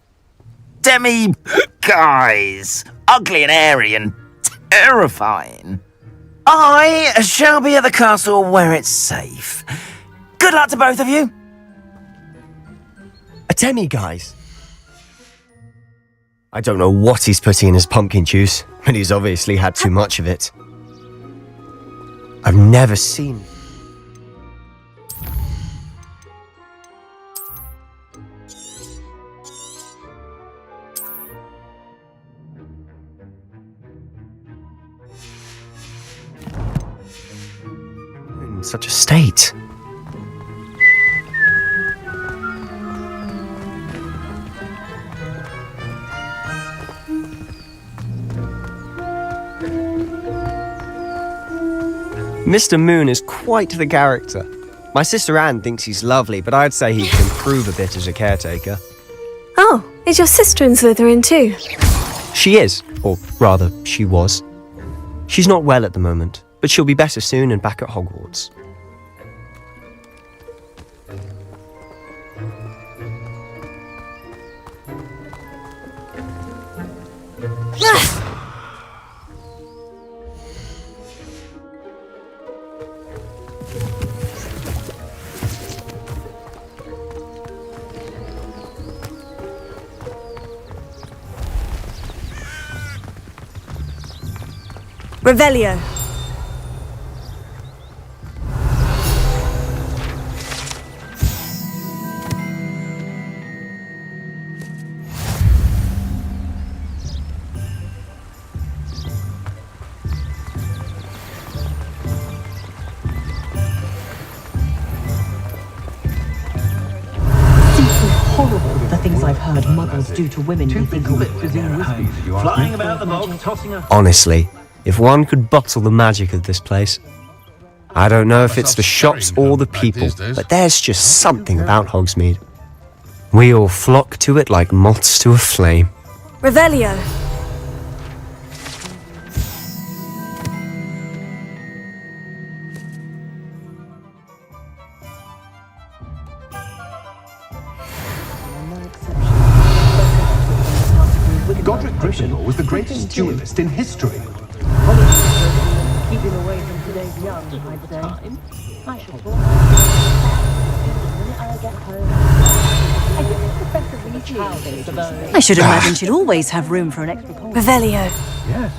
Guys. Ugly and airy and terrifying. I shall be at the castle where it's safe. Good luck to both of you. A demi-guise? I don't know what he's putting in his pumpkin juice, but he's obviously had too much of it. I've never seen... in such a state. Mr. Moon is quite the character. My sister Anne thinks he's lovely, but I'd say he can improve a bit as a caretaker. Oh, is your sister in Slytherin too? She is, or rather, she was. She's not well at the moment, but she'll be better soon and back at Hogwarts. Revelio. The things I've heard muggles do to women they think are within wisdom. Flying about the bog, tossing a... Honestly, if one could bottle the magic of this place. I don't know if it's the shops or the people, but there's just something about Hogsmeade. We all flock to it like moths to a flame. Revelio. Gryffindor was the greatest duelist in history. Keeping away from today's young, I'd say. I shall go. I'll get home. I think Professor Weasley is for those. I should imagine she'd always have room for an extra point. Revelio. Yes,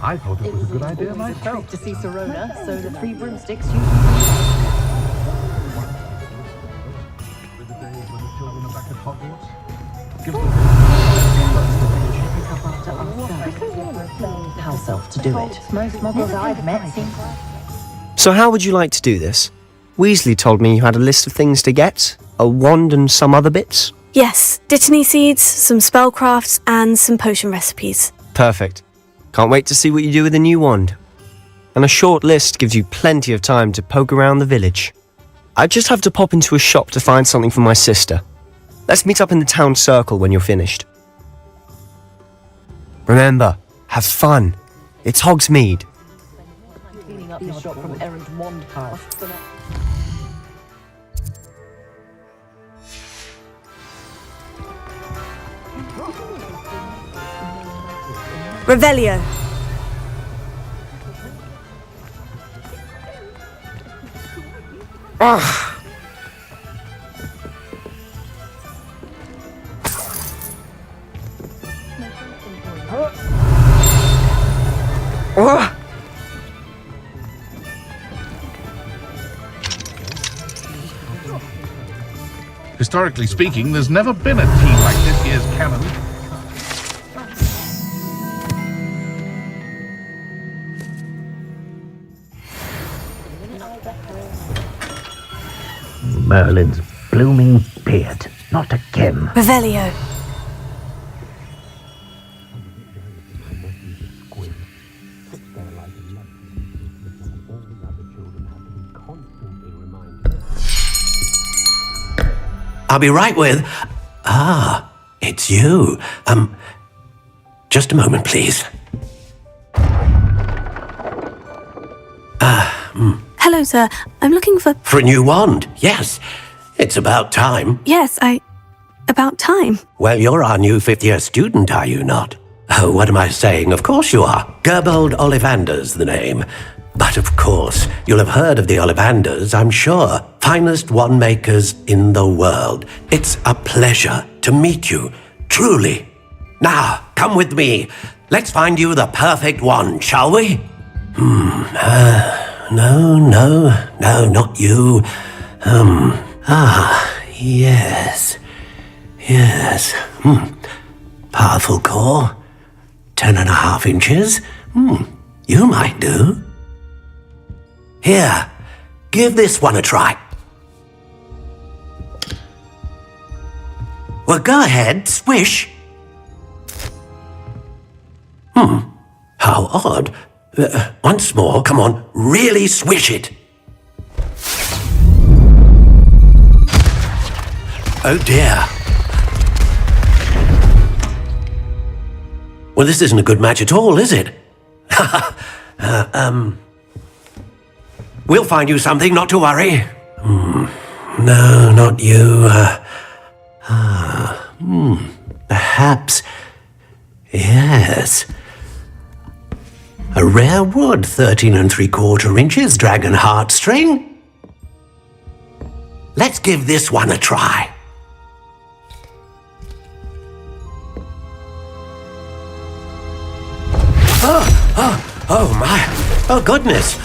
I thought it was a good idea myself. To see Serona, so the 3 broomsticks house elf to do it. Most muggles I've met seem So how would you like to do this? Weasley told me you had a list of things to get, a wand and some other bits. Yes, Dittany seeds, some spellcrafts, and some potion recipes. Perfect. Can't wait to see what you do with the new wand. And a short list gives you plenty of time to poke around the village. I just have to pop into a shop to find something for my sister. Let's meet up in the town circle when you're finished. Remember, have fun. It's Hogsmeade. cleaning up the shop from errant wand casts. Revelio. Ah. Historically speaking, there's never been a team like this year's canon. Merlin's blooming beard. Not again. Revelio. I'll be right with... Ah, it's you. Just a moment, please. Hello, sir. I'm looking for... For a new wand, yes. It's about time. Yes, about time. Well, you're our new fifth-year student, are you not? Oh, what am I saying? Of course you are. Gerbold Ollivander's the name. But of course, you'll have heard of the Ollivanders, I'm sure. Finest wand makers in the world. It's a pleasure to meet you, truly. Now, come with me. Let's find you the perfect wand, shall we? No, not you. Yes. Powerful core. 10.5 inches. You might do. Here, give this one a try. Well, go ahead, swish. How odd. Once more, come on, really swish it. Oh dear. Well, this isn't a good match at all, is it? We'll find you something, not to worry. No, not you. Perhaps. Yes. A rare wood, 13 3/4 inches, dragon heartstring. Let's give this one a try. Oh my. Oh, goodness.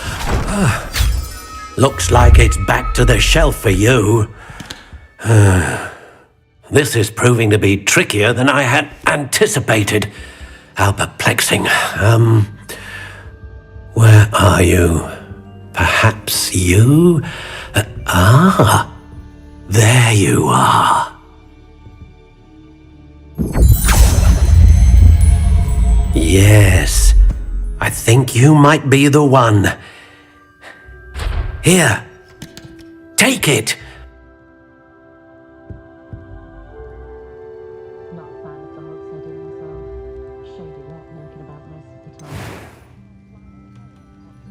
Looks like it's back to the shelf for you. This is proving to be trickier than I had anticipated. How perplexing. Where are you? Perhaps you? There you are. Yes, I think you might be the one. Here, take it.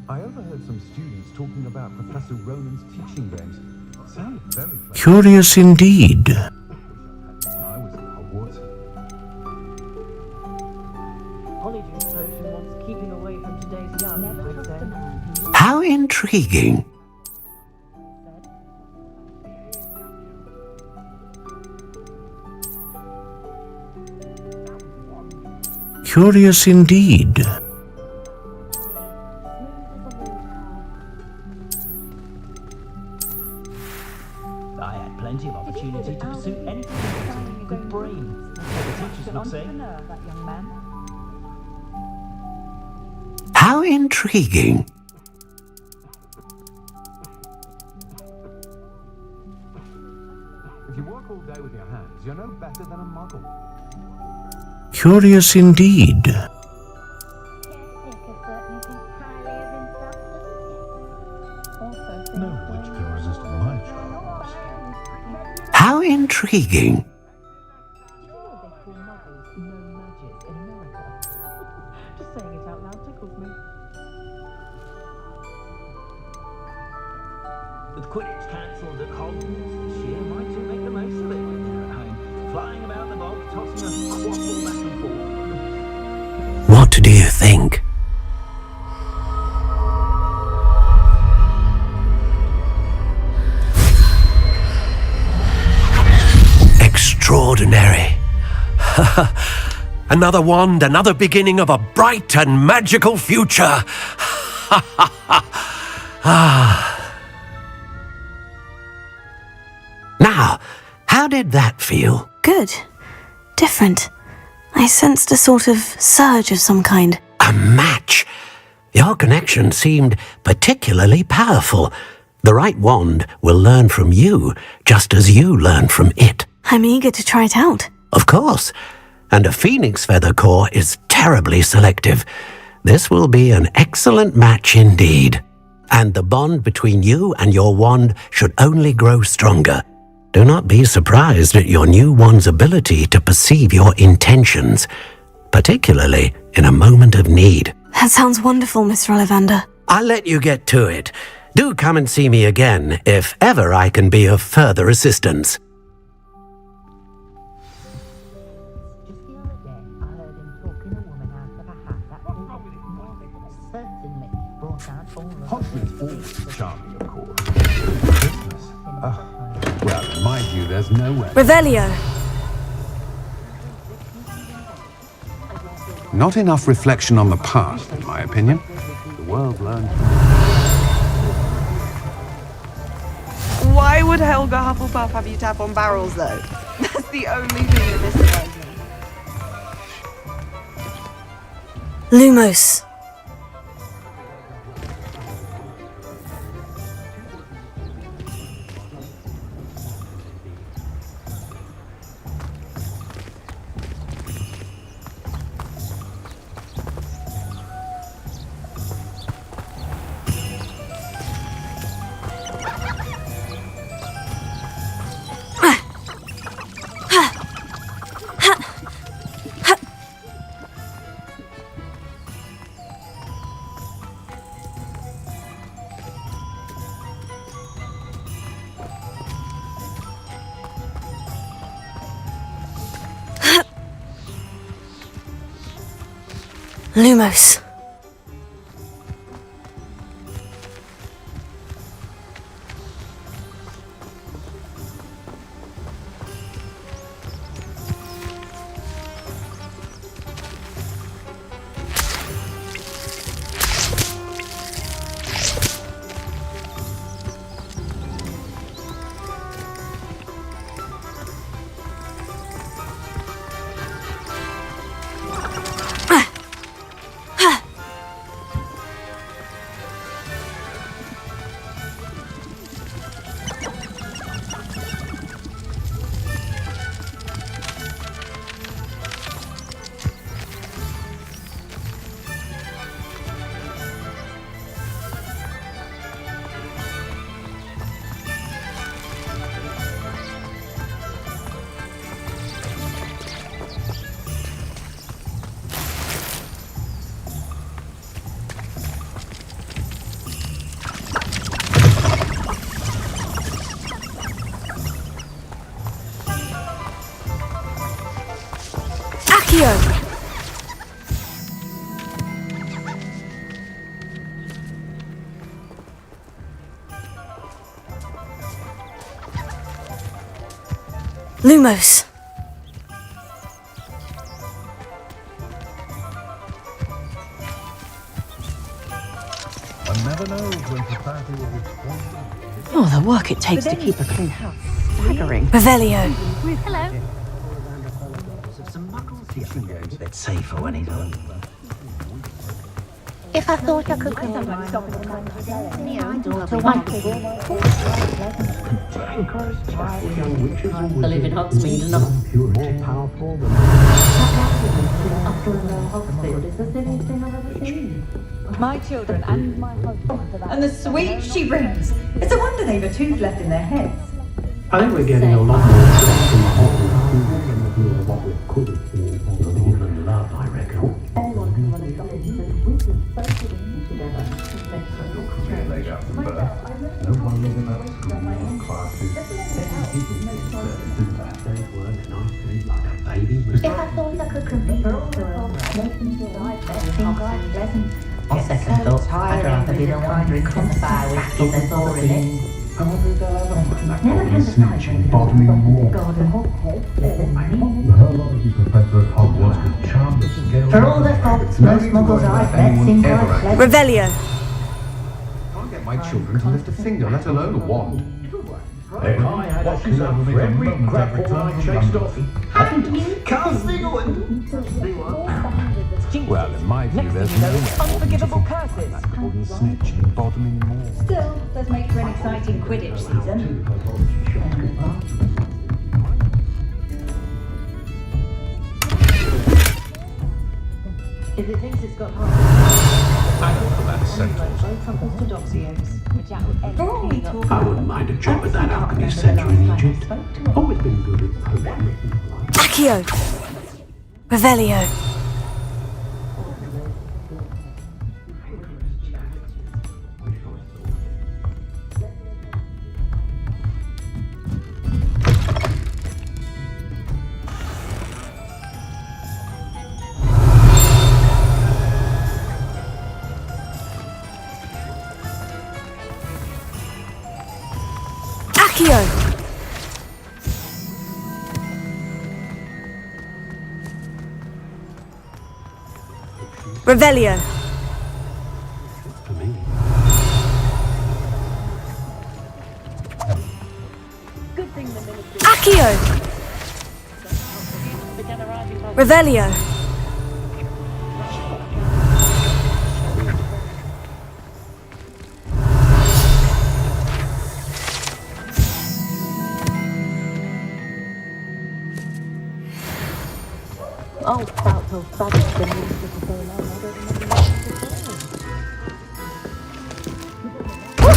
I overheard some students talking about Professor Ronan's teaching games. Sound very clever. Curious indeed. When I was at Hogwarts. Polyjuice potion wants keeping away from today's young, never trust a man. How intriguing. Curious indeed. I had plenty of opportunity to pursue anything with brains. The teachers would say. How intriguing. If you work all day with your hands, you're no better than a muggle. Curious indeed. No witch can resist my charms. How intriguing. Just saying it out loud tickles me. With Quidditch cancelled at Hogwarts this year, might you make the most of it when they're at home? Flying about the bog, tossing a quaffle back and forth. What do you think? Extraordinary. Another wand, another beginning of a bright and magical future. Now, how did that feel? Good. Different. I sensed a sort of surge of some kind. A match. Your connection seemed particularly powerful. The right wand will learn from you, just as you learn from it. I'm eager to try it out. Of course. And a phoenix feather core is terribly selective. This will be an excellent match indeed. And the bond between you and your wand should only grow stronger. Do not be surprised at your new wand's ability to perceive your intentions, particularly in a moment of need. That sounds wonderful, Mr. Ollivander. I'll let you get to it. Do come and see me again if ever I can be of further assistance. Just the other day, I heard him talking a woman out of a hat. That certainly brought out all the... Hodgman's always charming, of course. Christmas. Well, in my view, there's no way. Revelio. Not enough reflection on the past, in my opinion. The world learned. Why would Helga Hufflepuff have you tap on barrels, though? That's the only thing that mystifies me. Lumos. Lumos. Lumos. One never knows when society will respond. Oh, the work it takes to keep a clean house. Staggering. Revelio. Hello. A bit safer when he's on. If I thought I could convince my daughter wanted I live in Hogsmeade, not More powerful than My children and my husband. And the sweet she brings. It's a wonder they've a tooth left in their heads. I think we're getting a lot more stuff from the whole than what we could have seen or even love, I reckon. Laid out from birth. No worries about school or classes. People do that. They work nicely like a baby. If I thought I could convince her On second thought, I'd rather be the one drinking the fire whiskey than pouring it. I wonder if they'll ever find that body snitching, bottoming warm. The whole lot of you Professor at Hogwarts could charm the scale. For all their faults, most muggles I've met seem quite pleasant. Revelio. Can't get my children to lift a finger, let alone a wand. If I had a snuff for every grapple I chased off, and you can't see Well, in my view, there's no Unforgivable curses. wouldn't snitch and bottoming more. Still, does make for an exciting Quidditch season. If it thinks it's got heart, I don't know about centaurs. for all we talk I wouldn't mind a job at that alchemy centre in Egypt. Always been good at potion. Accio. Revelio. Accio. Revelio. Accio. Revelio. Oh, about those badges been used for so long, I don't remember what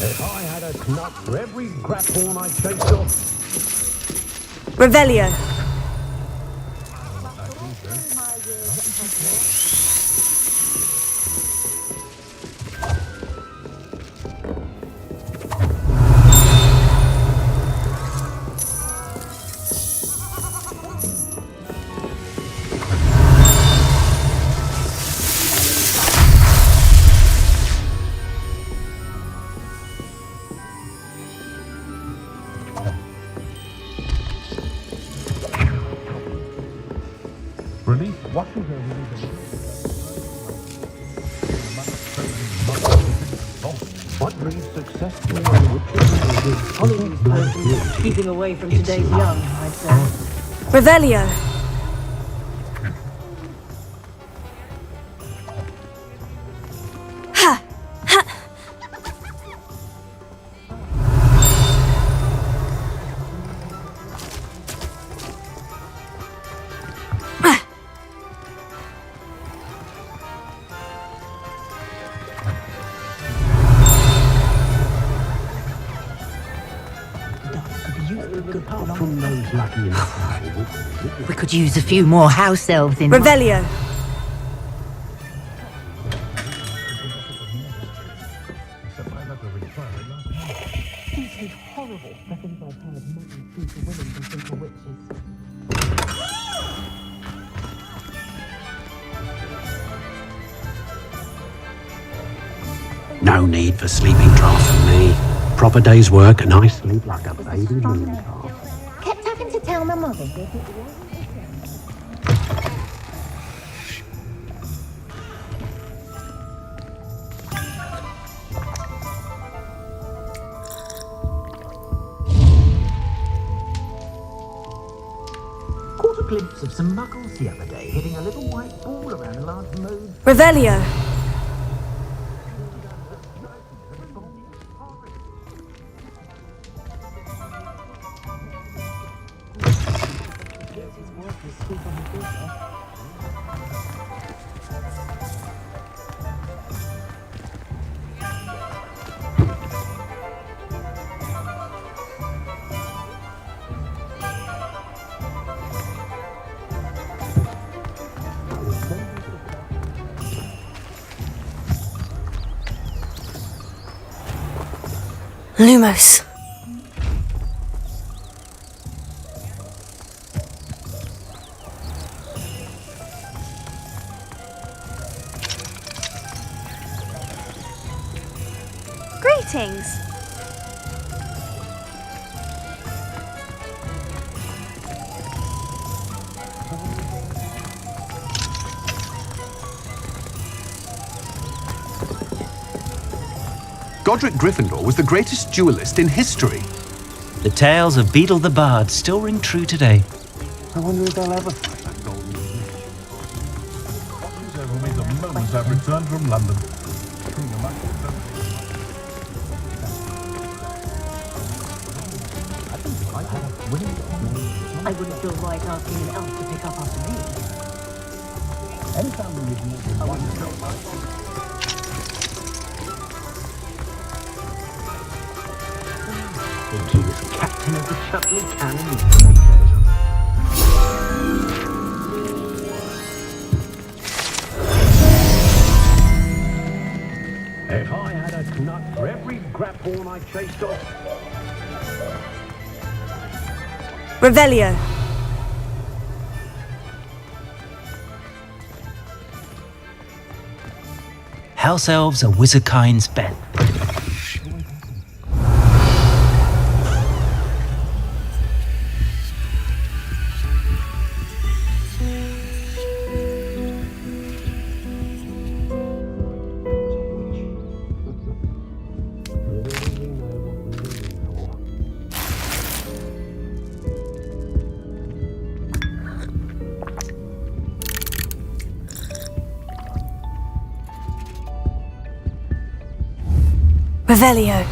If I had a nut for every grapple I chased off, Revelio. Relief washes over What breeds successful Hollywood's potion, keeping away from today's young, I'd say. Revelio. Ha! Ha! from those lucky enough. We could use a few more house elves in. Revelio. These horrible. The things I've heard men speak to women and think are witches. No need for sleeping drafts for me. Proper day's work and I sleep like a baby moon calf. Kept having to tell my mother. Caught a glimpse of some muggles the other day hitting a little white ball around a large moat. Revelio. Lumos. Greetings. Godric Gryffindor was the greatest duelist in history. The tales of Beetle the Bard still ring true today. I wonder if they'll ever find that golden snitch. Over me the moment I've returned from London. I wouldn't feel right asking an elf to pick up after me. Any family with more than one child. He was captain of the Chutley Cannon. If I had a knut for every grapthorn I chased off. Revelio. House elves are wizardkind's bet. Revelio.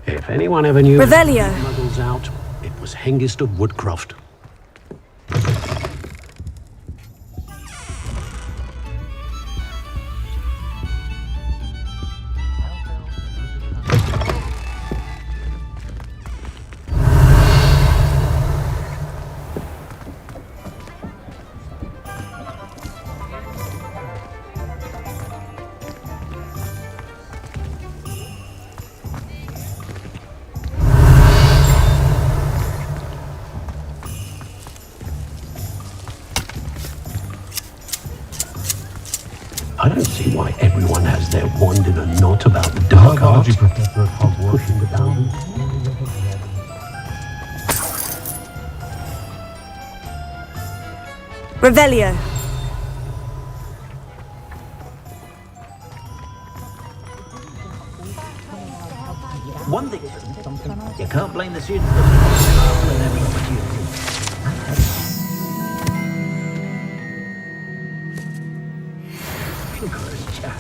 If anyone ever knew Revelio. Muggles out, it was Hengist of Woodcroft. I don't see why everyone has their wand in a knot about the dark arts. Professor at Hogwarts. Pushing the boundaries. Revelio. One thing is something. You can't blame the students for when they have an opportunity. Vigorous chap.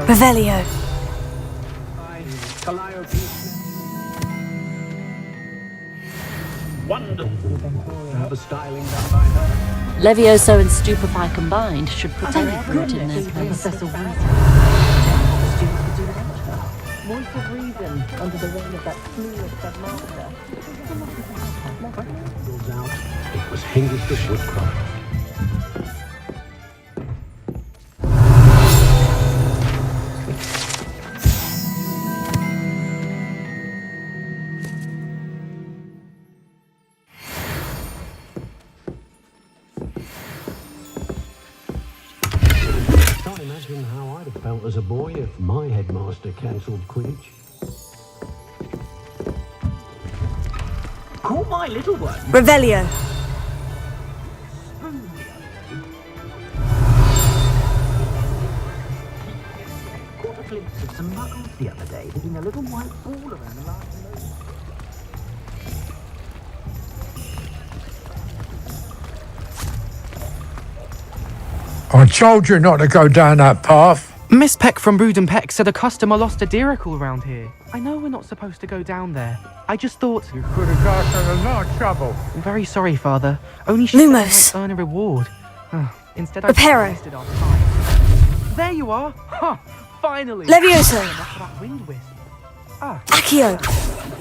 Revelio. Wonderful to have a styling done by her. Levioso and Stupefy combined should put Everett in their place. Voice of reason under the reign of that fluid headmaster. It was Hengist of Woodcroft. Can't imagine how I'd have felt as a boy if my headmaster cancelled Quidditch. Call my little one. Revelio. Caught a glimpse of some muggles the other day hitting a little white ball around the last nose. I told you not to go down that path. Miss Peck from Brood and Peck said a customer lost a diricle around here. I know we're not supposed to go down there. I just thought... You could have got in a lot of trouble. I'm very sorry, Father. Only she said I might earn a reward. Instead I Reparo. wasted our time. There you are! Huh! Finally! Levioso. That wind wisp. Accio.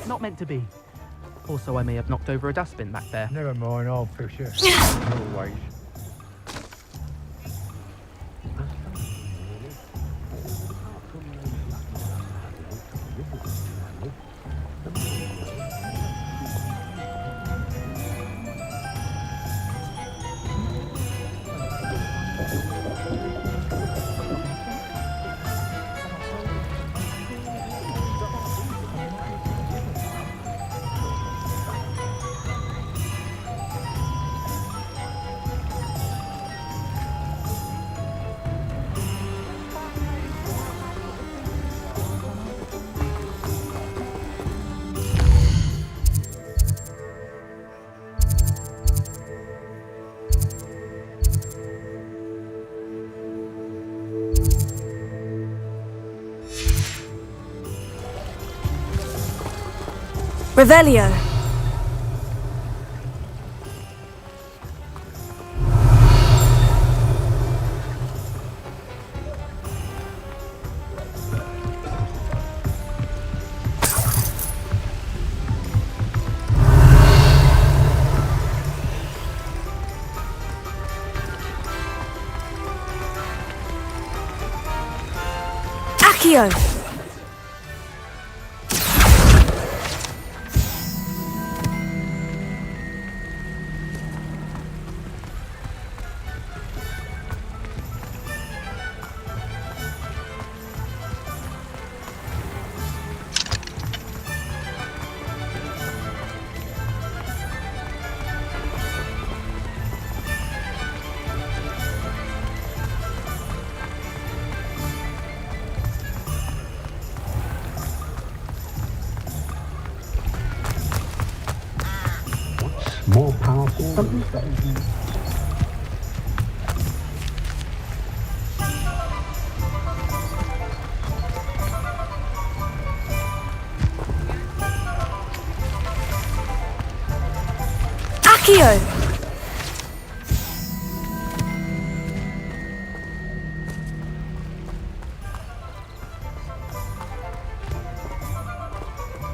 Not meant to be. Also, I may have knocked over a dustbin back there. Never mind, I'll fix it. Always. Revelio. Accio. More powerful. Something Accio.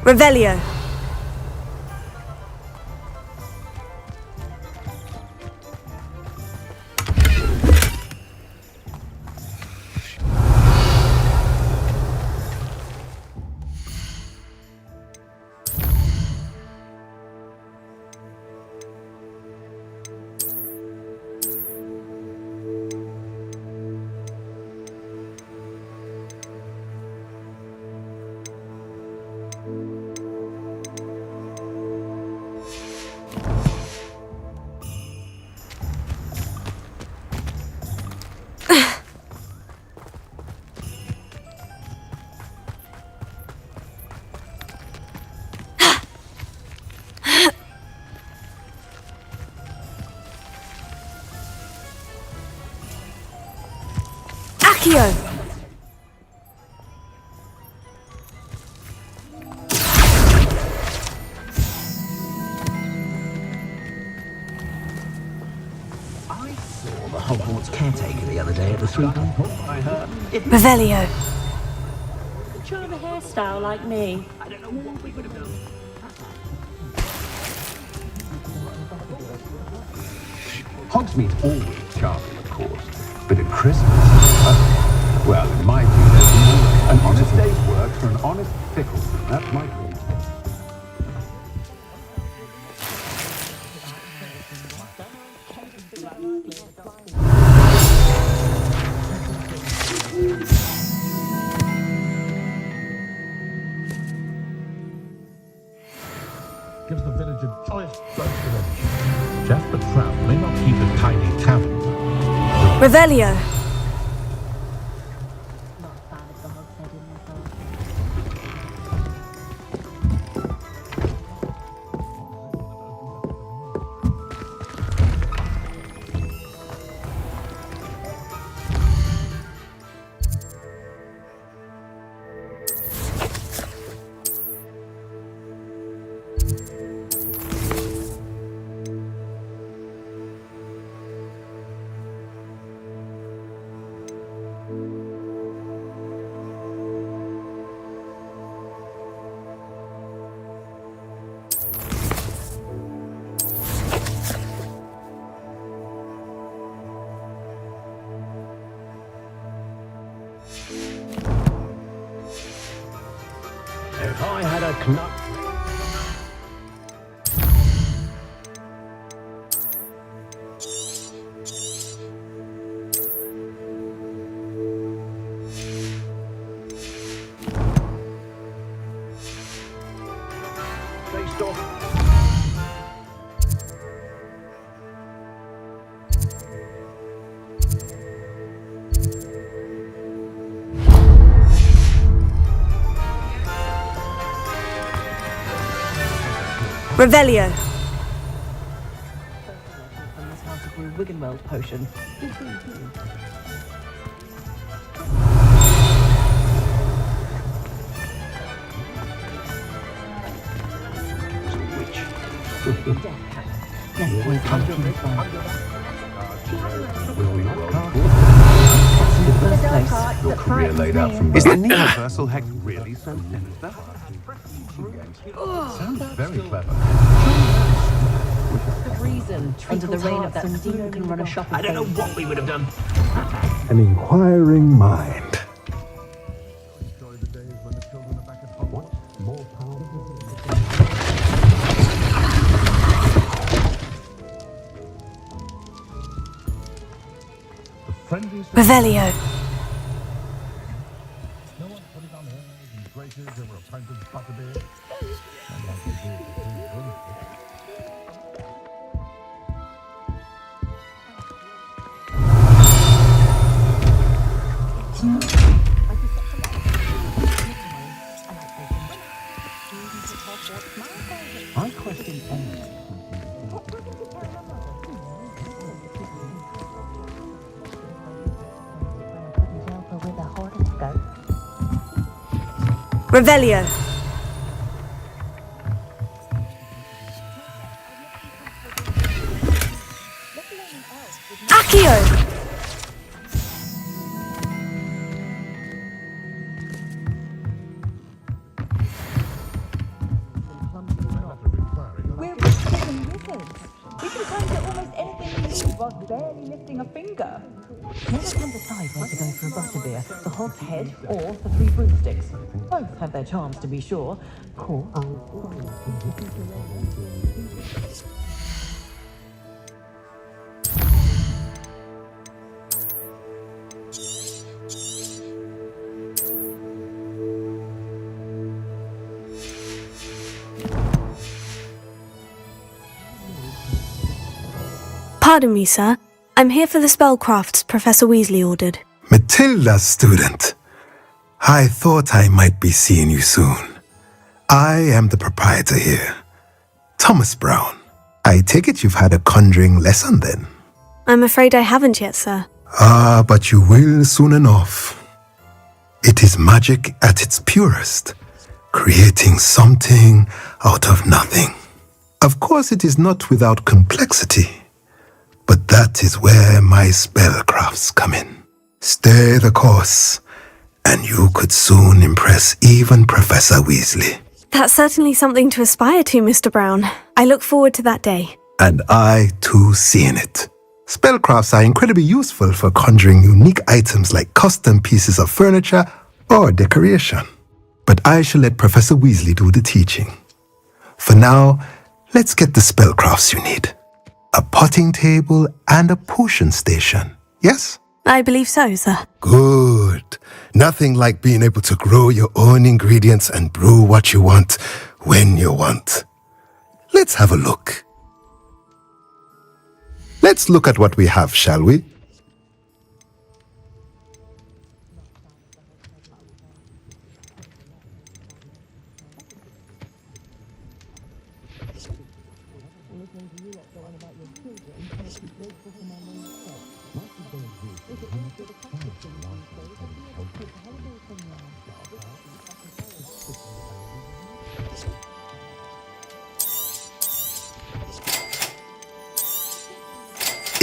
Revelio. Accio. you the other day at the sweet. Revelio. Could you have a hairstyle like me? I don't know what we would have done. Hogsmeade's always charming, of course, but at Christmas, well, in my view, there's more. An honest day's work for an honest pickle. That's my view. Gives the village a joyous burst of energy. Jasper Trout may not keep a tiny tavern. Revelio. If I had a knot. Stay stop. Revelio. From this house of Wiggenweld potion. Is the universal hex really so sinister? Sounds very clever. The reason under the reign of that Dino can run a shop. I don't know what we would have done. An inquiring mind. Revelio. I question anything. Revelio. Accio. We're wizards. We can climb to almost anything we need while barely lifting a finger. Never can decide where to go for a butterbeer, the hog's head or the three broomsticks. Both have their charms, to be sure. Cool. Pardon me, sir. I'm here for the spellcrafts Professor Weasley ordered. Matilda's student. I thought I might be seeing you soon. I am the proprietor here, Thomas Brown. I take it you've had a conjuring lesson then? I'm afraid I haven't yet, sir. Ah, but you will soon enough. It is magic at its purest, creating something out of nothing. Of course, it is not without complexity. But that is where my spellcrafts come in. Stay the course, and you could soon impress even Professor Weasley. That's certainly something to aspire to, Mr. Brown. I look forward to that day. And I, too, seeing it. Spellcrafts are incredibly useful for conjuring unique items like custom pieces of furniture or decoration. But I shall let Professor Weasley do the teaching. For now, let's get the spellcrafts you need. A potting table and a potion station, yes? I believe so, sir. Good. Nothing like being able to grow your own ingredients and brew what you want when you want. Let's have a look. Let's look at what we have, shall we?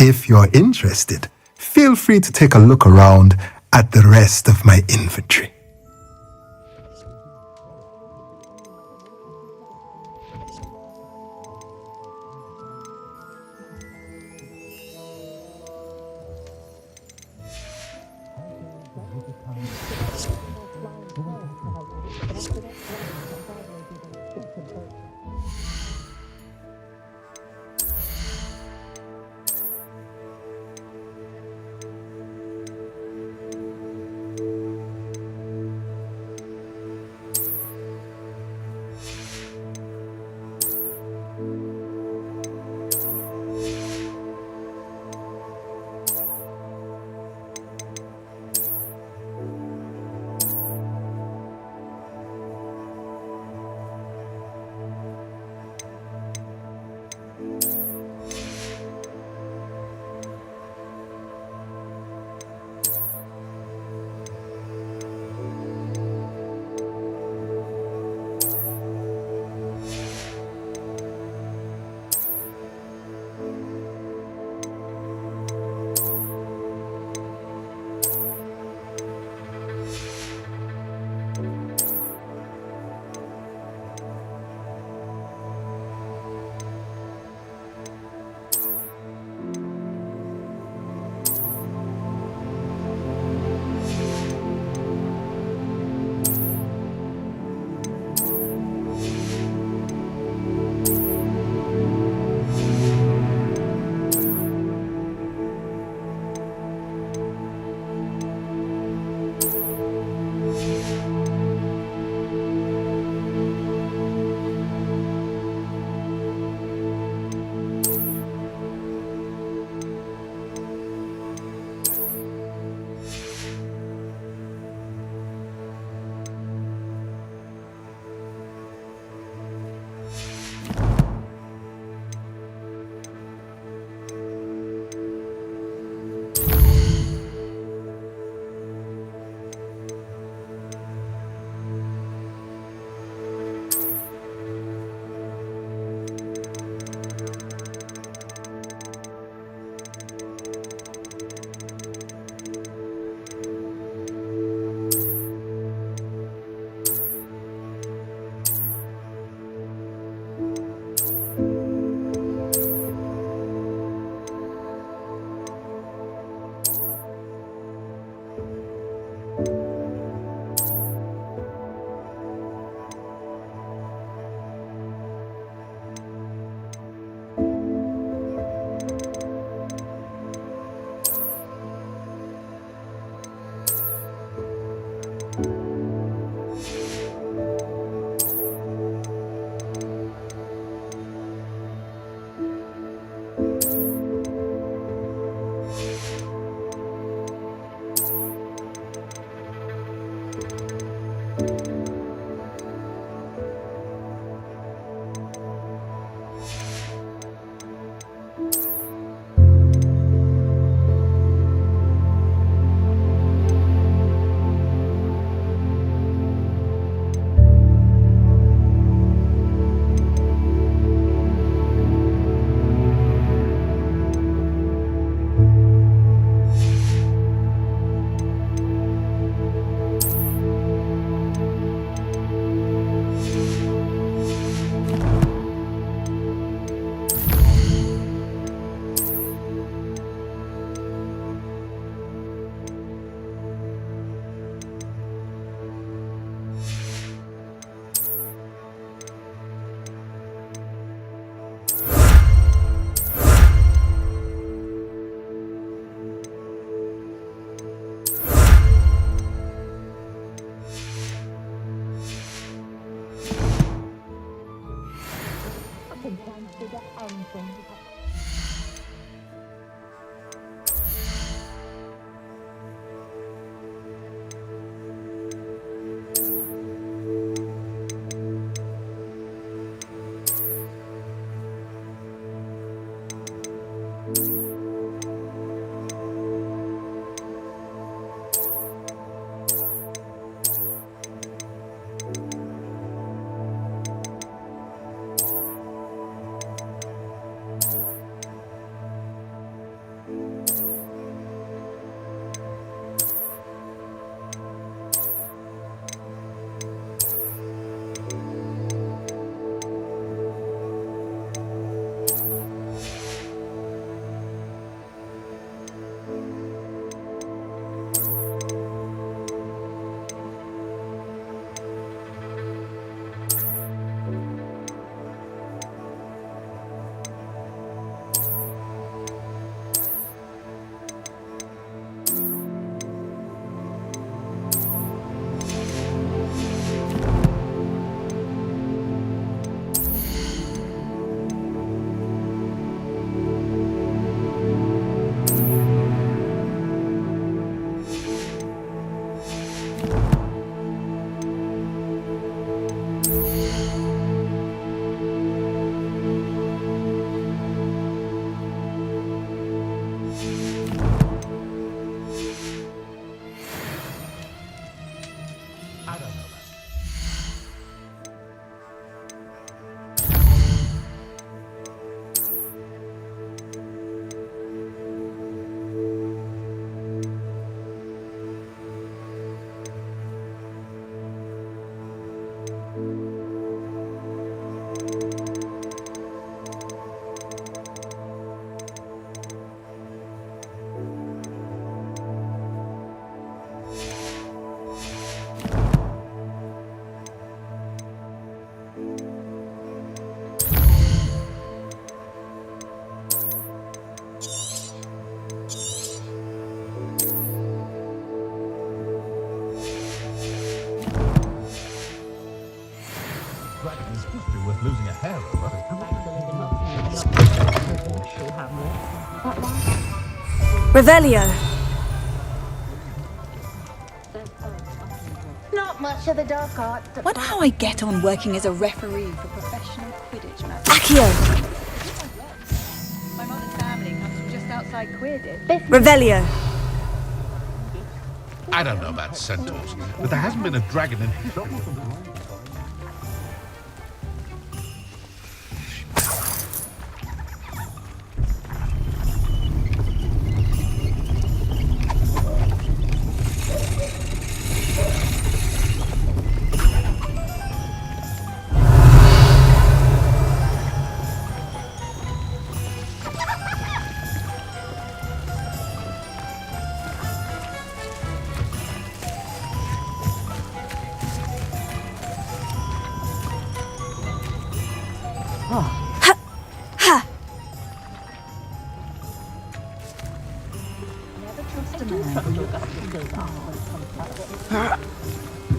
If you're interested, feel free to take a look around at the rest of my inventory. History worth losing a hair over. Revelio. Not much of the dark arts. Wonder how I get on working as a referee for professional Quidditch matches. Accio. My mother's family comes from just outside Quidditch. Revelio. I don't know about centaurs, but there hasn't been a dragon in history.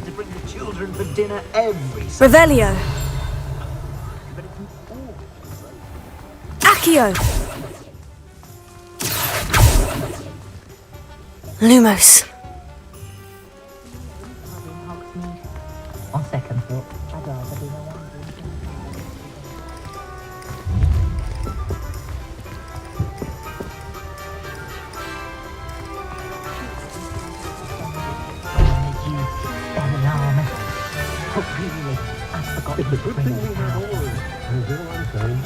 To bring the children for dinner every Revelio. Accio. Lumos. On second thought, I'd rather be the one. Oh, really? I forgot to bring it out. That's all I'm saying.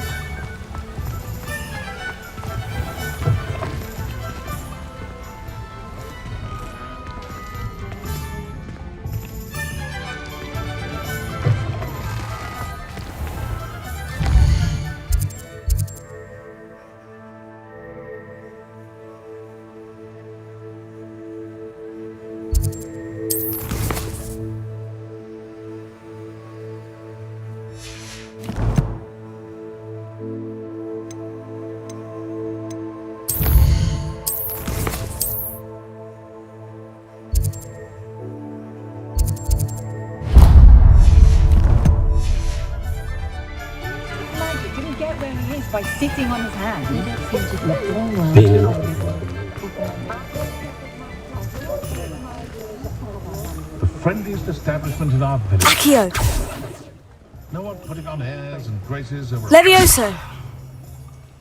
Didn't get where he is by sitting on his hands. The friendliest establishment in our village. Accio. No one putting on airs and graces over... Levioso.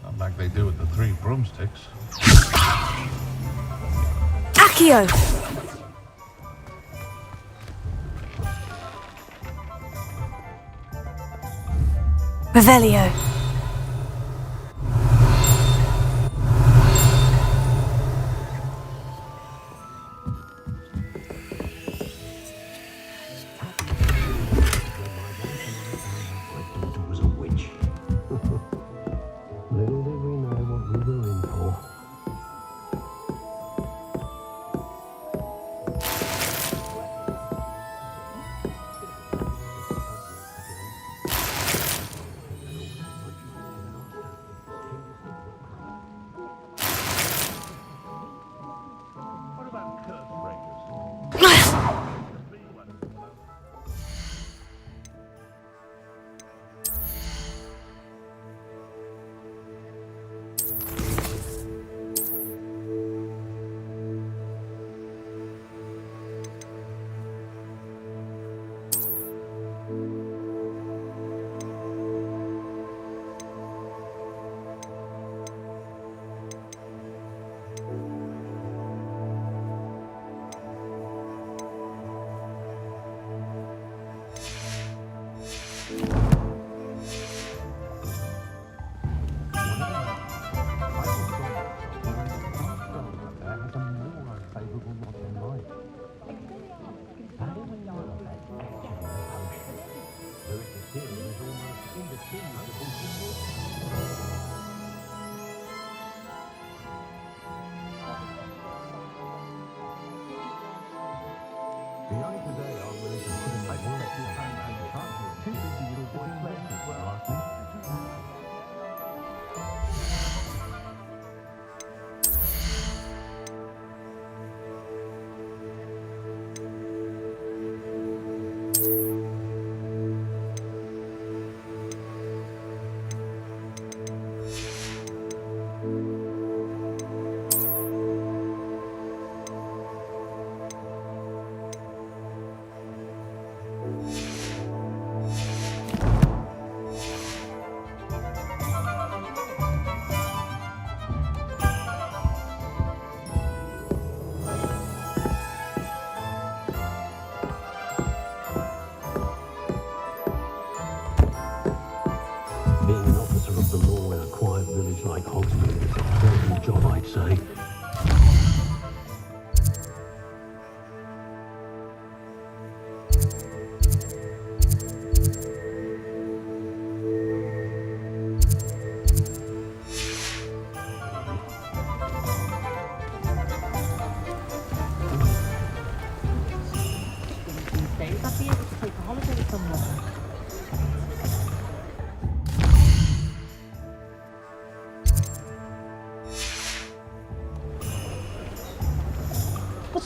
Not like they do at the Three Broomsticks. Accio. Revelio. Was a witch. Little did we know what we were in for. What about curse breakers?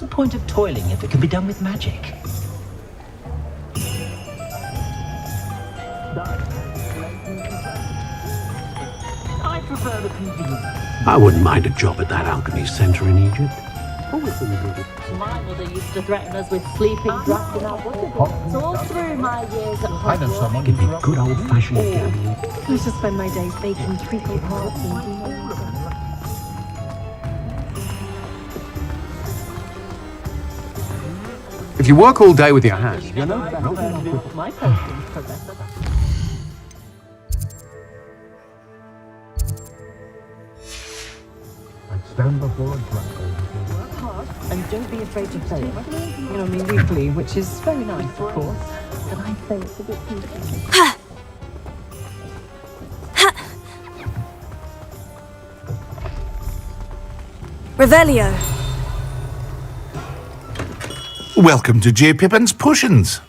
What's the point of toiling if it can be done with magic? I prefer the convenience. I wouldn't mind a job at that alchemy centre in Egypt. My mother used to threaten us with sleeping drafts in our butterbeer. So all through my years at I know someone who can be good old-fashioned gambling. I used to spend my days baking treacle tarts and If you work all day with your hands, you know. my potions, Professor. Stand before a dragon. Work hard and don't be afraid to fail. You know, I mean weekly, which is very nice, of course. But I say it's a bit too easy. Revelio. Welcome to J. Pippin's Potions.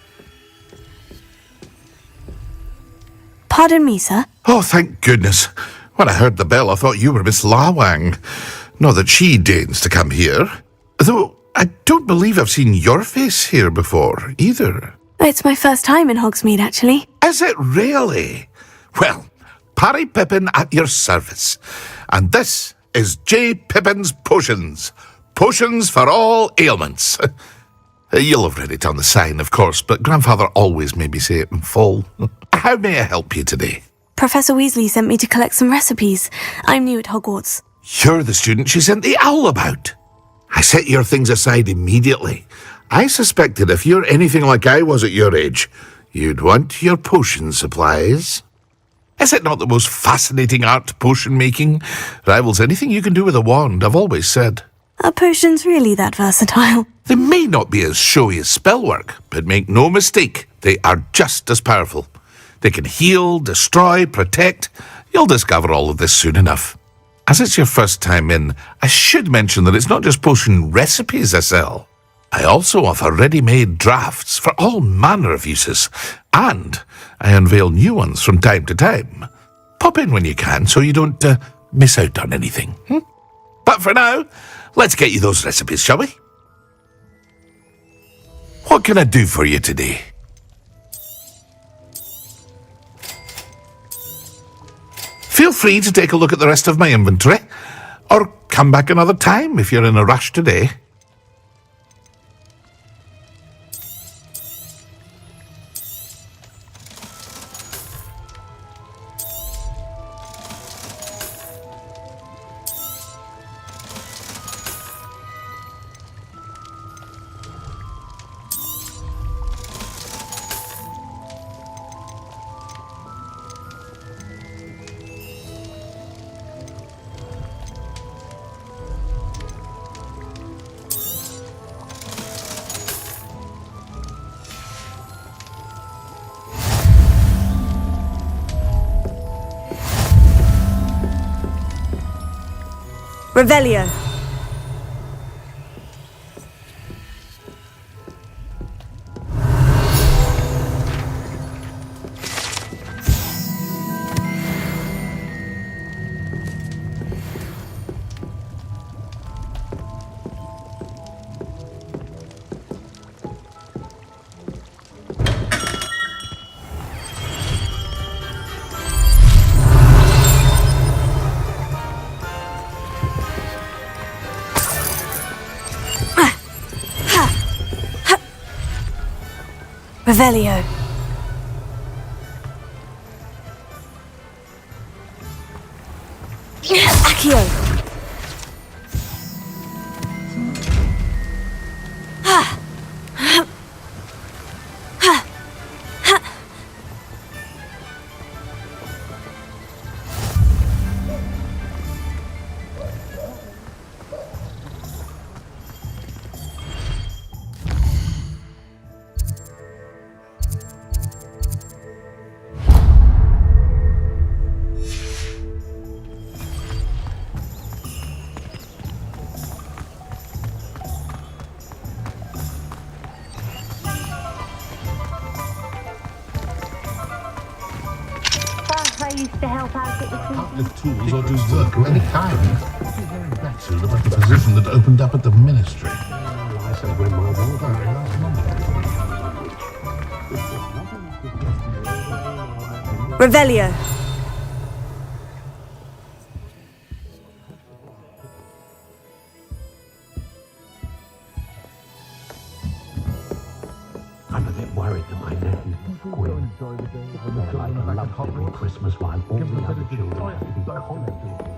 Pardon me, sir. Oh, thank goodness. When I heard the bell, I thought you were Miss Lawang. Not that she deigns to come here. Though I don't believe I've seen your face here before, either. It's my first time in Hogsmeade, actually. Is it really? Well, Parry Pippin at your service. And this is J. Pippin's Potions. Potions for all ailments. You'll have read it on the sign, of course, but Grandfather always made me say it in full. How may I help you today? Professor Weasley sent me to collect some recipes. I'm new at Hogwarts. You're the student she sent the owl about. I set your things aside immediately. I suspected if you're anything like I was at your age, you'd want your potion supplies. Is it not the most fascinating art, potion making? Rivals anything you can do with a wand, I've always said. Are potions really that versatile? They may not be as showy as spellwork, but make no mistake, they are just as powerful. They can heal, destroy, protect. You'll discover all of this soon enough. As it's your first time in, I should mention that it's not just potion recipes I sell. I also offer ready-made drafts for all manner of uses, and I unveil new ones from time to time. Pop in when you can so you don't miss out on anything. But for now, let's get you those recipes, shall we? What can I do for you today? Feel free to take a look at the rest of my inventory, or come back another time if you're in a rush today. Revelio. Revelio. Accio. I used to help out at the Tools or do work of any kind. You're very vexed about the position that opened up at the ministry. And when my welfare last Monday, Revelio. I'm a bit worried that my nephew's squid. They're like a love at Christmas while all the other children have to be collected.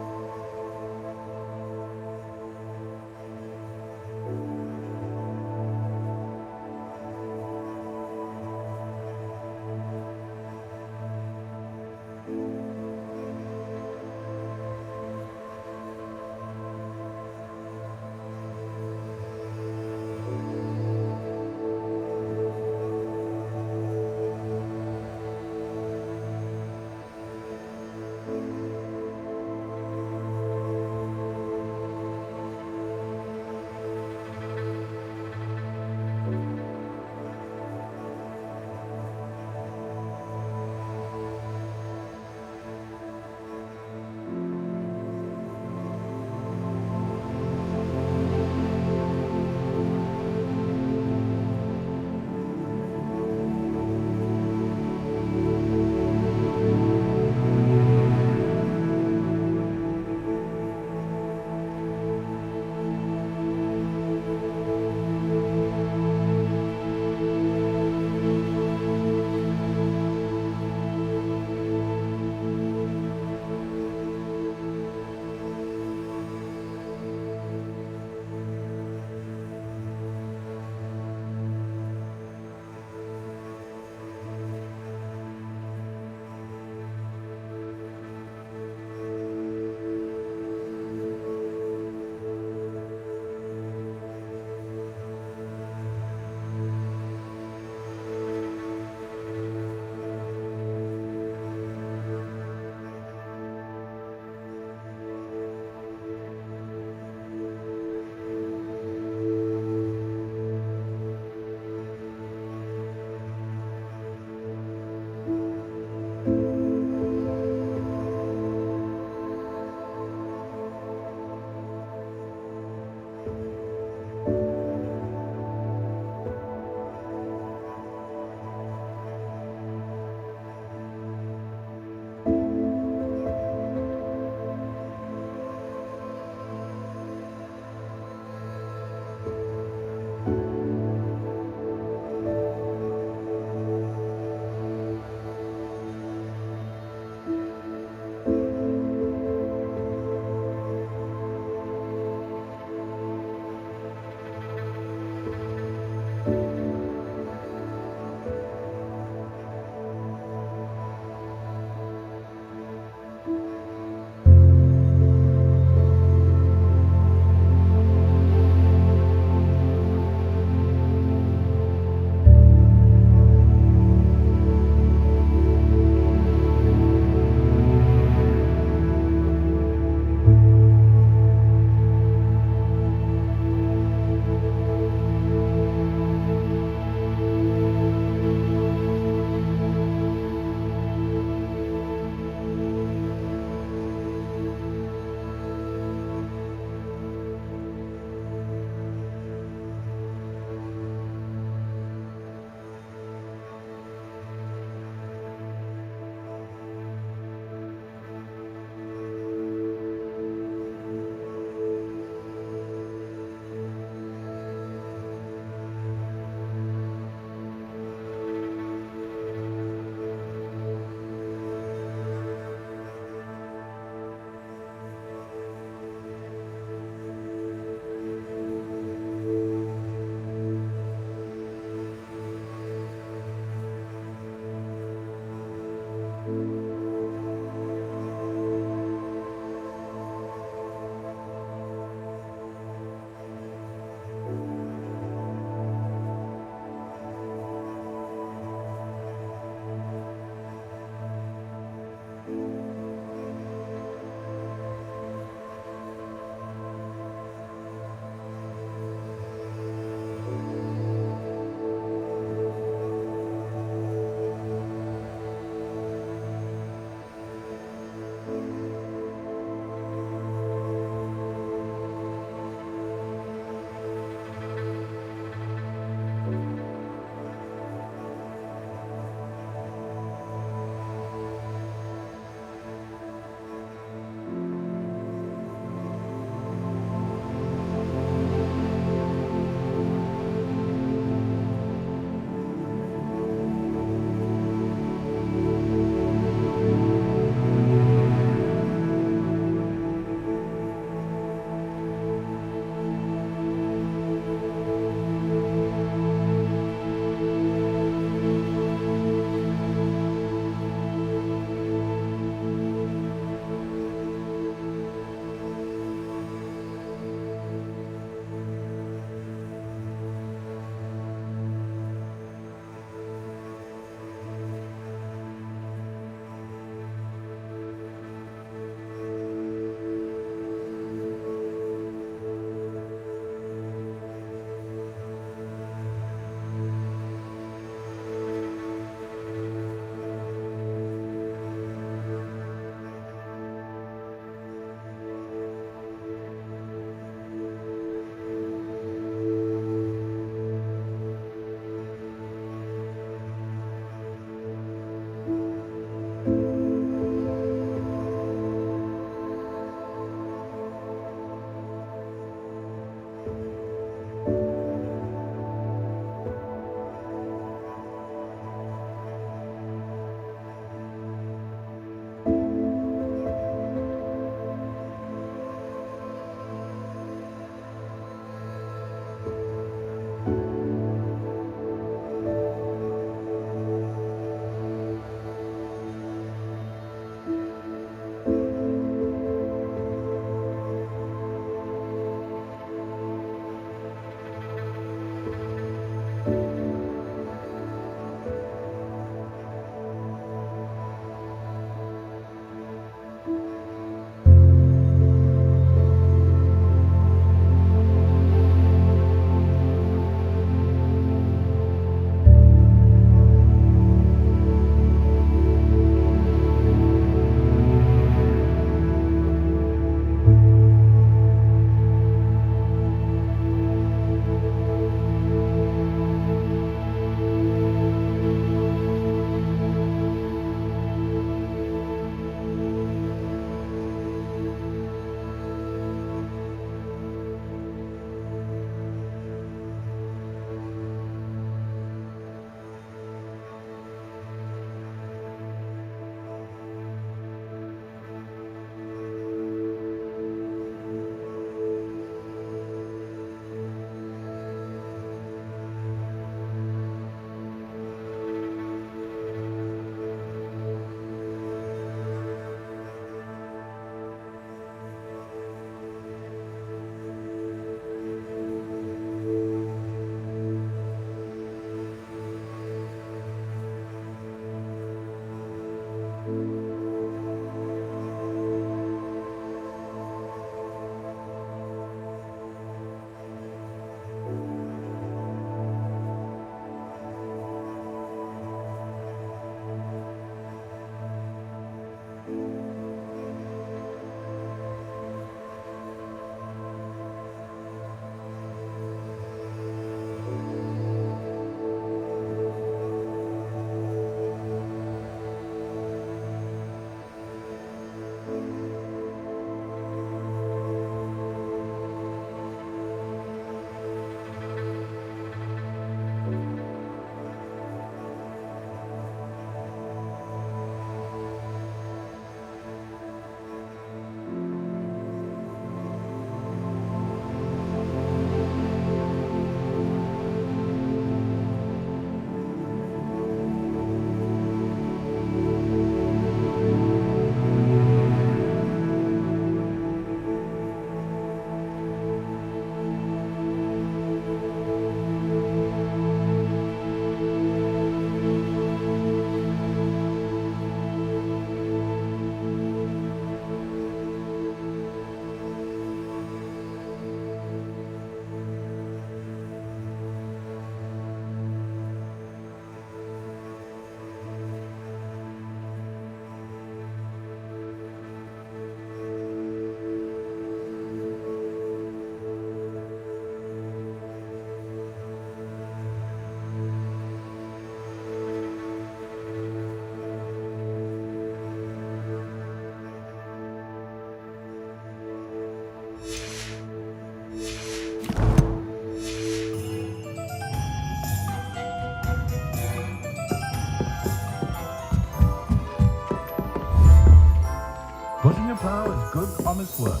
a plough is good, honest work.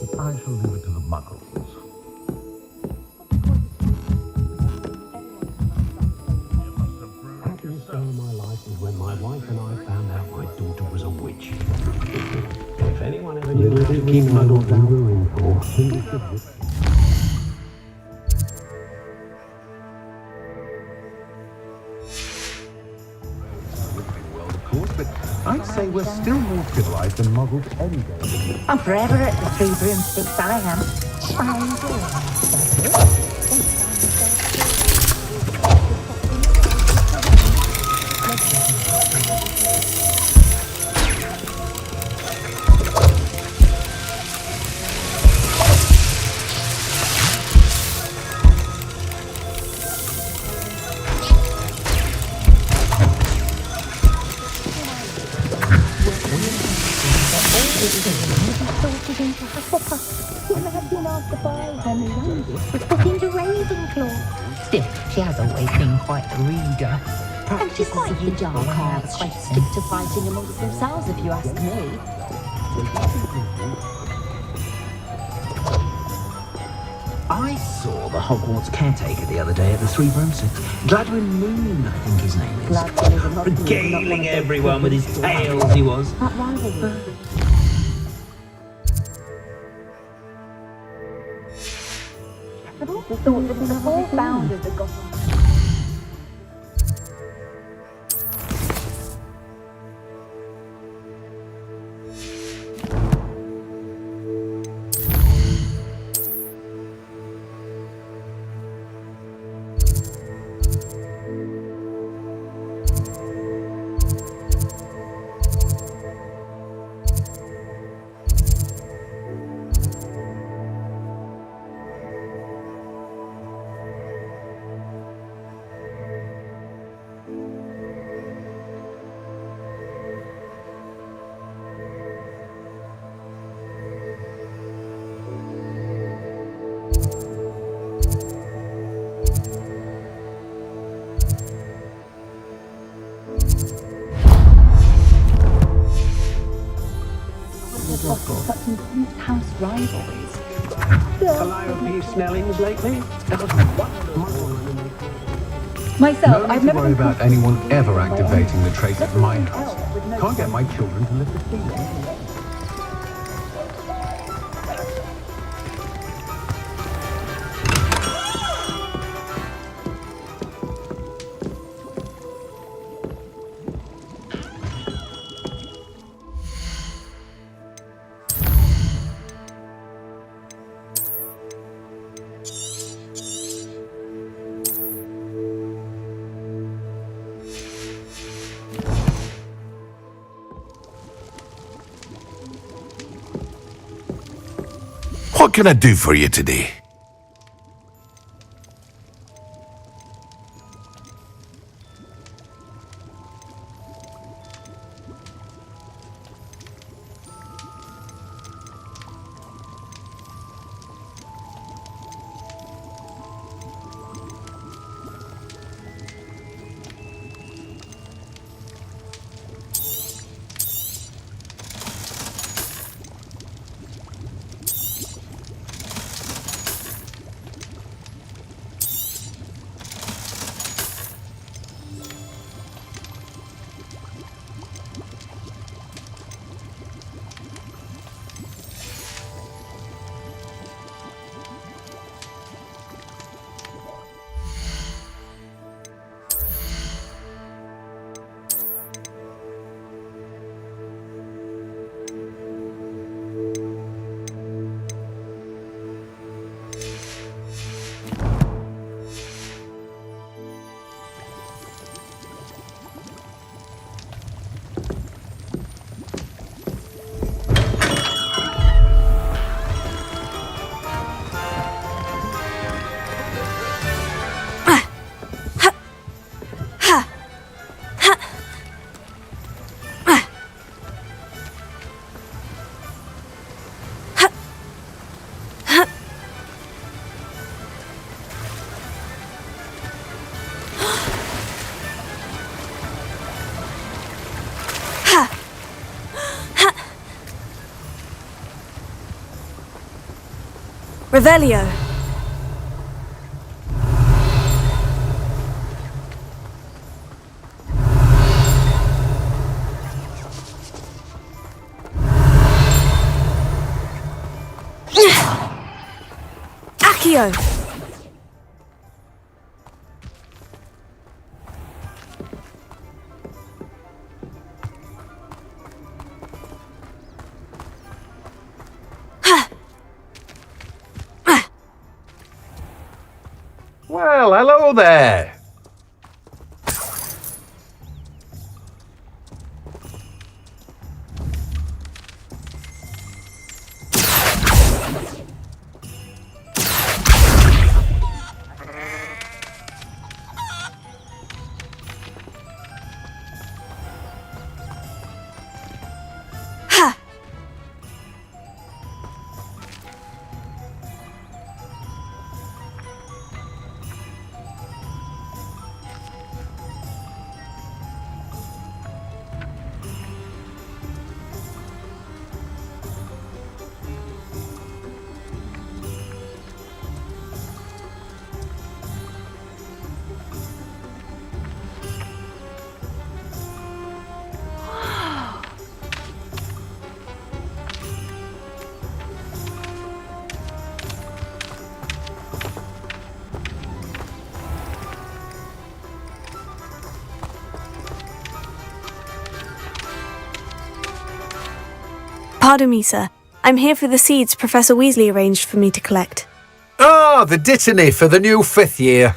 But I shall leave it to the muggles. Happiest day of my life was when my wife and I found out my daughter was a witch. If anyone ever knew how to keep muggles out, ruin for, he was the witch. But I'd say we're still more civilized than muggles any day. I'm forever at the Three Broomsticks, I am. Still, she has always been quite a reader. And she's quite the dark art. Stick to fighting amongst themselves, if you ask me. I saw the Hogwarts caretaker the other day at the Three Broomsticks. Gladwin Moon, I think his name is. Regaling everyone with his tales, he was. That rivalry. I've also thought that the whole founders had got on. Such intense house rivalries. Calliope Snellings lately? That was Myself, No need to worry about anyone ever activating the trait at my house. Can't get my children to lift the ceiling. What can I do for you today? Revelio. Accio. Well, hello there. Pardon me, sir. I'm here for the seeds Professor Weasley arranged for me to collect. Ah, the dittany for the new 5th year.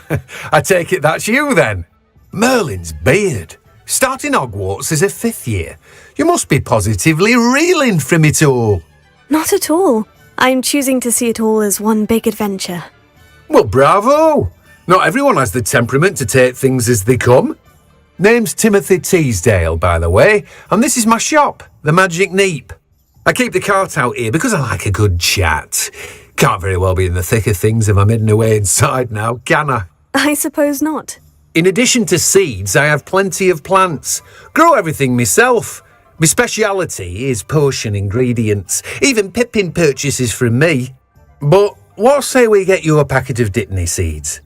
I take it that's you, then. Merlin's beard. Starting Hogwarts as a 5th year. You must be positively reeling from it all. Not at all. I'm choosing to see it all as one big adventure. Well, bravo. Not everyone has the temperament to take things as they come. Name's Timothy Teasdale, by the way, and this is my shop, the Magic Neep. I keep the cart out here because I like a good chat. Can't very well be in the thick of things if I'm hidden away inside now, can I? I suppose not. In addition to seeds, I have plenty of plants. Grow everything myself. My speciality is potion ingredients. Even Pippin purchases from me. But what say we get you a packet of Dittany seeds?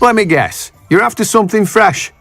Let me guess. You're after something fresh.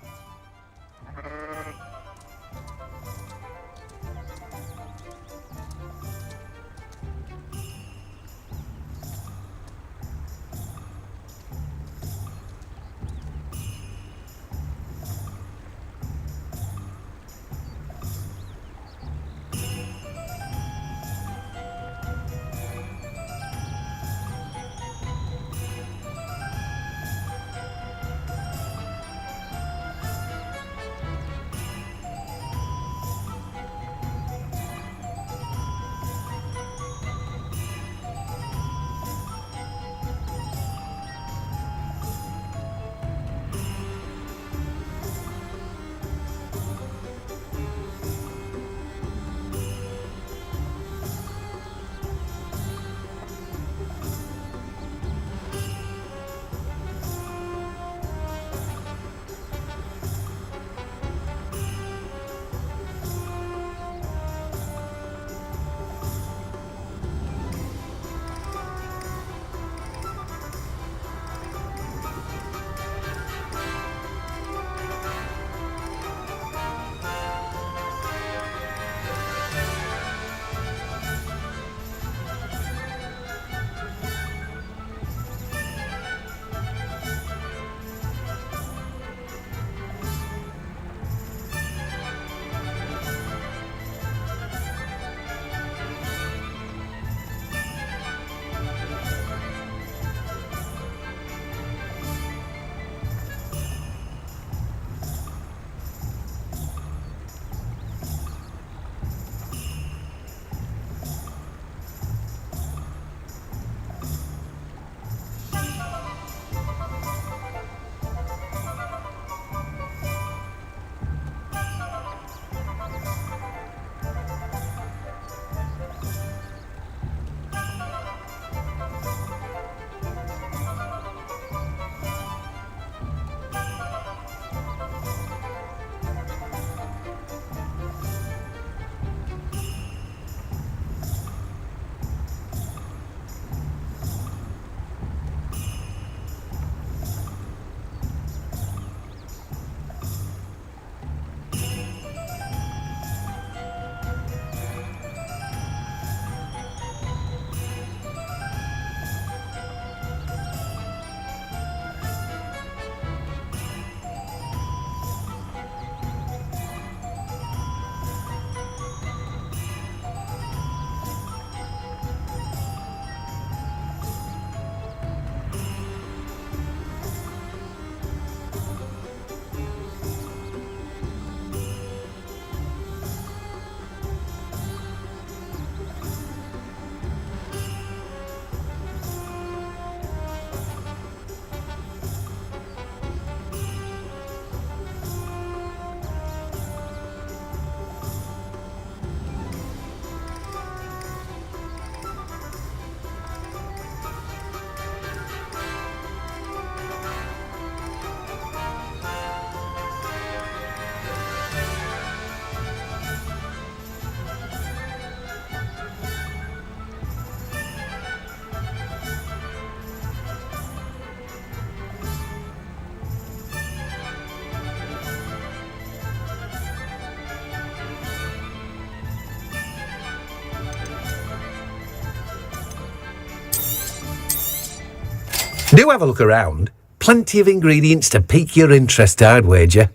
Do have a look around. Plenty of ingredients to pique your interest, I'd wager.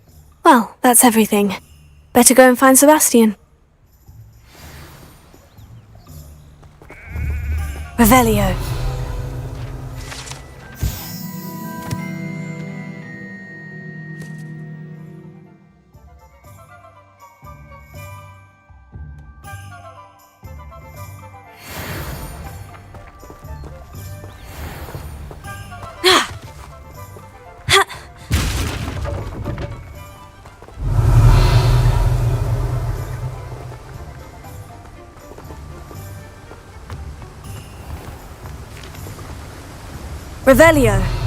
Well, that's everything. Better go and find Sebastian. Revelio. Revelio.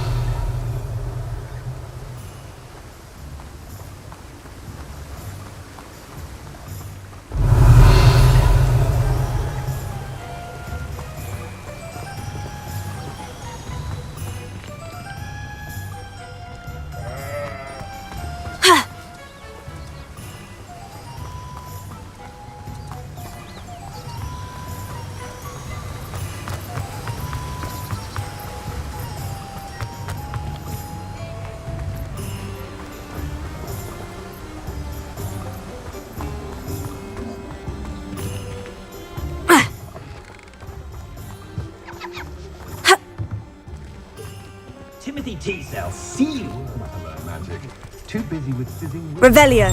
Timothy T-Cell, see you! Magic. Too busy with fizzing. Revelio.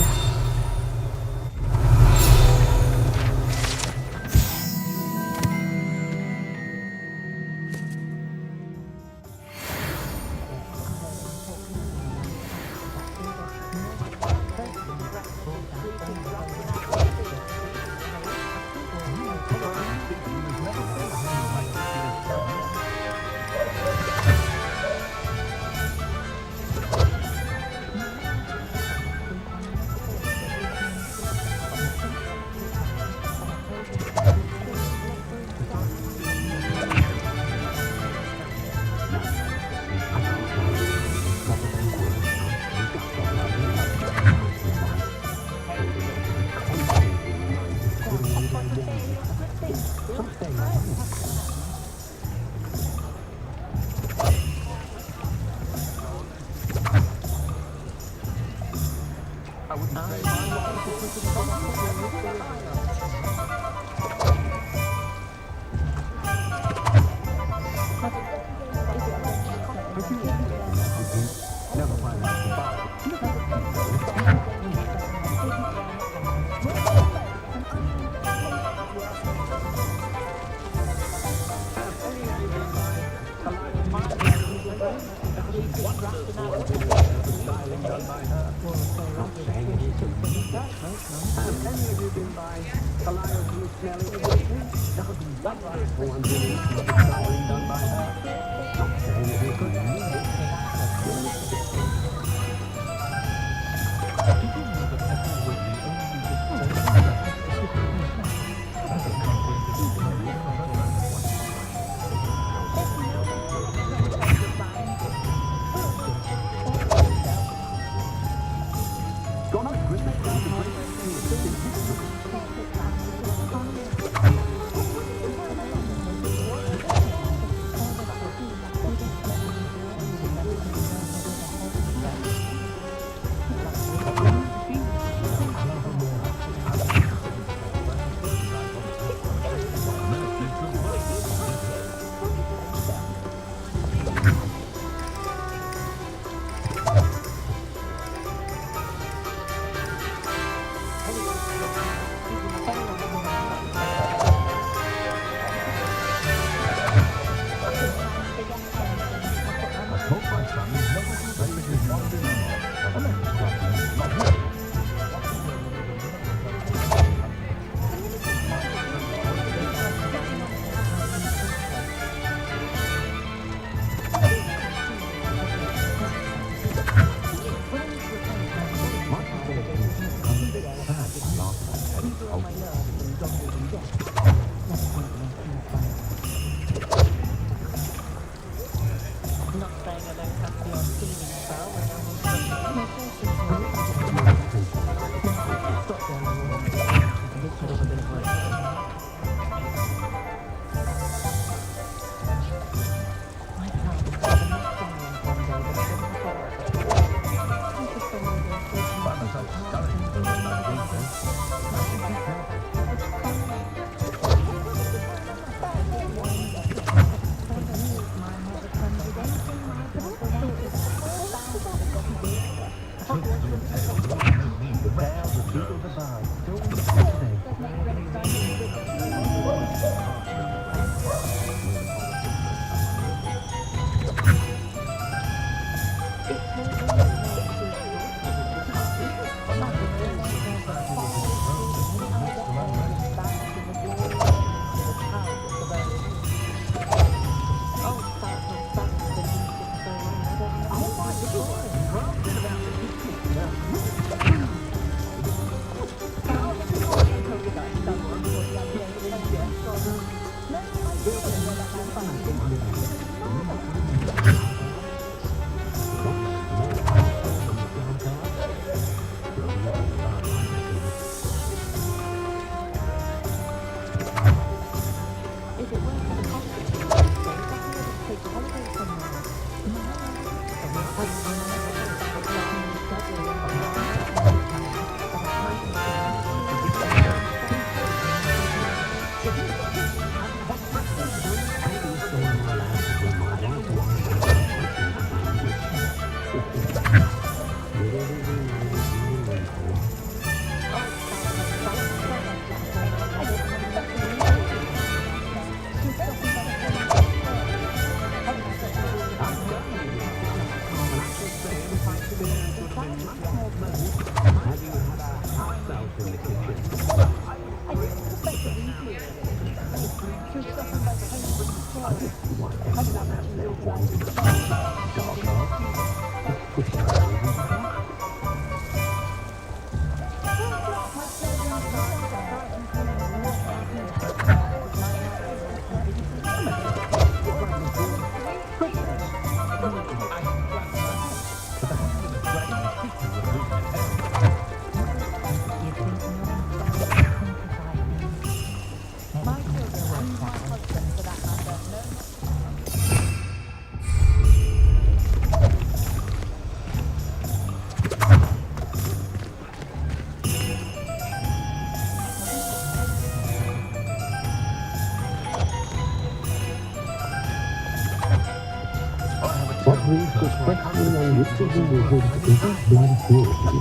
questioning on which of the wizards is of blood purity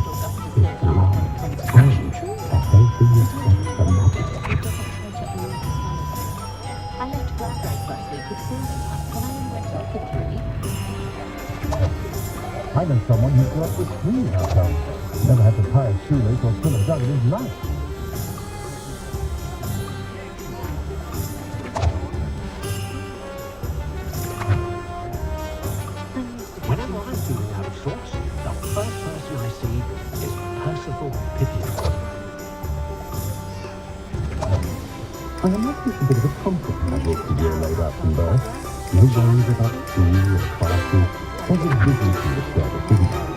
is wrong, and that they can respect the magic. I know someone who grew up with 3 households, never had to tie a shoelace or fill a gun in his life. Whenever I'm feeling out of sorts, the first person I see is Percival Pippin. I imagine it's a bit of a comfort when I walk to year laid up from birth. No worries about school or classes, or the dignity of the service, isn't there?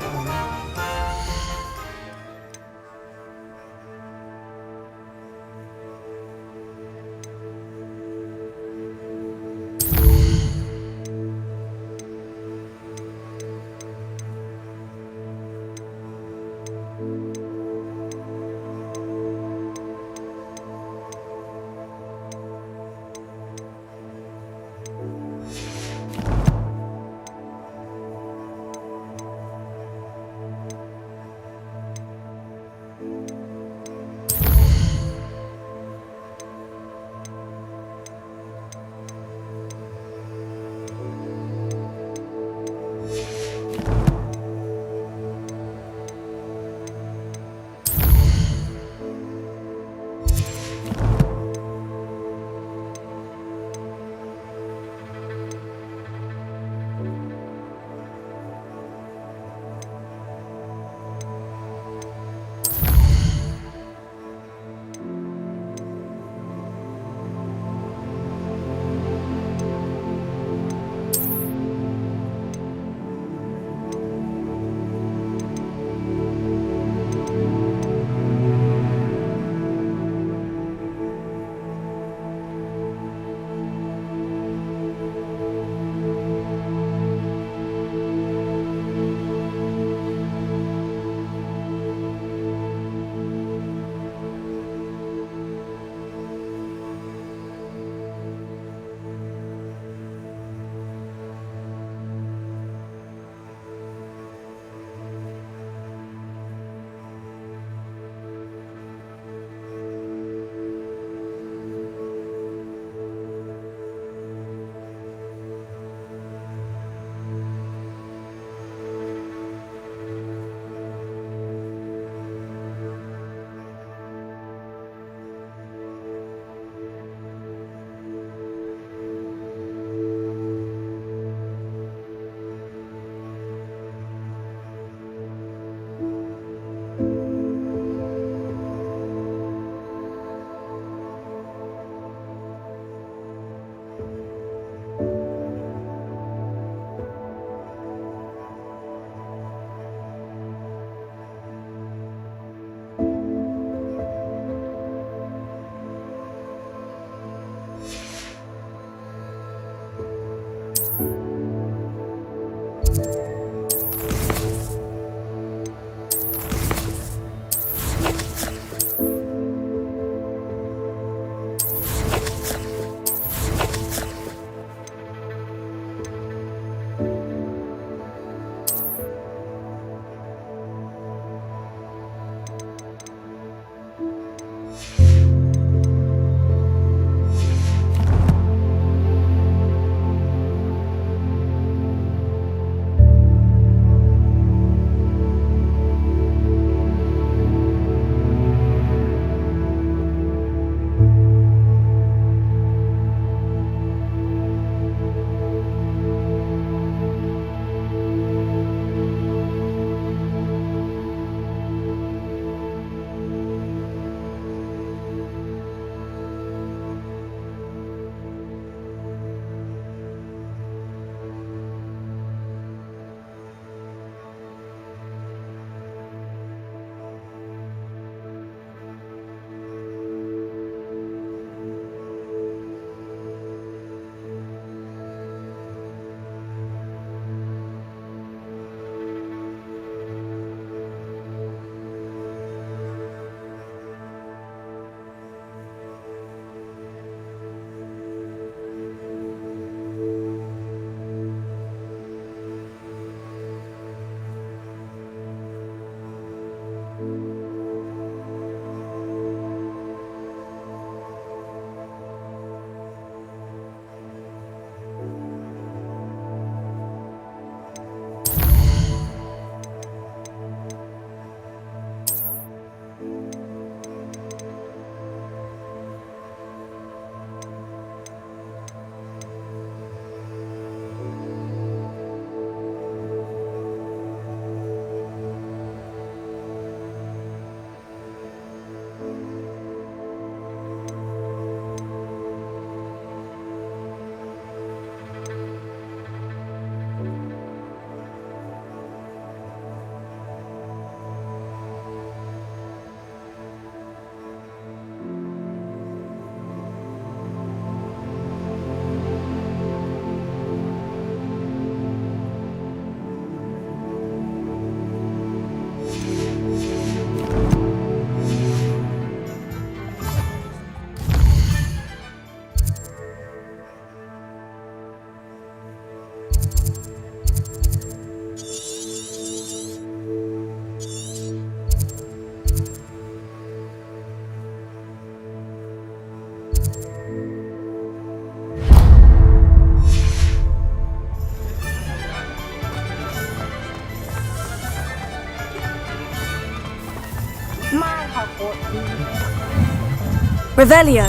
Revelio.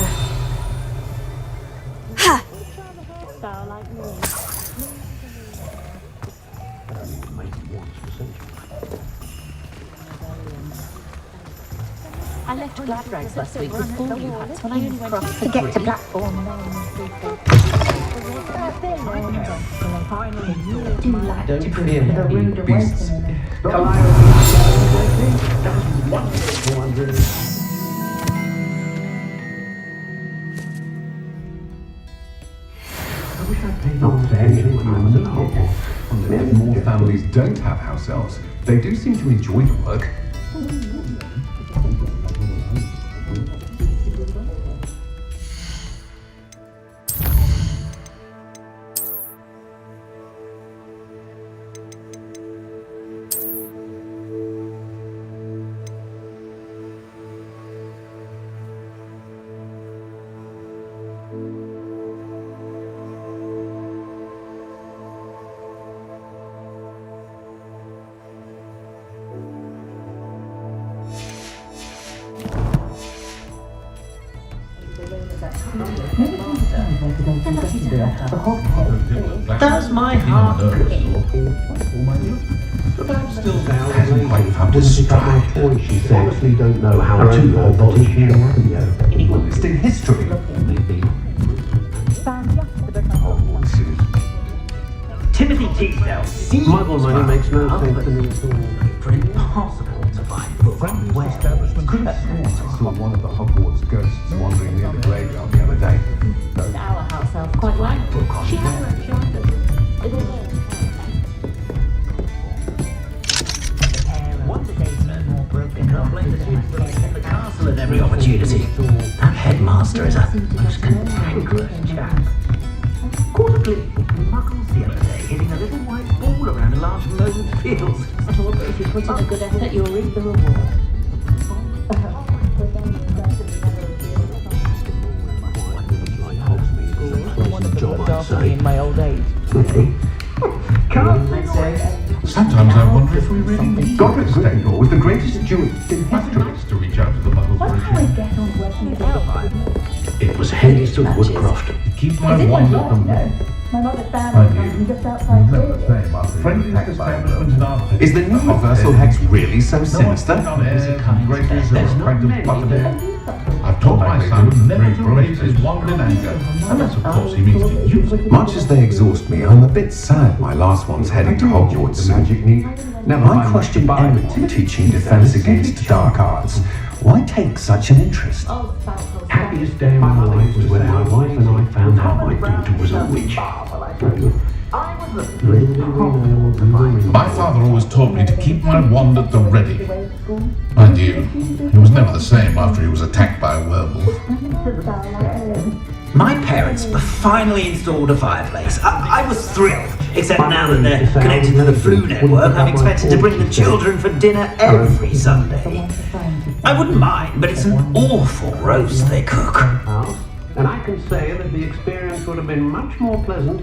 Ha! I left Gladrags last week with all you had when I crossed to get to platform. Don't fear me, beasts. If more families don't have house elves, they do seem to enjoy the work. Does my heart Still hasn't quite found his stride. She honestly don't know how to abolish Honest in history. Timothy Teasdale seems Muggle money makes no sense to me at all. for impossible to find book from where. I saw one of the Hogwarts ghosts wandering near the graveyard the other day. Our house elf quite like book on she has One statesman more broken complaint that he was in the castle at every opportunity. That headmaster is a most cantankerous chap. Caught a glimpse of Muggles the other day hitting a little white ball around a large mown field. at all, but if you put in a good effort, you'll reap the reward. In my old age. Sometimes I wonder if we really need Godric Gryffindor was the greatest duelist in history to reach out to the Muggles. It was Henry's of Woodcroft. Keep my wand at them. My mother found it just outside here. Is the new reversal hex really so sinister? I've taught my son never to raise his wand in anger, unless of course he means to use it. Much as they exhaust me, I'm a bit sad my last one's heading to Hogwarts soon. I question Emmet in teaching defense against dark arts. Why take such an interest? Happiest day of my life was when my wife and I found out my daughter was a witch. My father always taught me to keep my wand at the ready. Mind you, he was never the same after he was attacked by a werewolf. My parents finally installed a fireplace. I was thrilled, except now that they're connected to the Flu Network, I'm expected to bring the children for dinner every Sunday. I wouldn't mind, but it's an awful roast they cook. And I can say that the experience would have been much more pleasant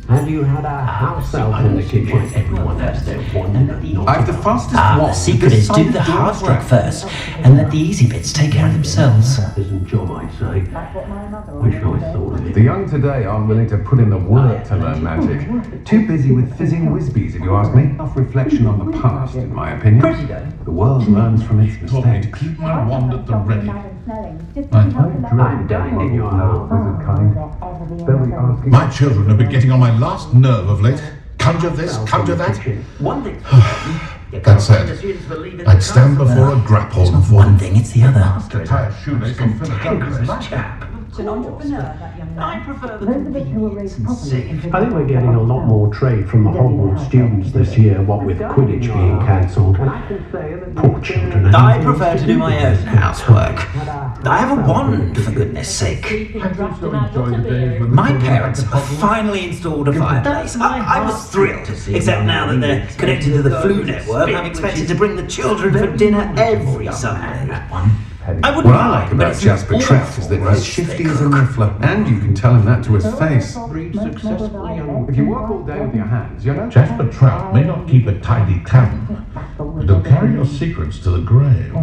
had you had a house elf in the kitchen. Everyone has their wand. I've the fastest wand. The secret is do the hard work first, and let the easy bits take care of themselves. Isn't John, I'd say. Wish I thought of it. The young today aren't willing to put in the work to learn magic. Too busy with fizzing whizbees, if you ask me. Enough reflection on the past, in my opinion. The world learns from its mistakes. To keep my wand at the ready. I'm dying in your house. My children have been getting on my last nerve of late. Conjure this, conjure that. That said, I'd stand before a grapple for them. One thing, it's the other. To tie a shoelace and fill a gun with that. Chap. It's an entrepreneur, that young man. I prefer the convenience and safe. I think we're getting a lot more trade from the Hogwarts students this year, what with Quidditch being cancelled. Poor children. I prefer to do my own housework. I have a wand, for goodness sake. My parents finally installed a fireplace. I was thrilled, except now that they're connected to the Flu Network, I'm expected to bring the children for dinner every Sunday. heading. I wouldn't What I like mind, but about it's Jasper an Trout is that awful he's shifty as a niffler, and you can tell him that to his face. If you work all day with your hands, you're no Jasper Trout may not keep a tidy tavern, but he'll carry your secrets to the grave.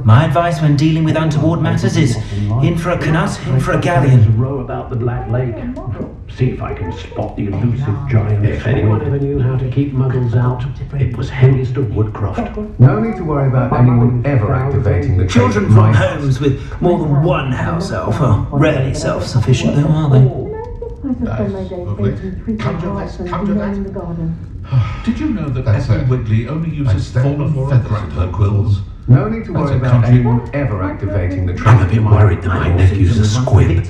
My advice when dealing with untoward matters is in for a canut, in for a galleon. Row about the Black Lake. See if I can spot the elusive giant. If anyone ever knew how to keep muggles out, it was Hennister Woodcroft. No need to worry about anyone ever activating the Children from homes with more than one house elf are rarely self-sufficient, though, are they? Lovely. Come to this, come to that. Did you know that Ethel Wiggly only uses fallen feather in her quills? No need to worry about anyone ever activating the I'm a bit worried that my nephew's a squib.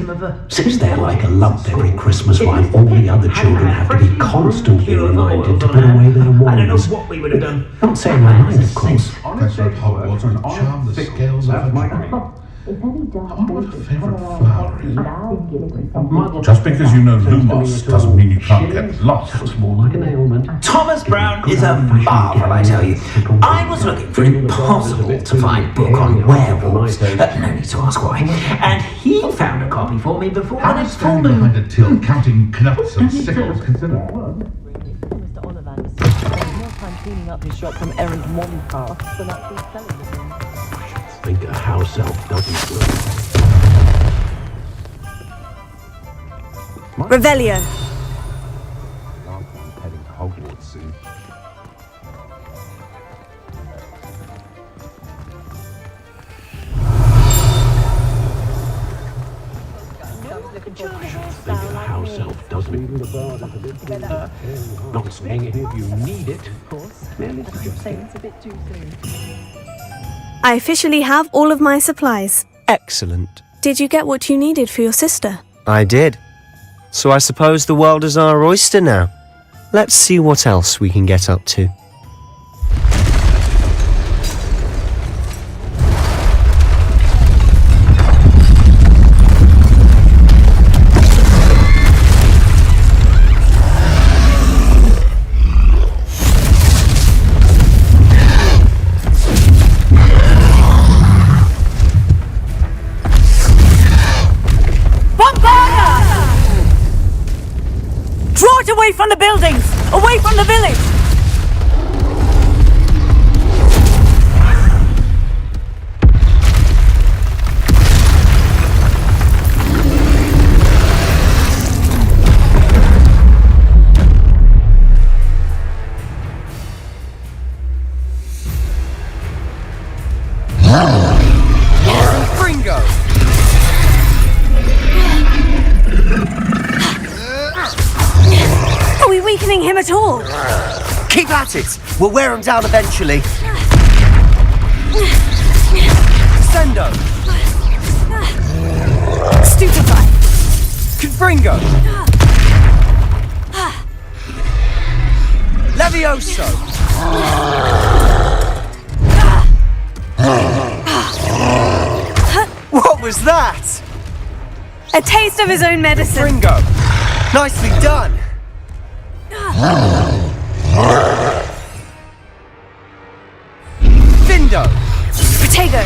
Sits there like a lump every Christmas while all the other children have to be constantly reminded to put away their wands. I don't know what we would have done. Not saying my mind, of course. Professor at Hogwarts would charm the scales of her jaw. I wonder what her favourite flower is. Just because you know Lumos doesn't mean you can't get lost. Sounds more like an ailment. Thomas Brown is a marvel, I tell you. I was looking for impossible to find book on werewolves. No need to ask why. And he found a copy for me before the next full moon. Behind a till counting knuts and sickles. Mr. Oliver spends more time cleaning up his shop from errant Moncar than actually selling the thing. I think a house elf doesn't work. Revelio. Heading to Hogwarts soon. I think a house elf doesn't even the bar. Not saying it if you need it. Of course. Merely suggesting. It's a bit too soon. I officially have all of my supplies. Excellent. Did you get what you needed for your sister? I did. So I suppose the world is our oyster now. Let's see what else we can get up to. Away from the buildings! Away from the village! Fringo! Are we weakening him at all? Keep at it! We'll wear him down eventually. Sendo! Stupefy! Confringo! Levioso! What was that? A taste of his own medicine. Fringo! Nicely done! Vindo! Potato!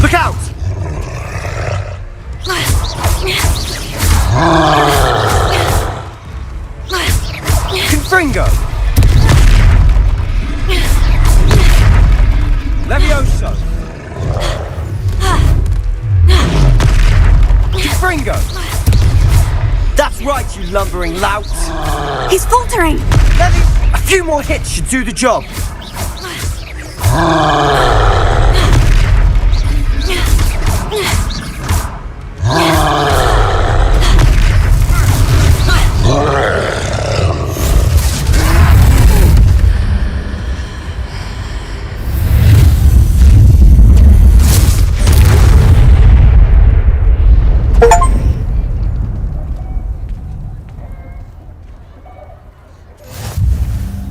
Look out! Confringo! Levioso! Confringo! That's right, you lumbering lout! He's faltering! A few more hits should do the job!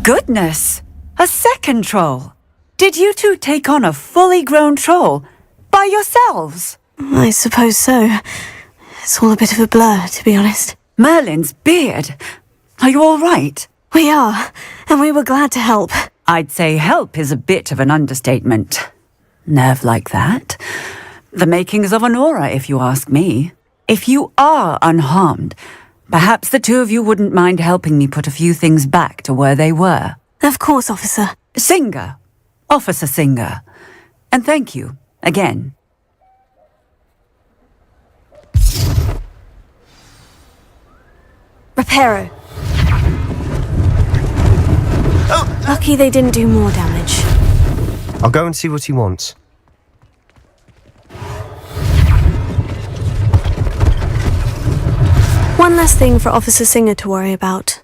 Goodness! A second troll! Did you two take on a fully grown troll by yourselves? I suppose so. It's all a bit of a blur, to be honest. Merlin's beard! Are you all right? We are, and we were glad to help. I'd say help is a bit of an understatement. Nerve like that. The makings of an aura, if you ask me. If you are unharmed, perhaps the two of you wouldn't mind helping me put a few things back to where they were. Of course, officer. Singer. Officer Singer. And thank you, again. Reparo. Lucky they didn't do more damage. I'll go and see what he wants. One less thing for Officer Singer to worry about.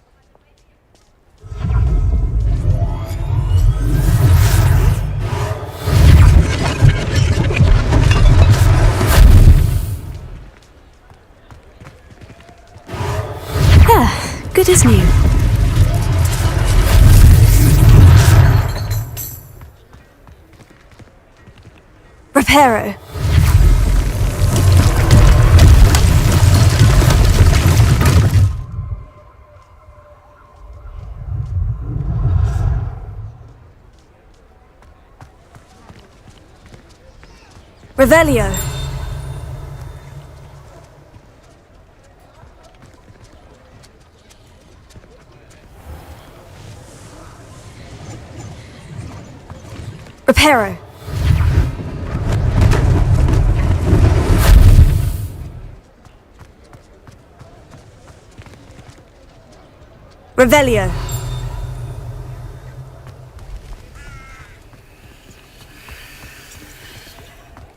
Good as new. Reparo. Revelio. Reparo. Revelio.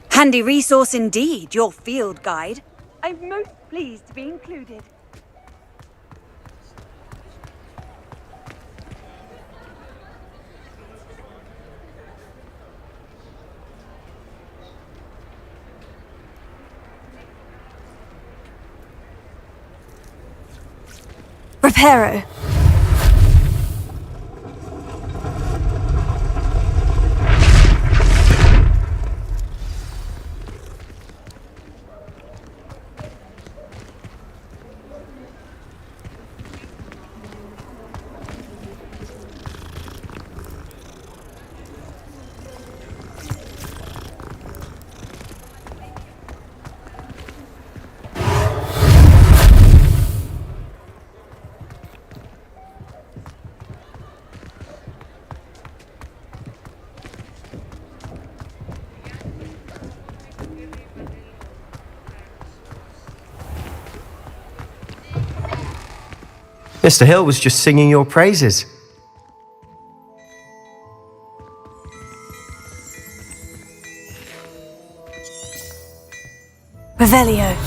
Handy resource indeed, your field guide. I'm most pleased to be included. Reparo. Mr. Hill was just singing your praises. Revelio.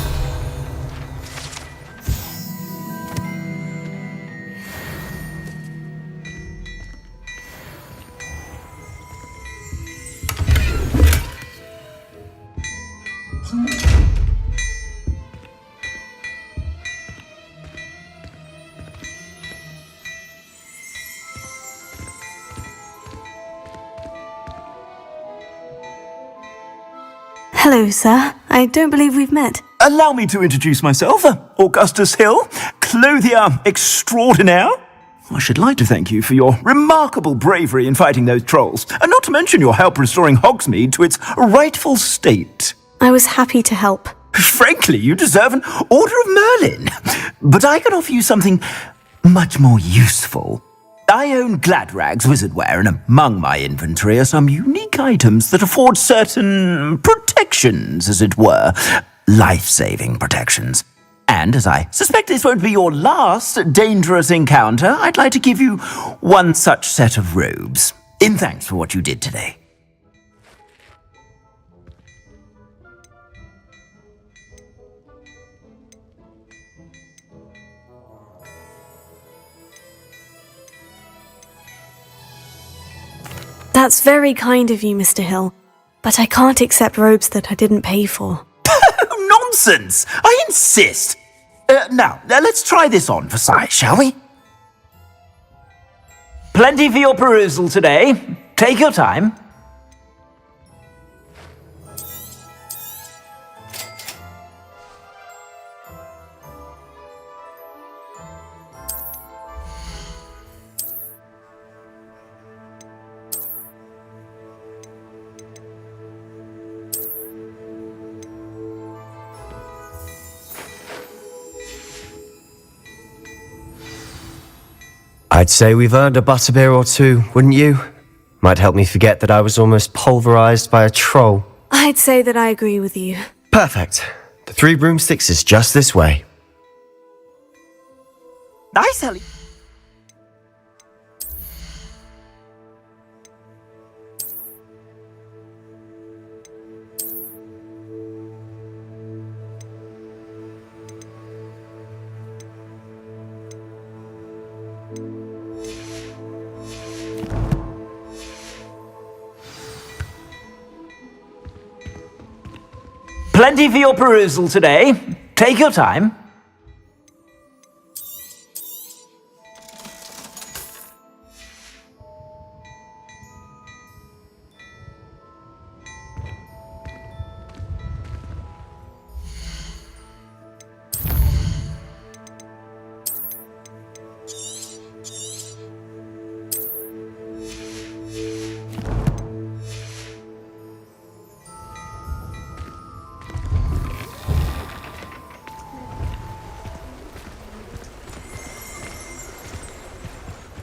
Hello, sir. I don't believe we've met. Allow me to introduce myself, Augustus Hill, clothier extraordinaire. I should like to thank you for your remarkable bravery in fighting those trolls, and not to mention your help restoring Hogsmeade to its rightful state. I was happy to help. Frankly, you deserve an Order of Merlin. But I can offer you something much more useful. I own Gladrag's wizardware, and among my inventory are some unique items that afford certain protections, as it were. Life-saving protections. And as I suspect this won't be your last dangerous encounter, I'd like to give you one such set of robes, in thanks for what you did today. That's very kind of you, Mr. Hill, but I can't accept robes that I didn't pay for. Nonsense! I insist! Now, let's try this on for size, shall we? Plenty for your perusal today. Take your time. I'd say we've earned a butterbeer or two, wouldn't you? Might help me forget that I was almost pulverized by a troll. I'd say that I agree with you. Perfect. The Three Broomsticks is just this way. Nice, Ellie. Plenty for your perusal today. Take your time.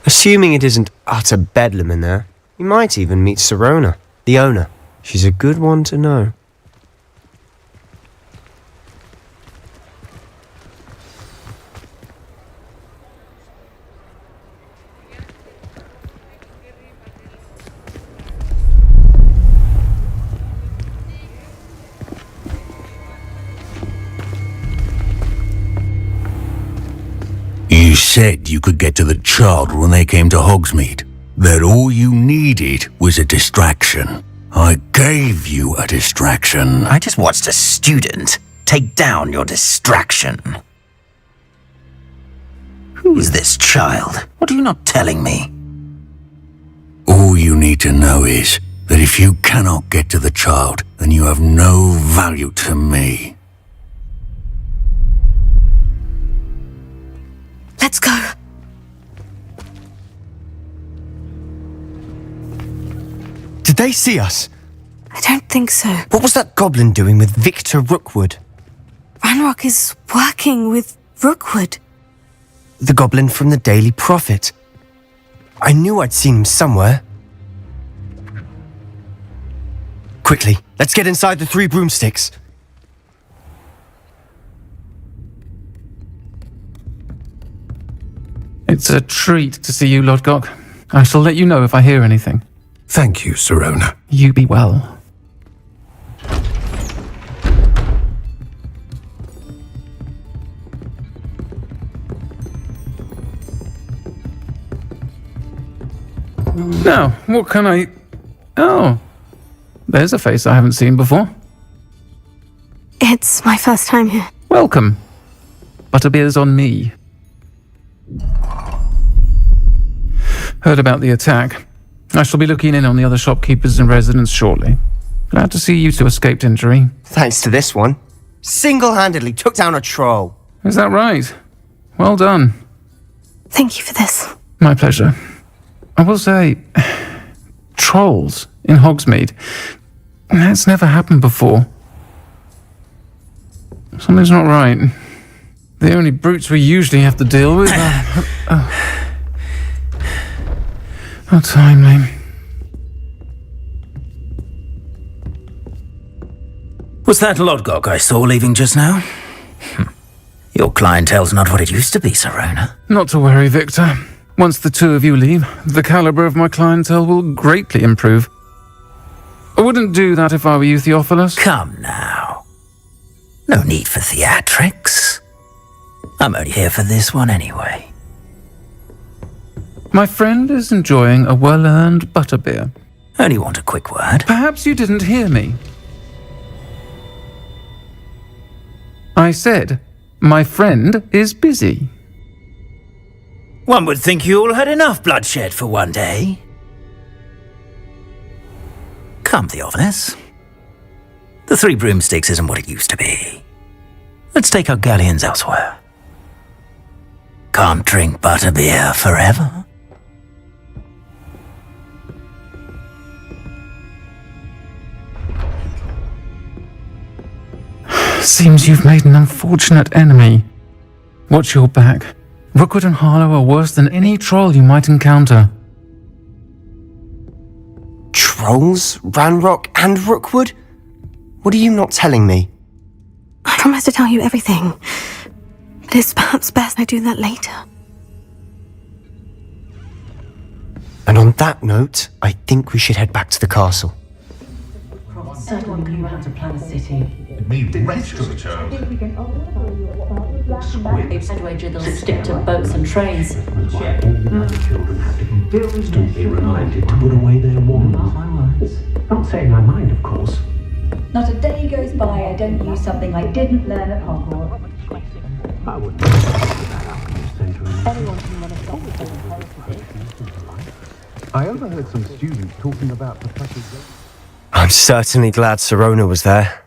Assuming it isn't utter bedlam in there, you might even meet Sirona, the owner. She's a good one to know. You said you could get to the child when they came to Hogsmeade. That all you needed was a distraction. I gave you a distraction. I just watched a student take down your distraction. Who is this child? What are you not telling me? All you need to know is that if you cannot get to the child, then you have no value to me. Let's go. Did they see us? I don't think so. What was that goblin doing with Victor Rookwood? Ranrock is working with Rookwood. The goblin from the Daily Prophet. I knew I'd seen him somewhere. Quickly, let's get inside the Three Broomsticks. It's a treat to see you, Lodgok. I shall let you know if I hear anything. Thank you, Sirona. You be well. Now, what can I... Oh, there's a face I haven't seen before. It's my first time here. Welcome. Butterbeer's on me. Heard about the attack. I shall be looking in on the other shopkeepers and residents shortly. Glad to see you two escaped injury. Thanks to this one. Single-handedly took down a troll. Is that right? Well done. Thank you for this. My pleasure. I will say, trolls in Hogsmeade. That's never happened before. Something's not right. The only brutes we usually have to deal with are... How timely. Was that Lodgok I saw leaving just now? Your clientele's not what it used to be, Sirona. Not to worry, Victor. Once the two of you leave, the caliber of my clientele will greatly improve. I wouldn't do that if I were you, Theophilus. Come now. No need for theatrics. I'm only here for this one anyway. My friend is enjoying a well-earned butterbeer. Only want a quick word. Perhaps you didn't hear me. I said, my friend is busy. One would think you all had enough bloodshed for one day. Come, Theophilus. The Three Broomsticks isn't what it used to be. Let's take our galleons elsewhere. Can't drink butterbeer forever. Seems you've made an unfortunate enemy. Watch your back. Rookwood and Harlow are worse than any troll you might encounter. Trolls? Ranrock and Rookwood? What are you not telling me? I promise to tell you everything, but it's perhaps best I do that later. And on that note, I think we should head back to the castle. Certainly knew how to plan a city. It made rest of the child. Edward will stick to boats and trains. Children have to constantly reminded to put away their wands. My words. Not saying I mind, of course. Not a day goes by I don't use something I didn't learn at Hogwarts. I wouldn't have that up in the centre. Anyone can run a school. I overheard some students talking about Professor... I'm certainly glad Sirona was there.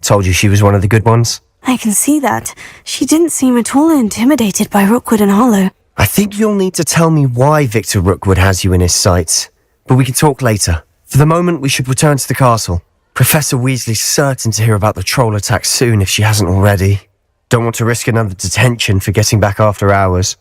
Told you she was one of the good ones. I can see that. She didn't seem at all intimidated by Rookwood and Harlow. I think you'll need to tell me why Victor Rookwood has you in his sights. But we can talk later. For the moment, we should return to the castle. Professor Weasley's certain to hear about the troll attack soon if she hasn't already. Don't want to risk another detention for getting back after hours.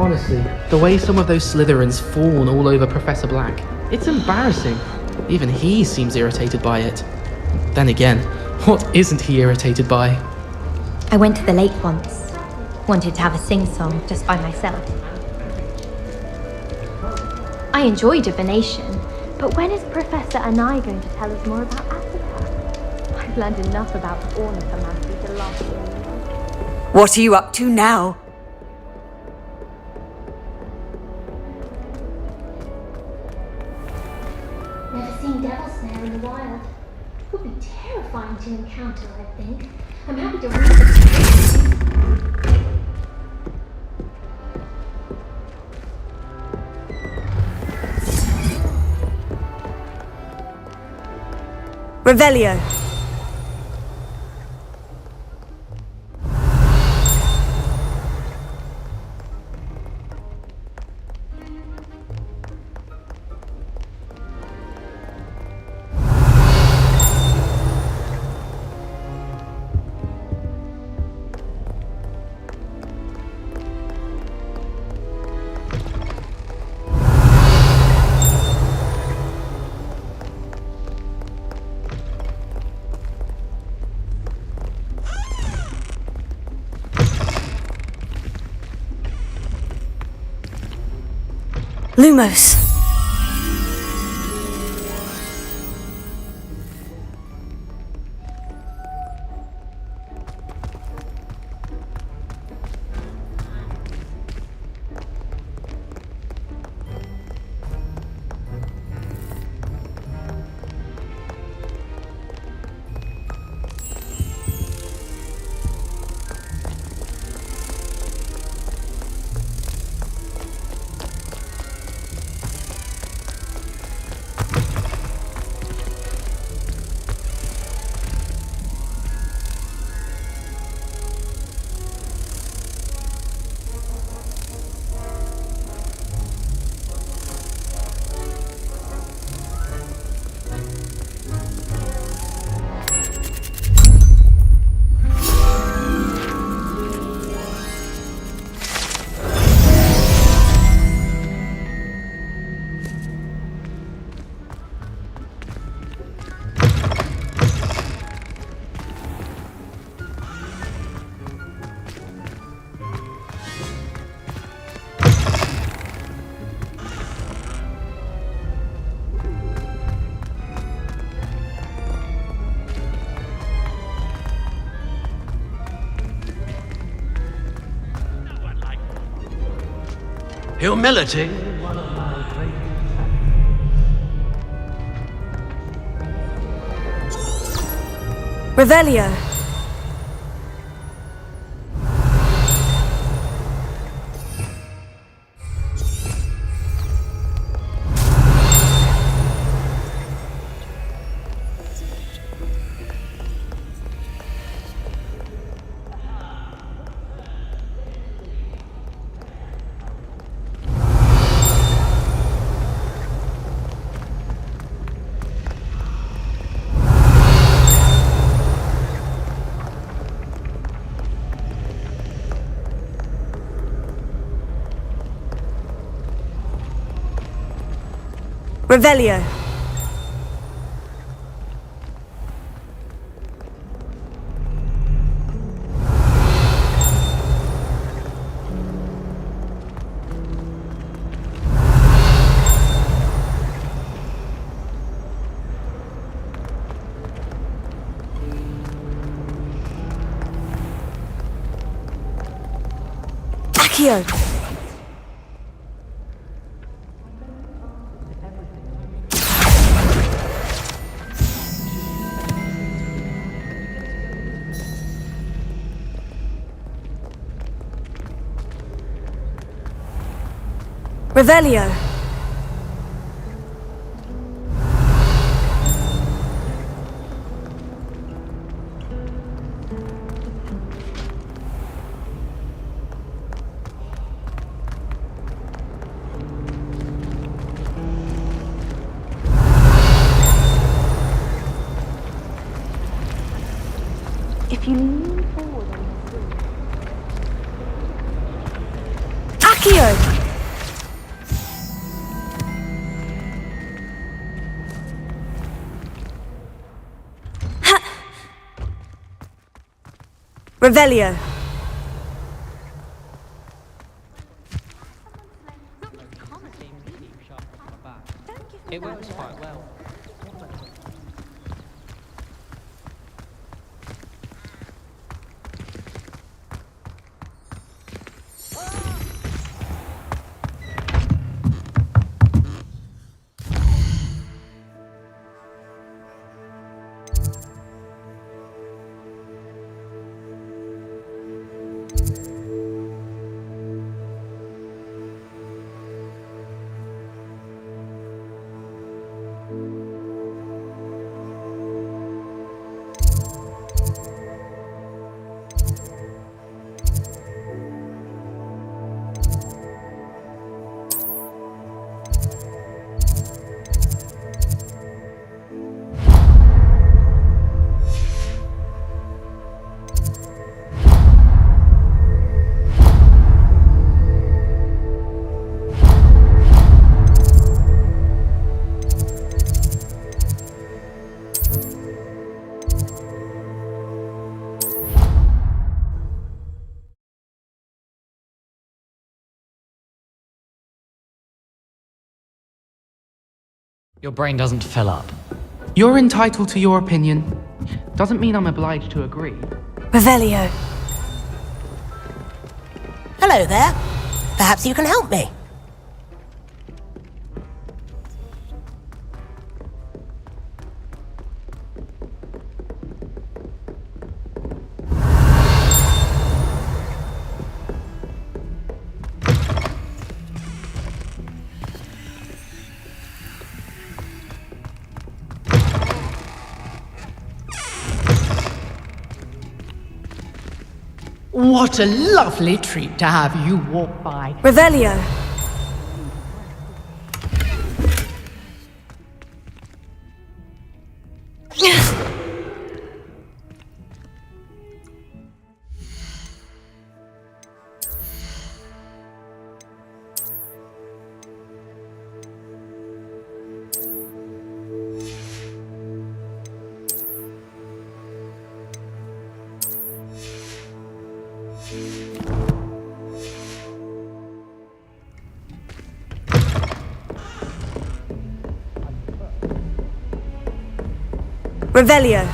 Honestly, the way some of those Slytherins fawn all over Professor Black, it's embarrassing. Even he seems irritated by it. Then again, what isn't he irritated by? I went to the lake once. Wanted to have a sing-song just by myself. I enjoy divination, but when is Professor Anai going to tell us more about Africa? I've learned enough about ornithoplasty to last me. What are you up to now? Never seen devil snare in the wild. Would be terrifying to encounter, I think. I'm happy to read the Revelio. Lumos. Humility. Revelio. Revelio. Accio. Revelio. If you lean forward on the Accio! Revelio. It works quite well. Your brain doesn't fill up. You're entitled to your opinion. Doesn't mean I'm obliged to agree. Revelio. Hello there. Perhaps you can help me. What a lovely treat to have you walk by. Revelio. Revelio.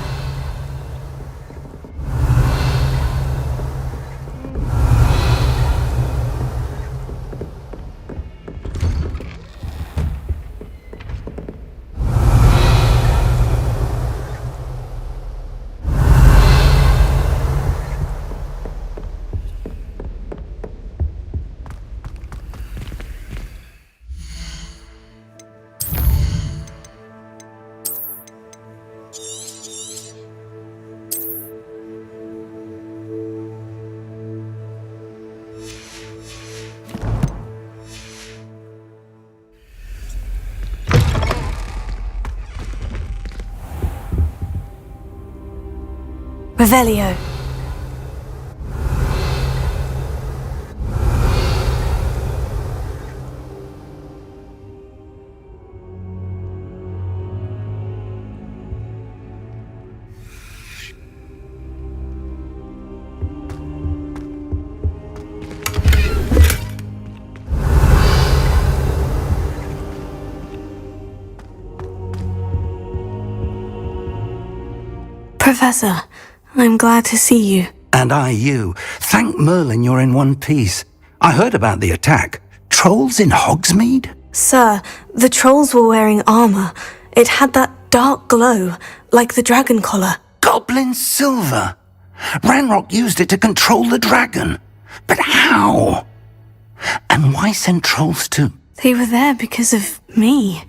Revelio. Professor, I'm glad to see you. And I you. Thank Merlin you're in one piece. I heard about the attack. Trolls in Hogsmeade? Sir, the trolls were wearing armor. It had that dark glow, like the dragon collar. Goblin silver! Ranrock used it to control the dragon. But how? And why send trolls too? They were there because of me.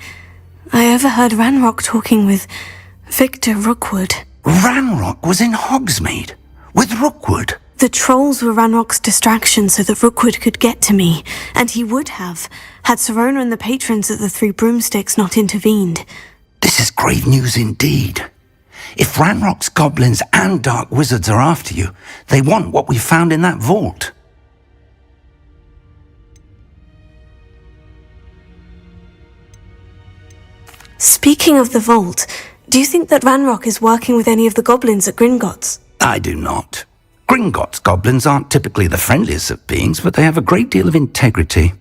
I overheard Ranrock talking with Victor Rookwood. Ranrock was in Hogsmeade? With Rookwood? The trolls were Ranrock's distraction so that Rookwood could get to me, and he would have, had Serona and the patrons at the Three Broomsticks not intervened. This is grave news indeed. If Ranrock's goblins and dark wizards are after you, they want what we found in that vault. Speaking of the vault, do you think that Ranrock is working with any of the goblins at Gringotts? I do not. Gringotts goblins aren't typically the friendliest of beings, but they have a great deal of integrity.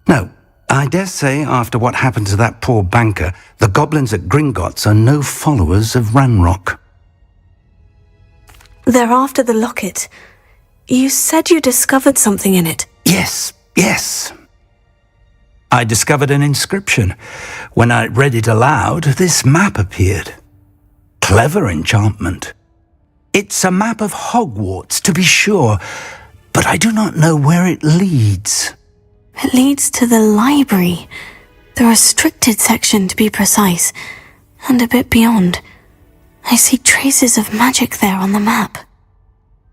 No, I dare say after what happened to that poor banker, the goblins at Gringotts are no followers of Ranrock. They're after the locket. You said you discovered something in it. Yes. I discovered an inscription. When I read it aloud, this map appeared. Clever enchantment. It's a map of Hogwarts, to be sure, but I do not know where it leads. It leads to the library. The restricted section, to be precise. And a bit beyond. I see traces of magic there on the map.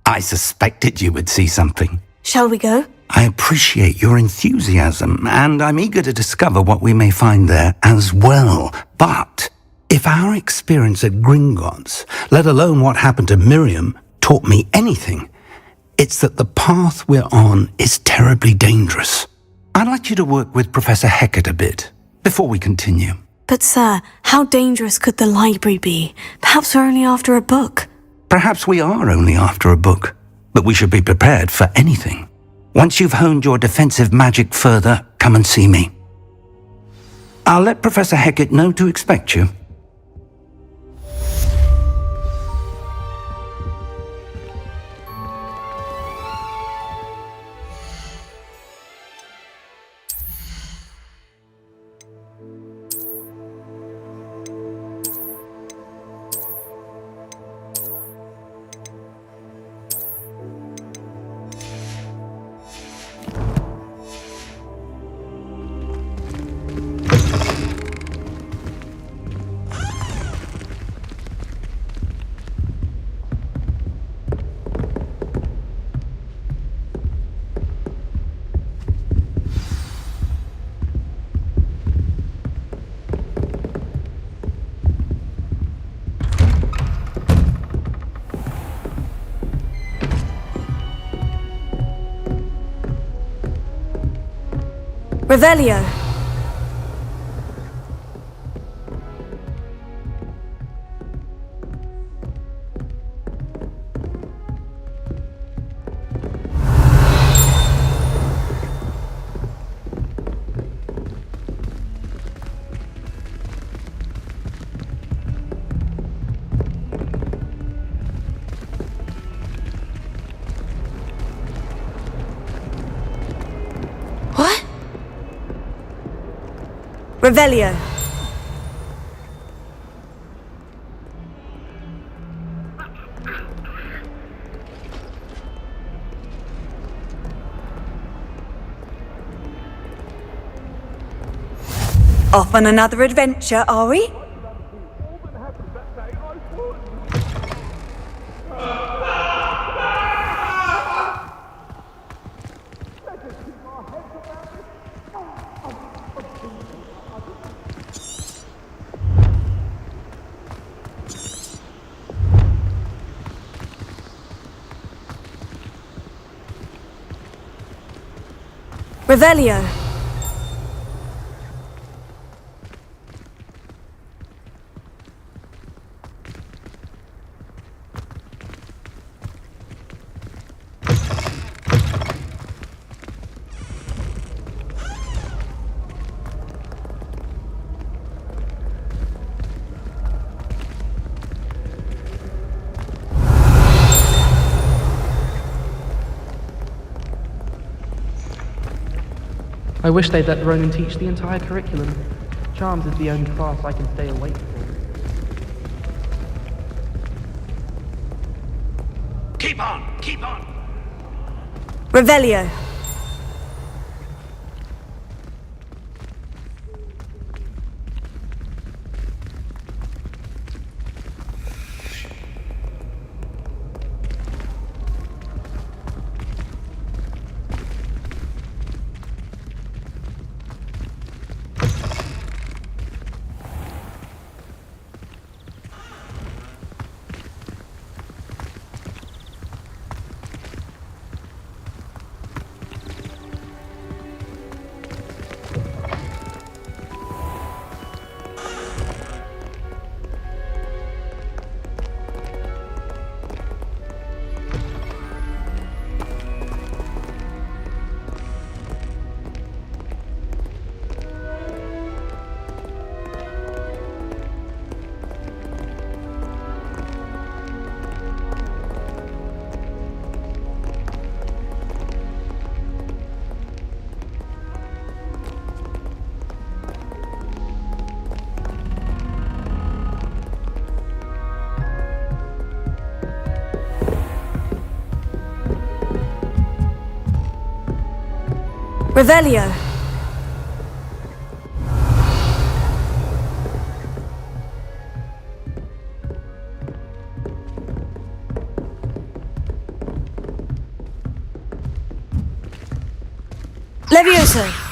I suspected you would see something. Shall we go? I appreciate your enthusiasm, and I'm eager to discover what we may find there as well. But if our experience at Gringotts, let alone what happened to Miriam, taught me anything, it's that the path we're on is terribly dangerous. I'd like you to work with Professor Hecat a bit, before we continue. But sir, how dangerous could the library be? Perhaps we're only after a book. Perhaps we are only after a book, but we should be prepared for anything. Once you've honed your defensive magic further, come and see me. I'll let Professor Hecat know to expect you. Revelio. Revelio. Off on another adventure, are we? Revelio. I wish they'd let Ronan teach the entire curriculum. Charms is the only class I can stay awake for. Keep on! Keep on! Revelio. Revelio. Levioso.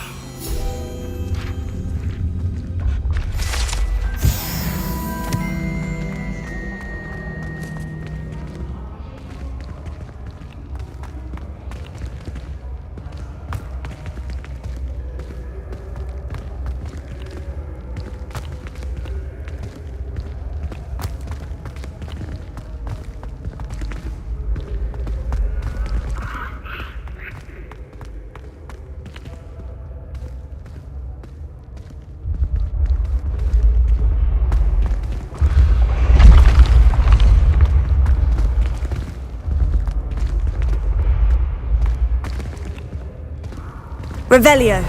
Revelio.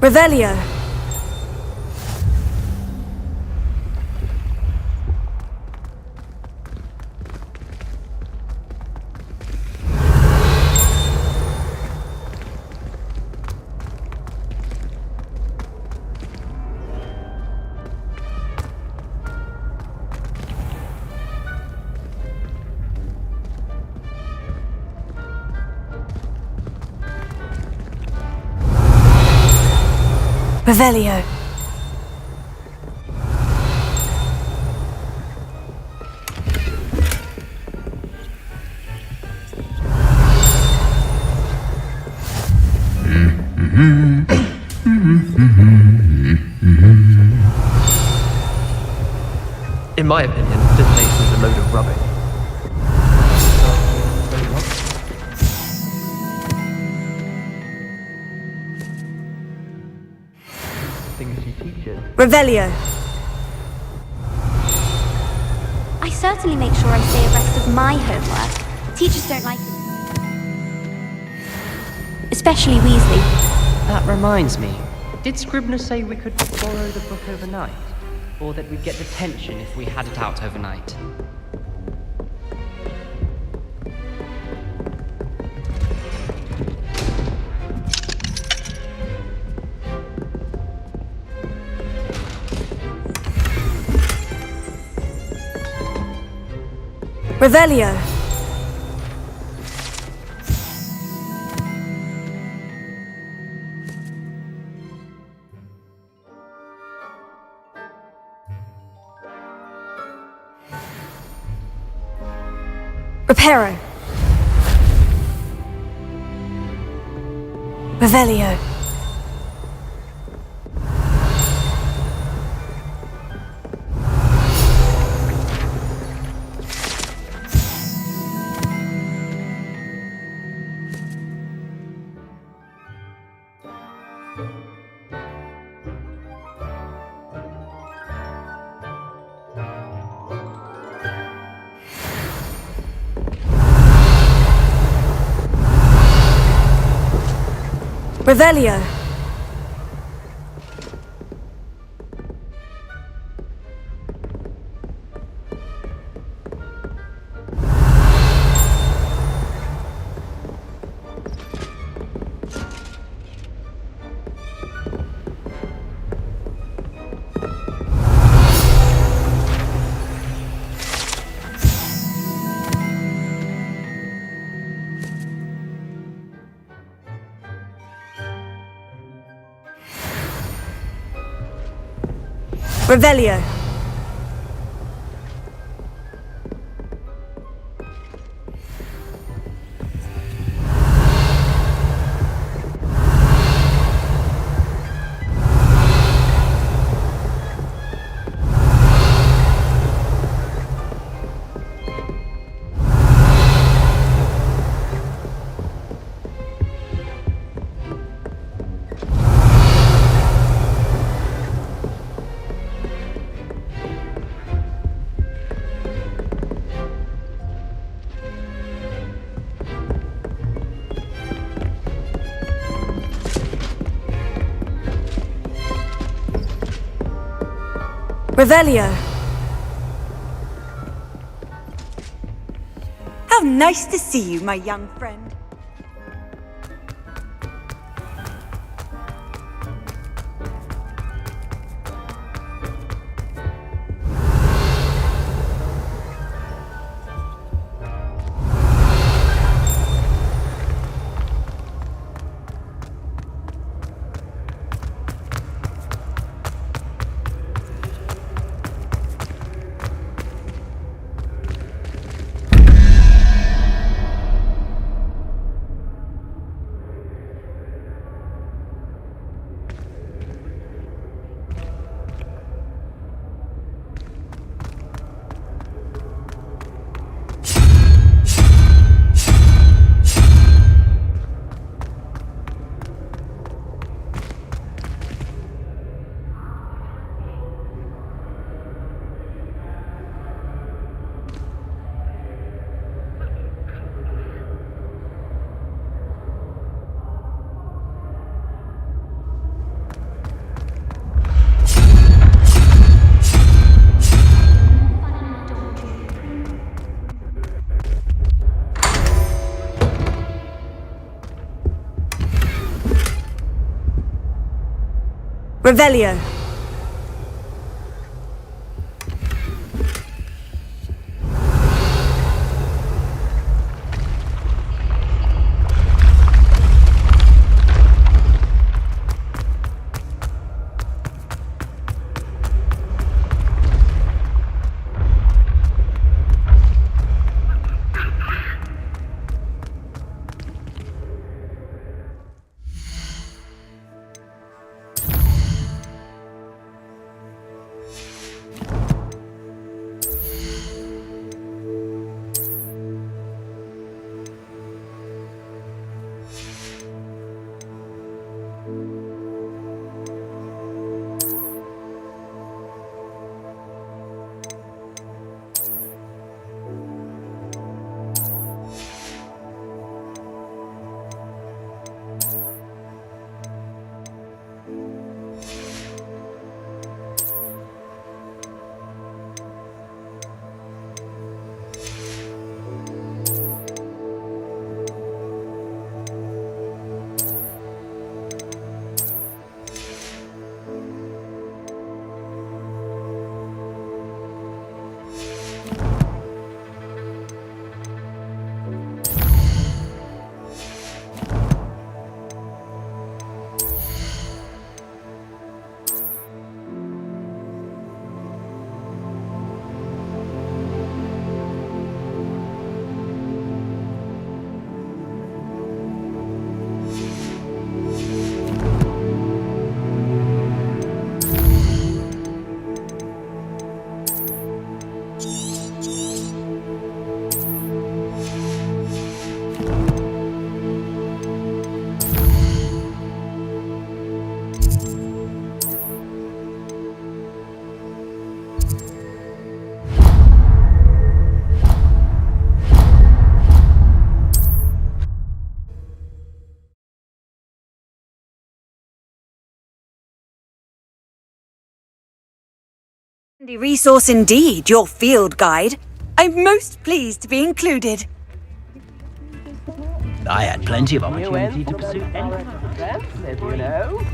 Revelio. Revelio. In my opinion, this place is a load of rubbish. Things she teaches. Revelio. I certainly make sure I stay abreast of my homework. Teachers don't like it. Especially Weasley. That reminds me. Did Scribner say we could borrow the book overnight? Or that we'd get detention if we had it out overnight? Revelio. Reparo. Revelio. Revelio. Revelio. Revelio. How nice to see you, my young friend. Revelio. Handy resource indeed, your field guide. I'm most pleased to be included. I had plenty of opportunity to pursue anything, you know.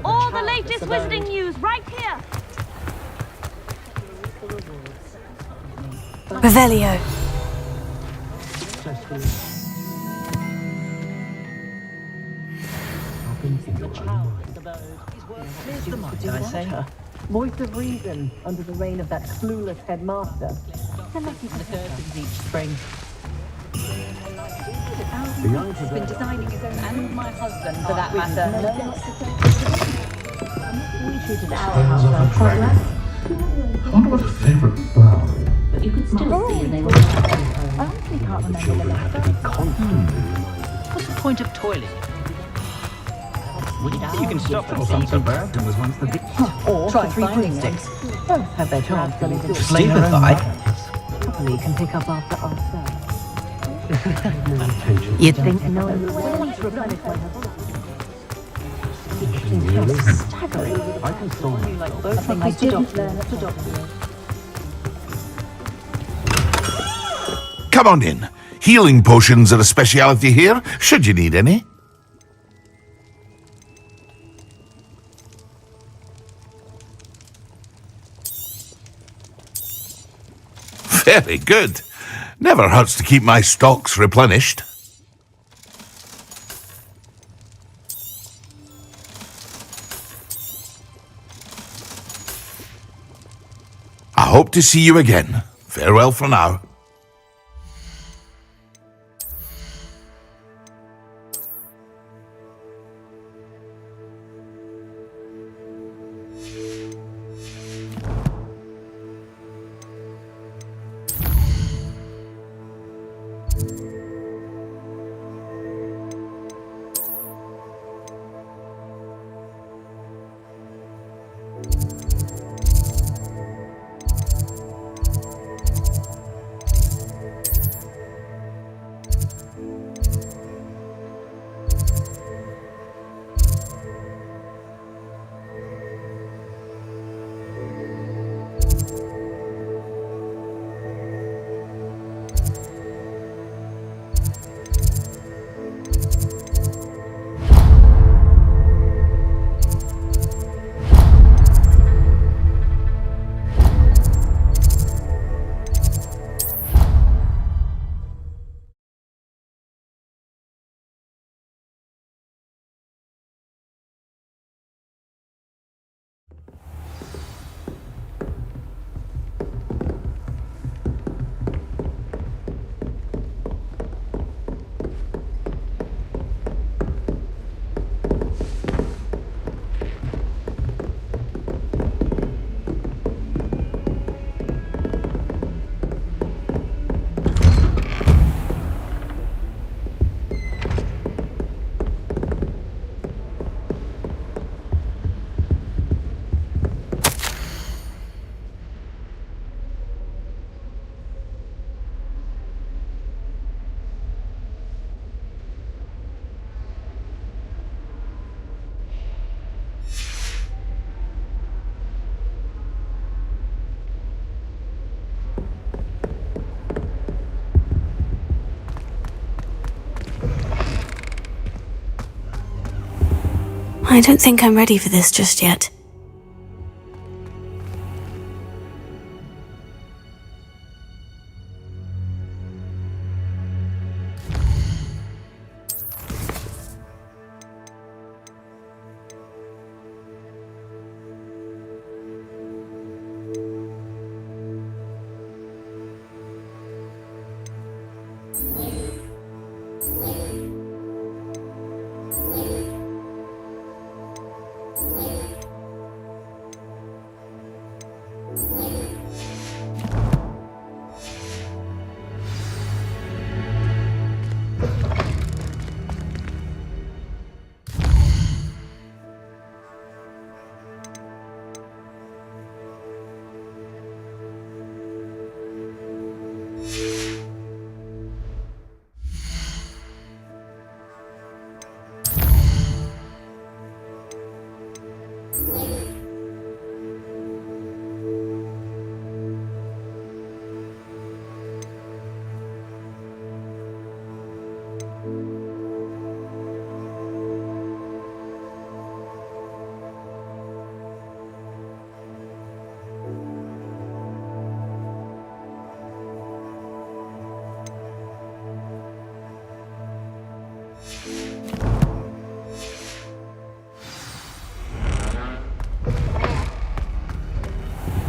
All the latest wizarding news right here. Revelio. Here's the mind, I say. Voice of reason under the reign of that clueless headmaster. Unless he's the curtains each spring. The young He's been designing his own, and my husband, for that matter. We treated Scales of a dragon. I wonder what his favourite flower is. But you could still see they were. I honestly can't remember the have to be constantly What's the point of toiling? You can stop at St. Sebastian was once the big... Or try three broomsticks. Both have their charms. Stupefy. Happily can pick up after ourselves. You'd think no one would replenish my staggering. I can solve Like both things I didn't learn at the doctor. Come on in. Healing potions are a speciality here, should you need any. Very good. Never hurts to keep my stocks replenished. I hope to see you again. Farewell for now. I don't think I'm ready for this just yet.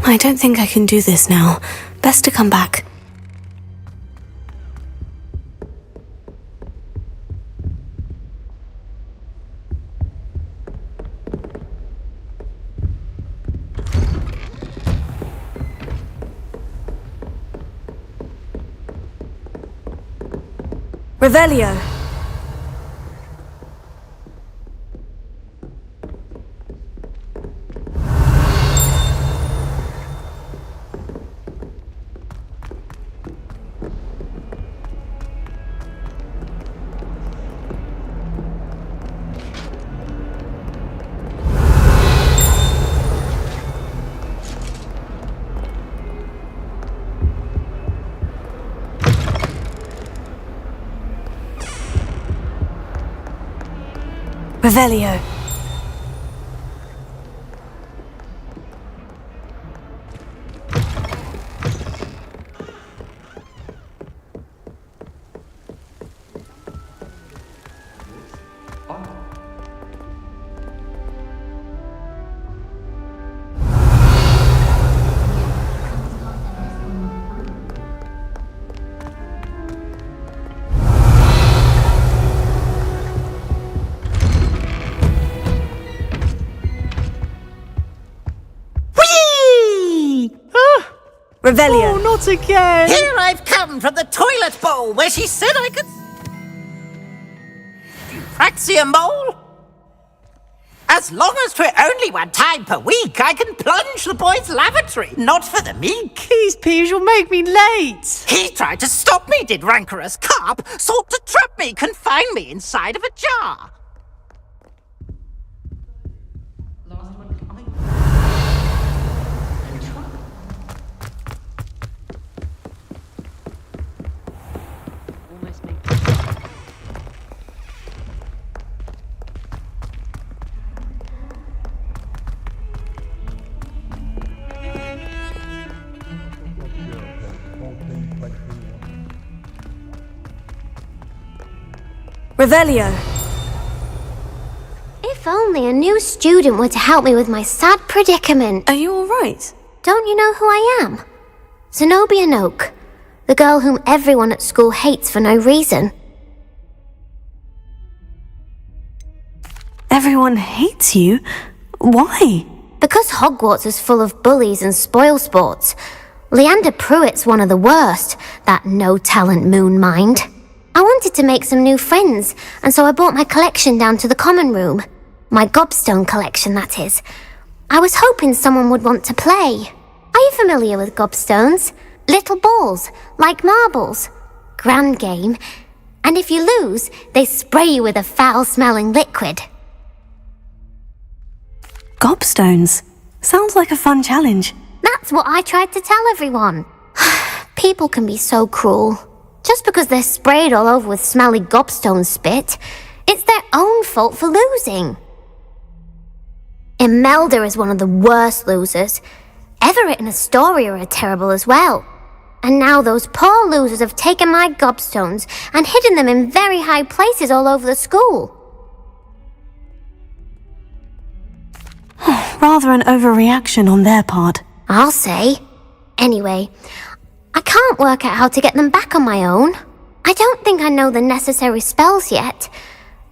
I don't think I can do this now. Best to come back. Revelio. Revelio. Revelio. Oh, not again! Here I've come from the toilet bowl where she said I could... Praxia mole? As long as for only 1 time per week, I can plunge the boy's lavatory, not for the meek. Please, Peeves, you'll make me late. He tried to stop me, did rancorous carp, sought to trap me, confine me inside of a jar. Revelio. If only a new student were to help me with my sad predicament. Are you alright? Don't you know who I am? Zenobia Noak, the girl whom everyone at school hates for no reason. Everyone hates you? Why? Because Hogwarts is full of bullies and spoilsports. Leander Pruitt's one of the worst, that no-talent moon mind. I wanted to make some new friends, and so I brought my collection down to the common room. My gobstone collection, that is. I was hoping someone would want to play. Are you familiar with gobstones? Little balls, like marbles. Grand game. And if you lose, they spray you with a foul-smelling liquid. Gobstones. Sounds like a fun challenge. That's what I tried to tell everyone. People can be so cruel. Just because they're sprayed all over with smelly gobstone spit, it's their own fault for losing. Imelda is one of the worst losers. Everett and Astoria are terrible as well. And now those poor losers have taken my gobstones and hidden them in very high places all over the school. Rather an overreaction on their part. I'll say. Anyway, I can't work out how to get them back on my own. I don't think I know the necessary spells yet.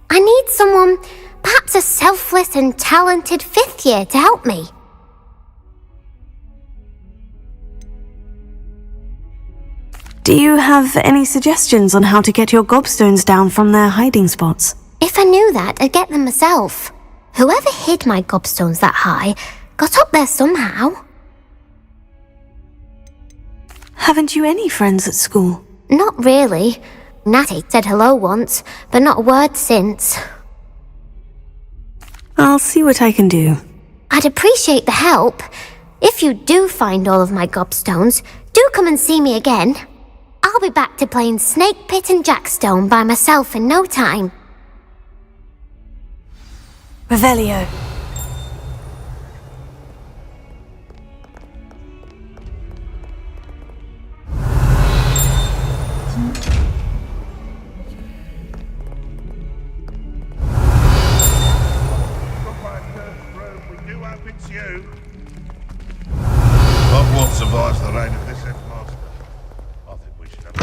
I need someone, perhaps a selfless and talented 5th year to help me. Do you have any suggestions on how to get your gobstones down from their hiding spots? If I knew that, I'd get them myself. Whoever hid my gobstones that high got up there somehow. Haven't you any friends at school? Not really. Natty said hello once, but not a word since. I'll see what I can do. I'd appreciate the help. If you do find all of my gobstones, do come and see me again. I'll be back to playing Snake Pit and Jackstone by myself in no time. Revelio. survives the reign of this headmaster. I think we should have...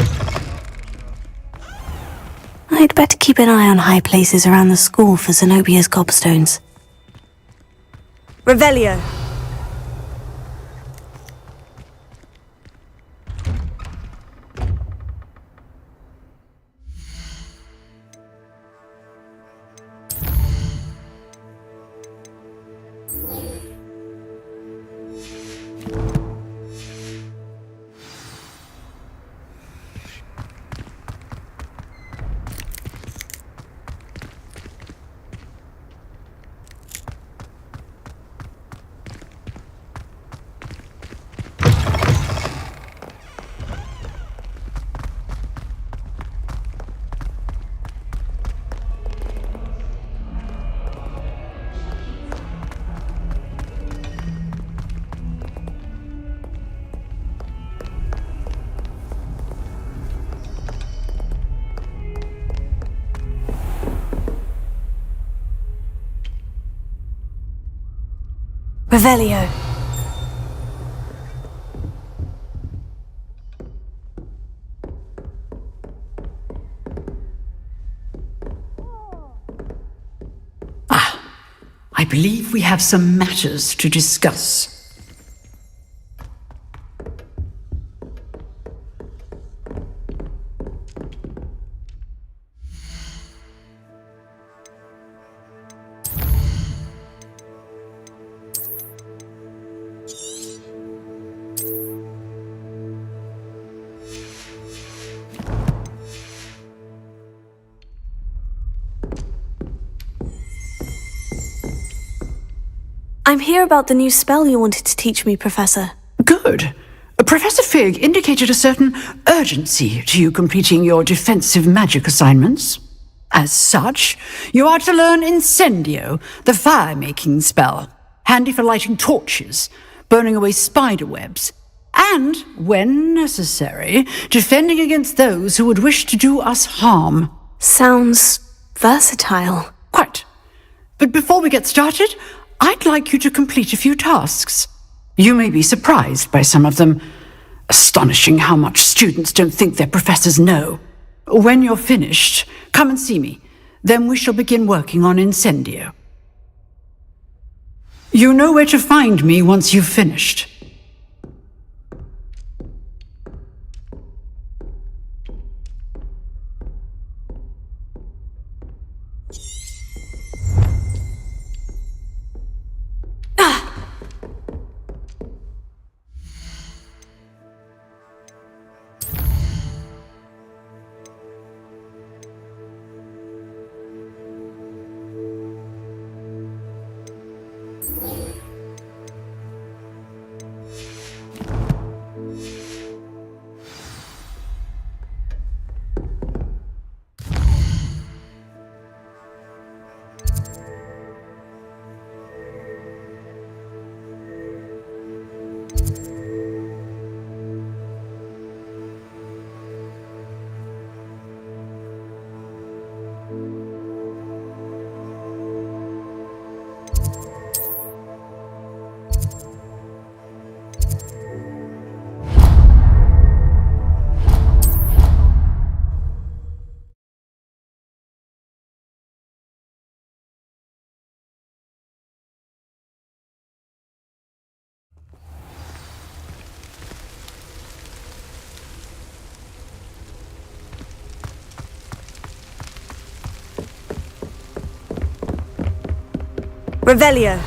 I'd better keep an eye on high places around the school for Zenobia's gobstones. Revelio. Revelio. I believe we have some matters to discuss. I'm here about the new spell you wanted to teach me, Professor. Good. Professor Fig indicated a certain urgency to you completing your defensive magic assignments. As such, you are to learn Incendio, the fire-making spell, handy for lighting torches, burning away spider webs, and, when necessary, defending against those who would wish to do us harm. Sounds versatile. Quite. But before we get started, I'd like you to complete a few tasks. You may be surprised by some of them. Astonishing how much students don't think their professors know. When you're finished, come and see me. Then we shall begin working on Incendio. You know where to find me once you've finished. Revelio.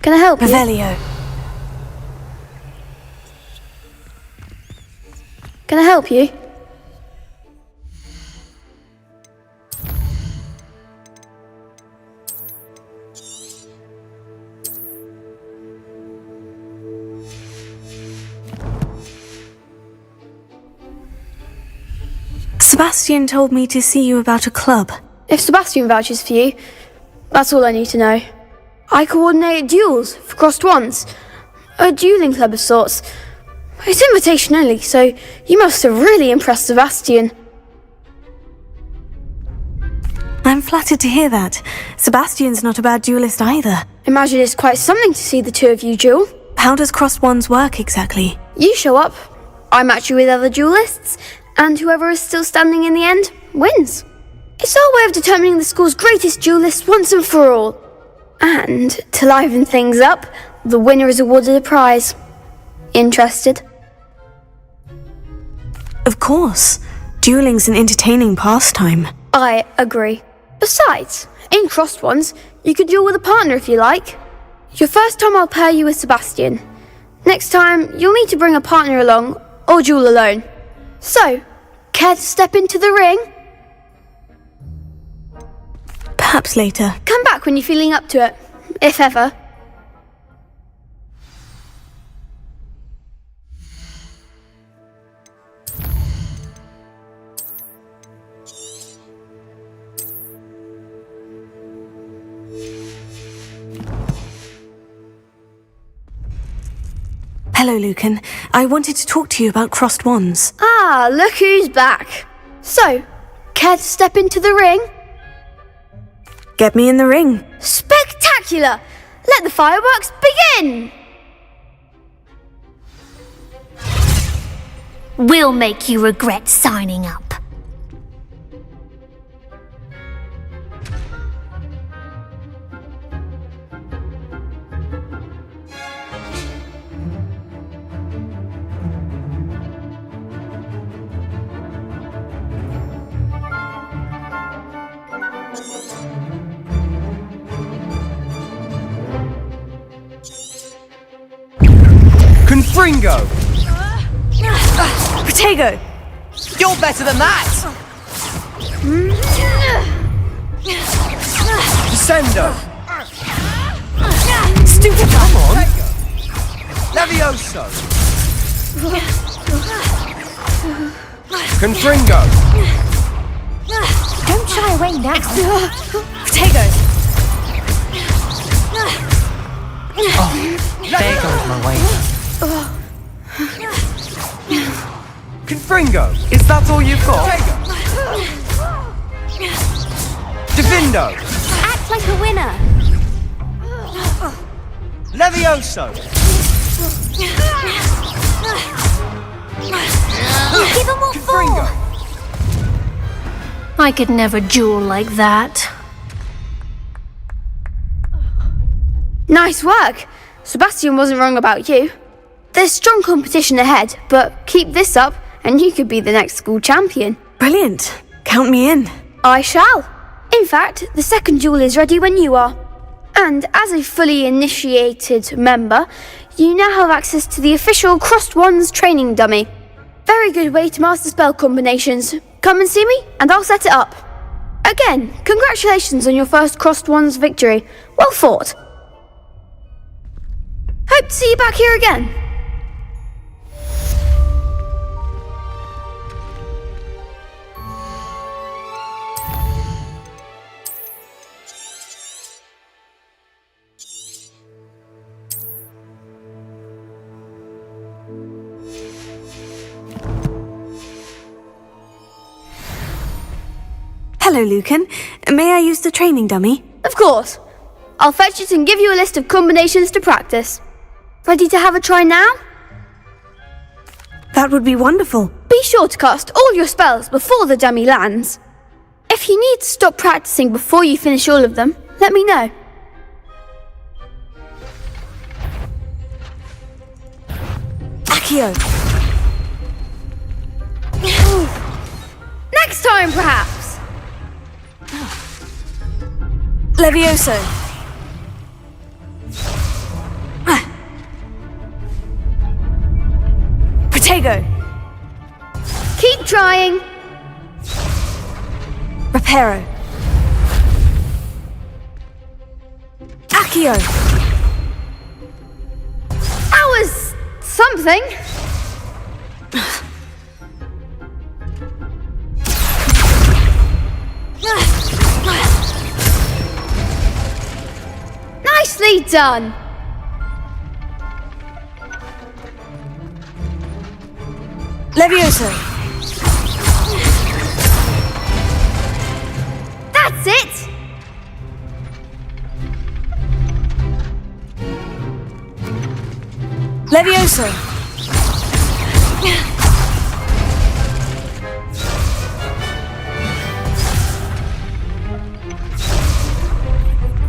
Can I help you? Revelio. Can I help you? Sebastian told me to see you about a club. If Sebastian vouches for you, that's all I need to know. I coordinate duels for crossed wands. A dueling club of sorts. It's invitation only, so you must have really impressed Sebastian. I'm flattered to hear that. Sebastian's not a bad duelist either. Imagine it's quite something to see the two of you duel. How does crossed wands work exactly? You show up, I match you with other duelists, and whoever is still standing in the end wins. It's our way of determining the school's greatest duelist once and for all. And, to liven things up, the winner is awarded a prize. Interested? Of course. Dueling's an entertaining pastime. I agree. Besides, in crossed ones, you could duel with a partner if you like. Your first time I'll pair you with Sebastian. Next time, you'll need to bring a partner along, or duel alone. So, care to step into the ring? Perhaps later. Come back when you're feeling up to it, if ever. Hello, Lucan. I wanted to talk to you about crossed wands. Ah, look who's back. So, care to step into the ring? Get me in the ring. Spectacular! Let the fireworks begin! We'll make you regret signing up. Confringo! Protego! You're better than that! Descendo! Stupid! Come on! Levioso! Confringo! Don't shy away now. Protego! Oh, there goes my waiter. Confringo! Is that all you've got? Divindo! Act like a winner. Levioso! Give him what for. I could never duel like that. Nice work! Sebastian wasn't wrong about you. There's strong competition ahead, but keep this up and you could be the next school champion. Brilliant. Count me in. I shall. In fact, the second duel is ready when you are. And as a fully initiated member, you now have access to the official Crossed Wands training dummy. Very good way to master spell combinations. Come and see me and I'll set it up. Again, congratulations on your first Crossed Wands victory. Well fought. Hope to see you back here again. Hello, Lucan. May I use the training dummy? Of course. I'll fetch it and give you a list of combinations to practice. Ready to have a try now? That would be wonderful. Be sure to cast all your spells before the dummy lands. If you need to stop practicing before you finish all of them, let me know. Accio! Next time, perhaps! Levioso! Protego! Keep trying! Reparo! Accio! That was something. done. Levioso! That's it! Levioso!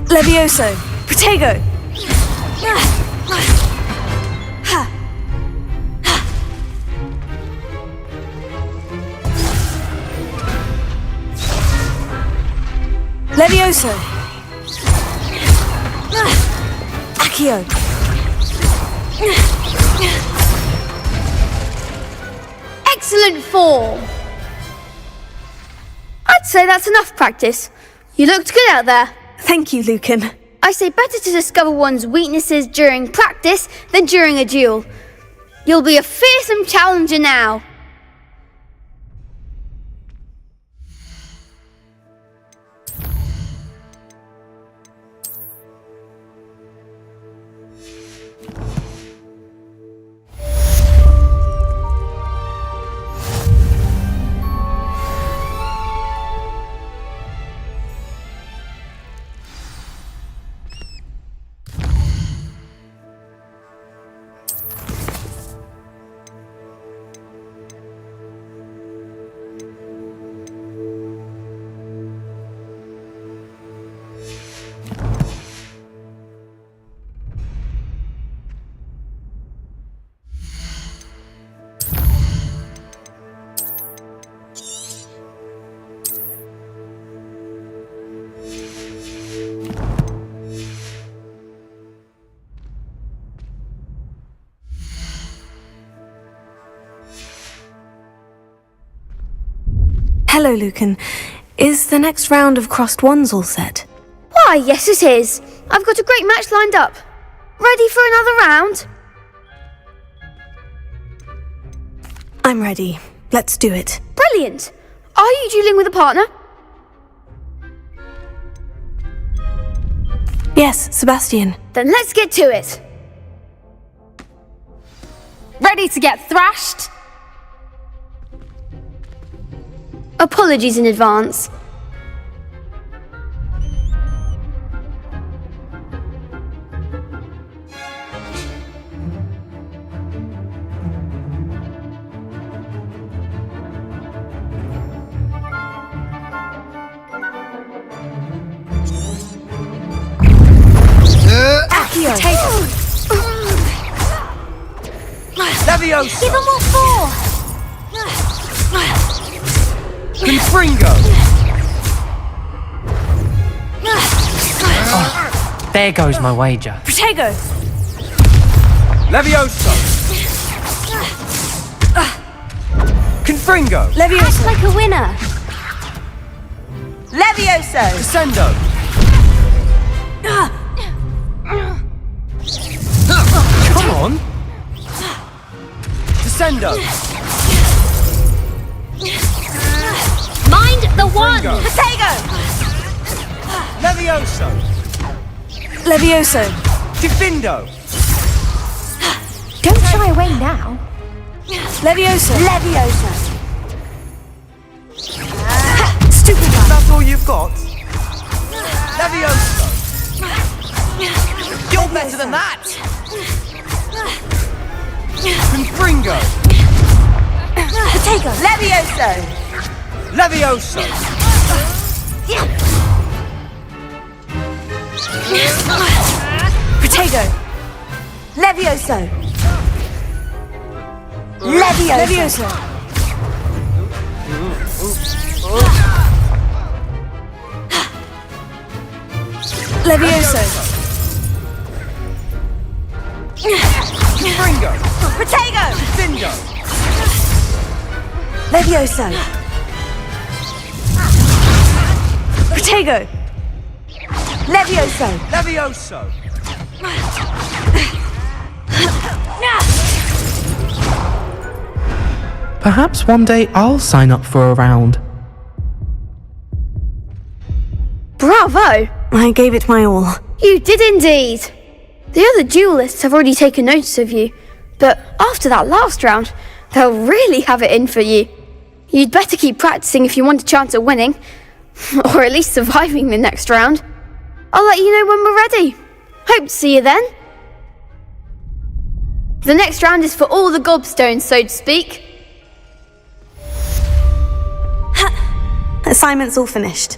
Levioso! Protego! Levioso! Accio! Excellent form! I'd say that's enough practice. You looked good out there. Thank you, Lucan. I say better to discover one's weaknesses during practice than during a duel. You'll be a fearsome challenger now. Hello, Lucan. Is the next round of crossed wands all set? Why, yes it is. I've got a great match lined up. Ready for another round? I'm ready. Let's do it. Brilliant. Are you dueling with a partner? Yes, Sebastian. Then let's get to it. Ready to get thrashed? Apologies in advance. Accio! Levioso! Give them what for! Confringo! Oh, there goes my wager. Protego! Levioso! Confringo! Levioso! Act like a winner! Levioso! Descendo! Come on! Descendo! Mind the one! Protego! Levioso! Levioso! Defindo! Don't shy away now. Levioso! Levioso! Stupid one! That's all you've got? Levioso! You're better than that! Confringo! Protego! Levioso! Levioso! Protego! Levioso! Levioso! Levioso! Confringo! Protego! Defindo! Levioso! Protego! Levioso! Levioso! Perhaps one day I'll sign up for a round. Bravo! I gave it my all. You did indeed. The other duelists have already taken notice of you, but after that last round, they'll really have it in for you. You'd better keep practicing if you want a chance at winning, or at least surviving the next round. I'll let you know when we're ready. Hope to see you then. The next round is for all the gobstones, so to speak. Assignment's all finished.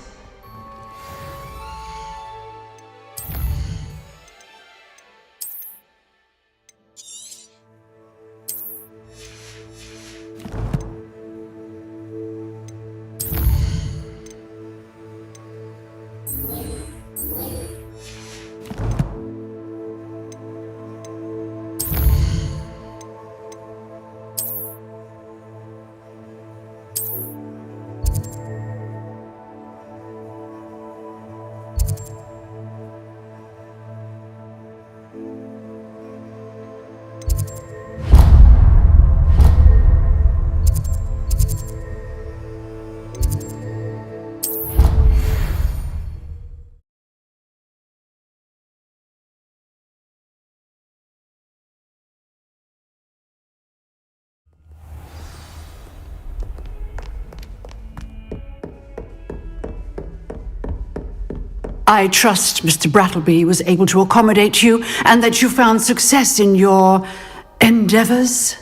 I trust Mr. Brattleby was able to accommodate you and that you found success in your endeavors.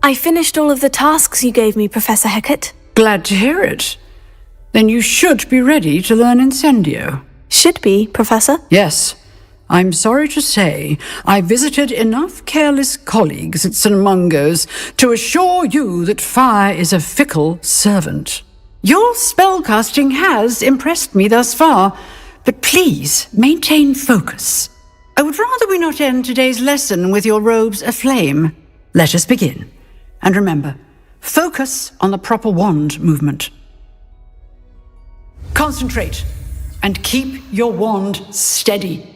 I finished all of the tasks you gave me, Professor Hecat. Glad to hear it. Then you should be ready to learn Incendio. Should be, Professor? Yes. I'm sorry to say, I visited enough careless colleagues at St. Mungo's to assure you that fire is a fickle servant. Your spellcasting has impressed me thus far, but please maintain focus. I would rather we not end today's lesson with your robes aflame. Let us begin. And remember, focus on the proper wand movement. Concentrate and keep your wand steady.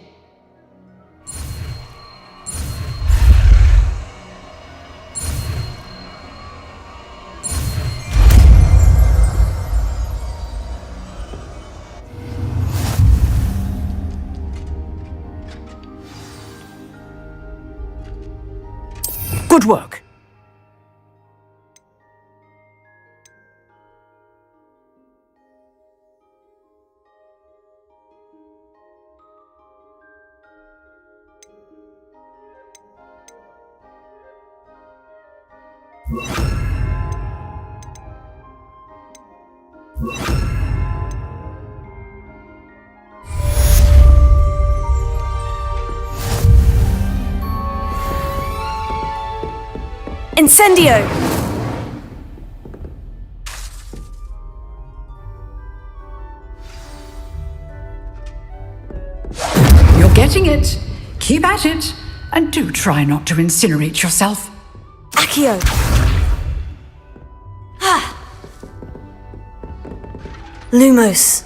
Good work. Incendio! You're getting it. Keep at it. And do try not to incinerate yourself. Accio! Lumos.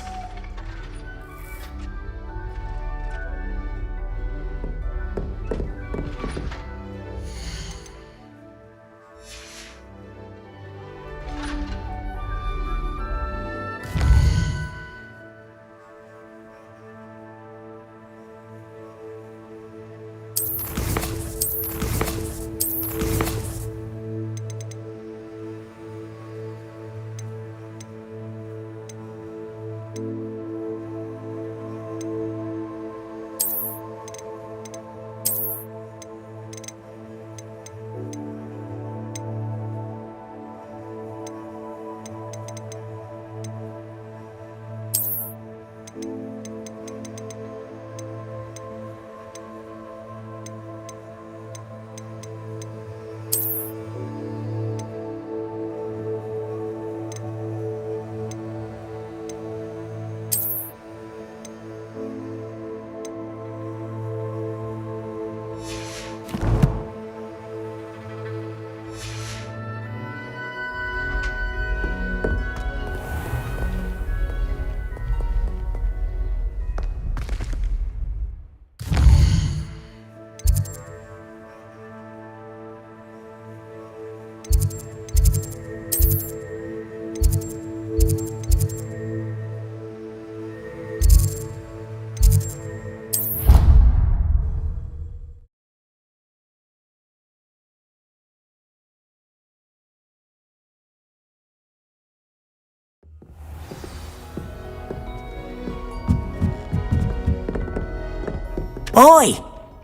Oi!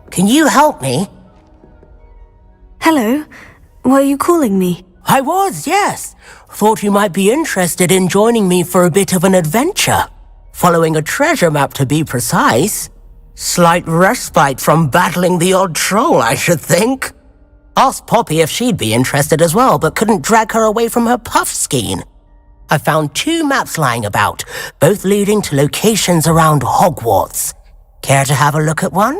Can you help me? Hello. Were you calling me? I was, yes. Thought you might be interested in joining me for a bit of an adventure. Following a treasure map, to be precise. Slight respite from battling the odd troll, I should think. Asked Poppy if she'd be interested as well, but couldn't drag her away from her puff skein. I found 2 maps lying about, both leading to locations around Hogwarts. Care to have a look at one?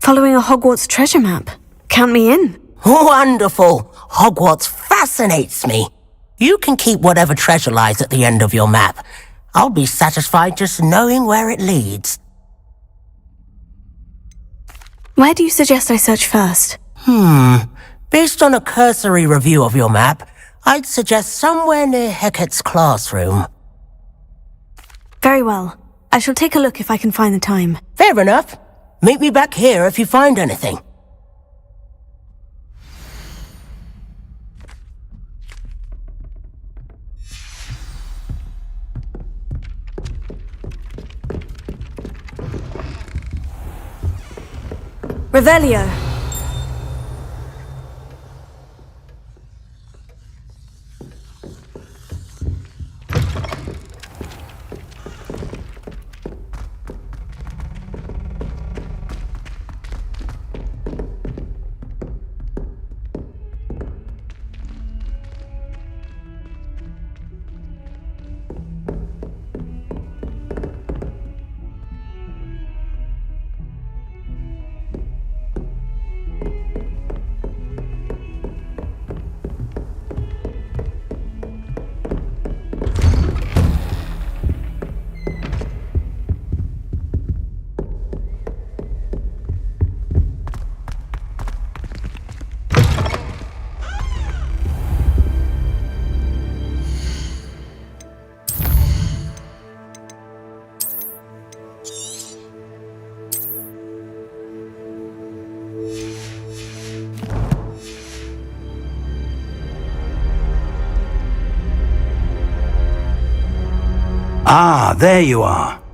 Following a Hogwarts treasure map. Count me in. Wonderful! Hogwarts fascinates me. You can keep whatever treasure lies at the end of your map. I'll be satisfied just knowing where it leads. Where do you suggest I search first? Based on a cursory review of your map, I'd suggest somewhere near Hecat's classroom. Very well. I shall take a look if I can find the time. Fair enough. Meet me back here if you find anything. Revelio. Ah, there you are.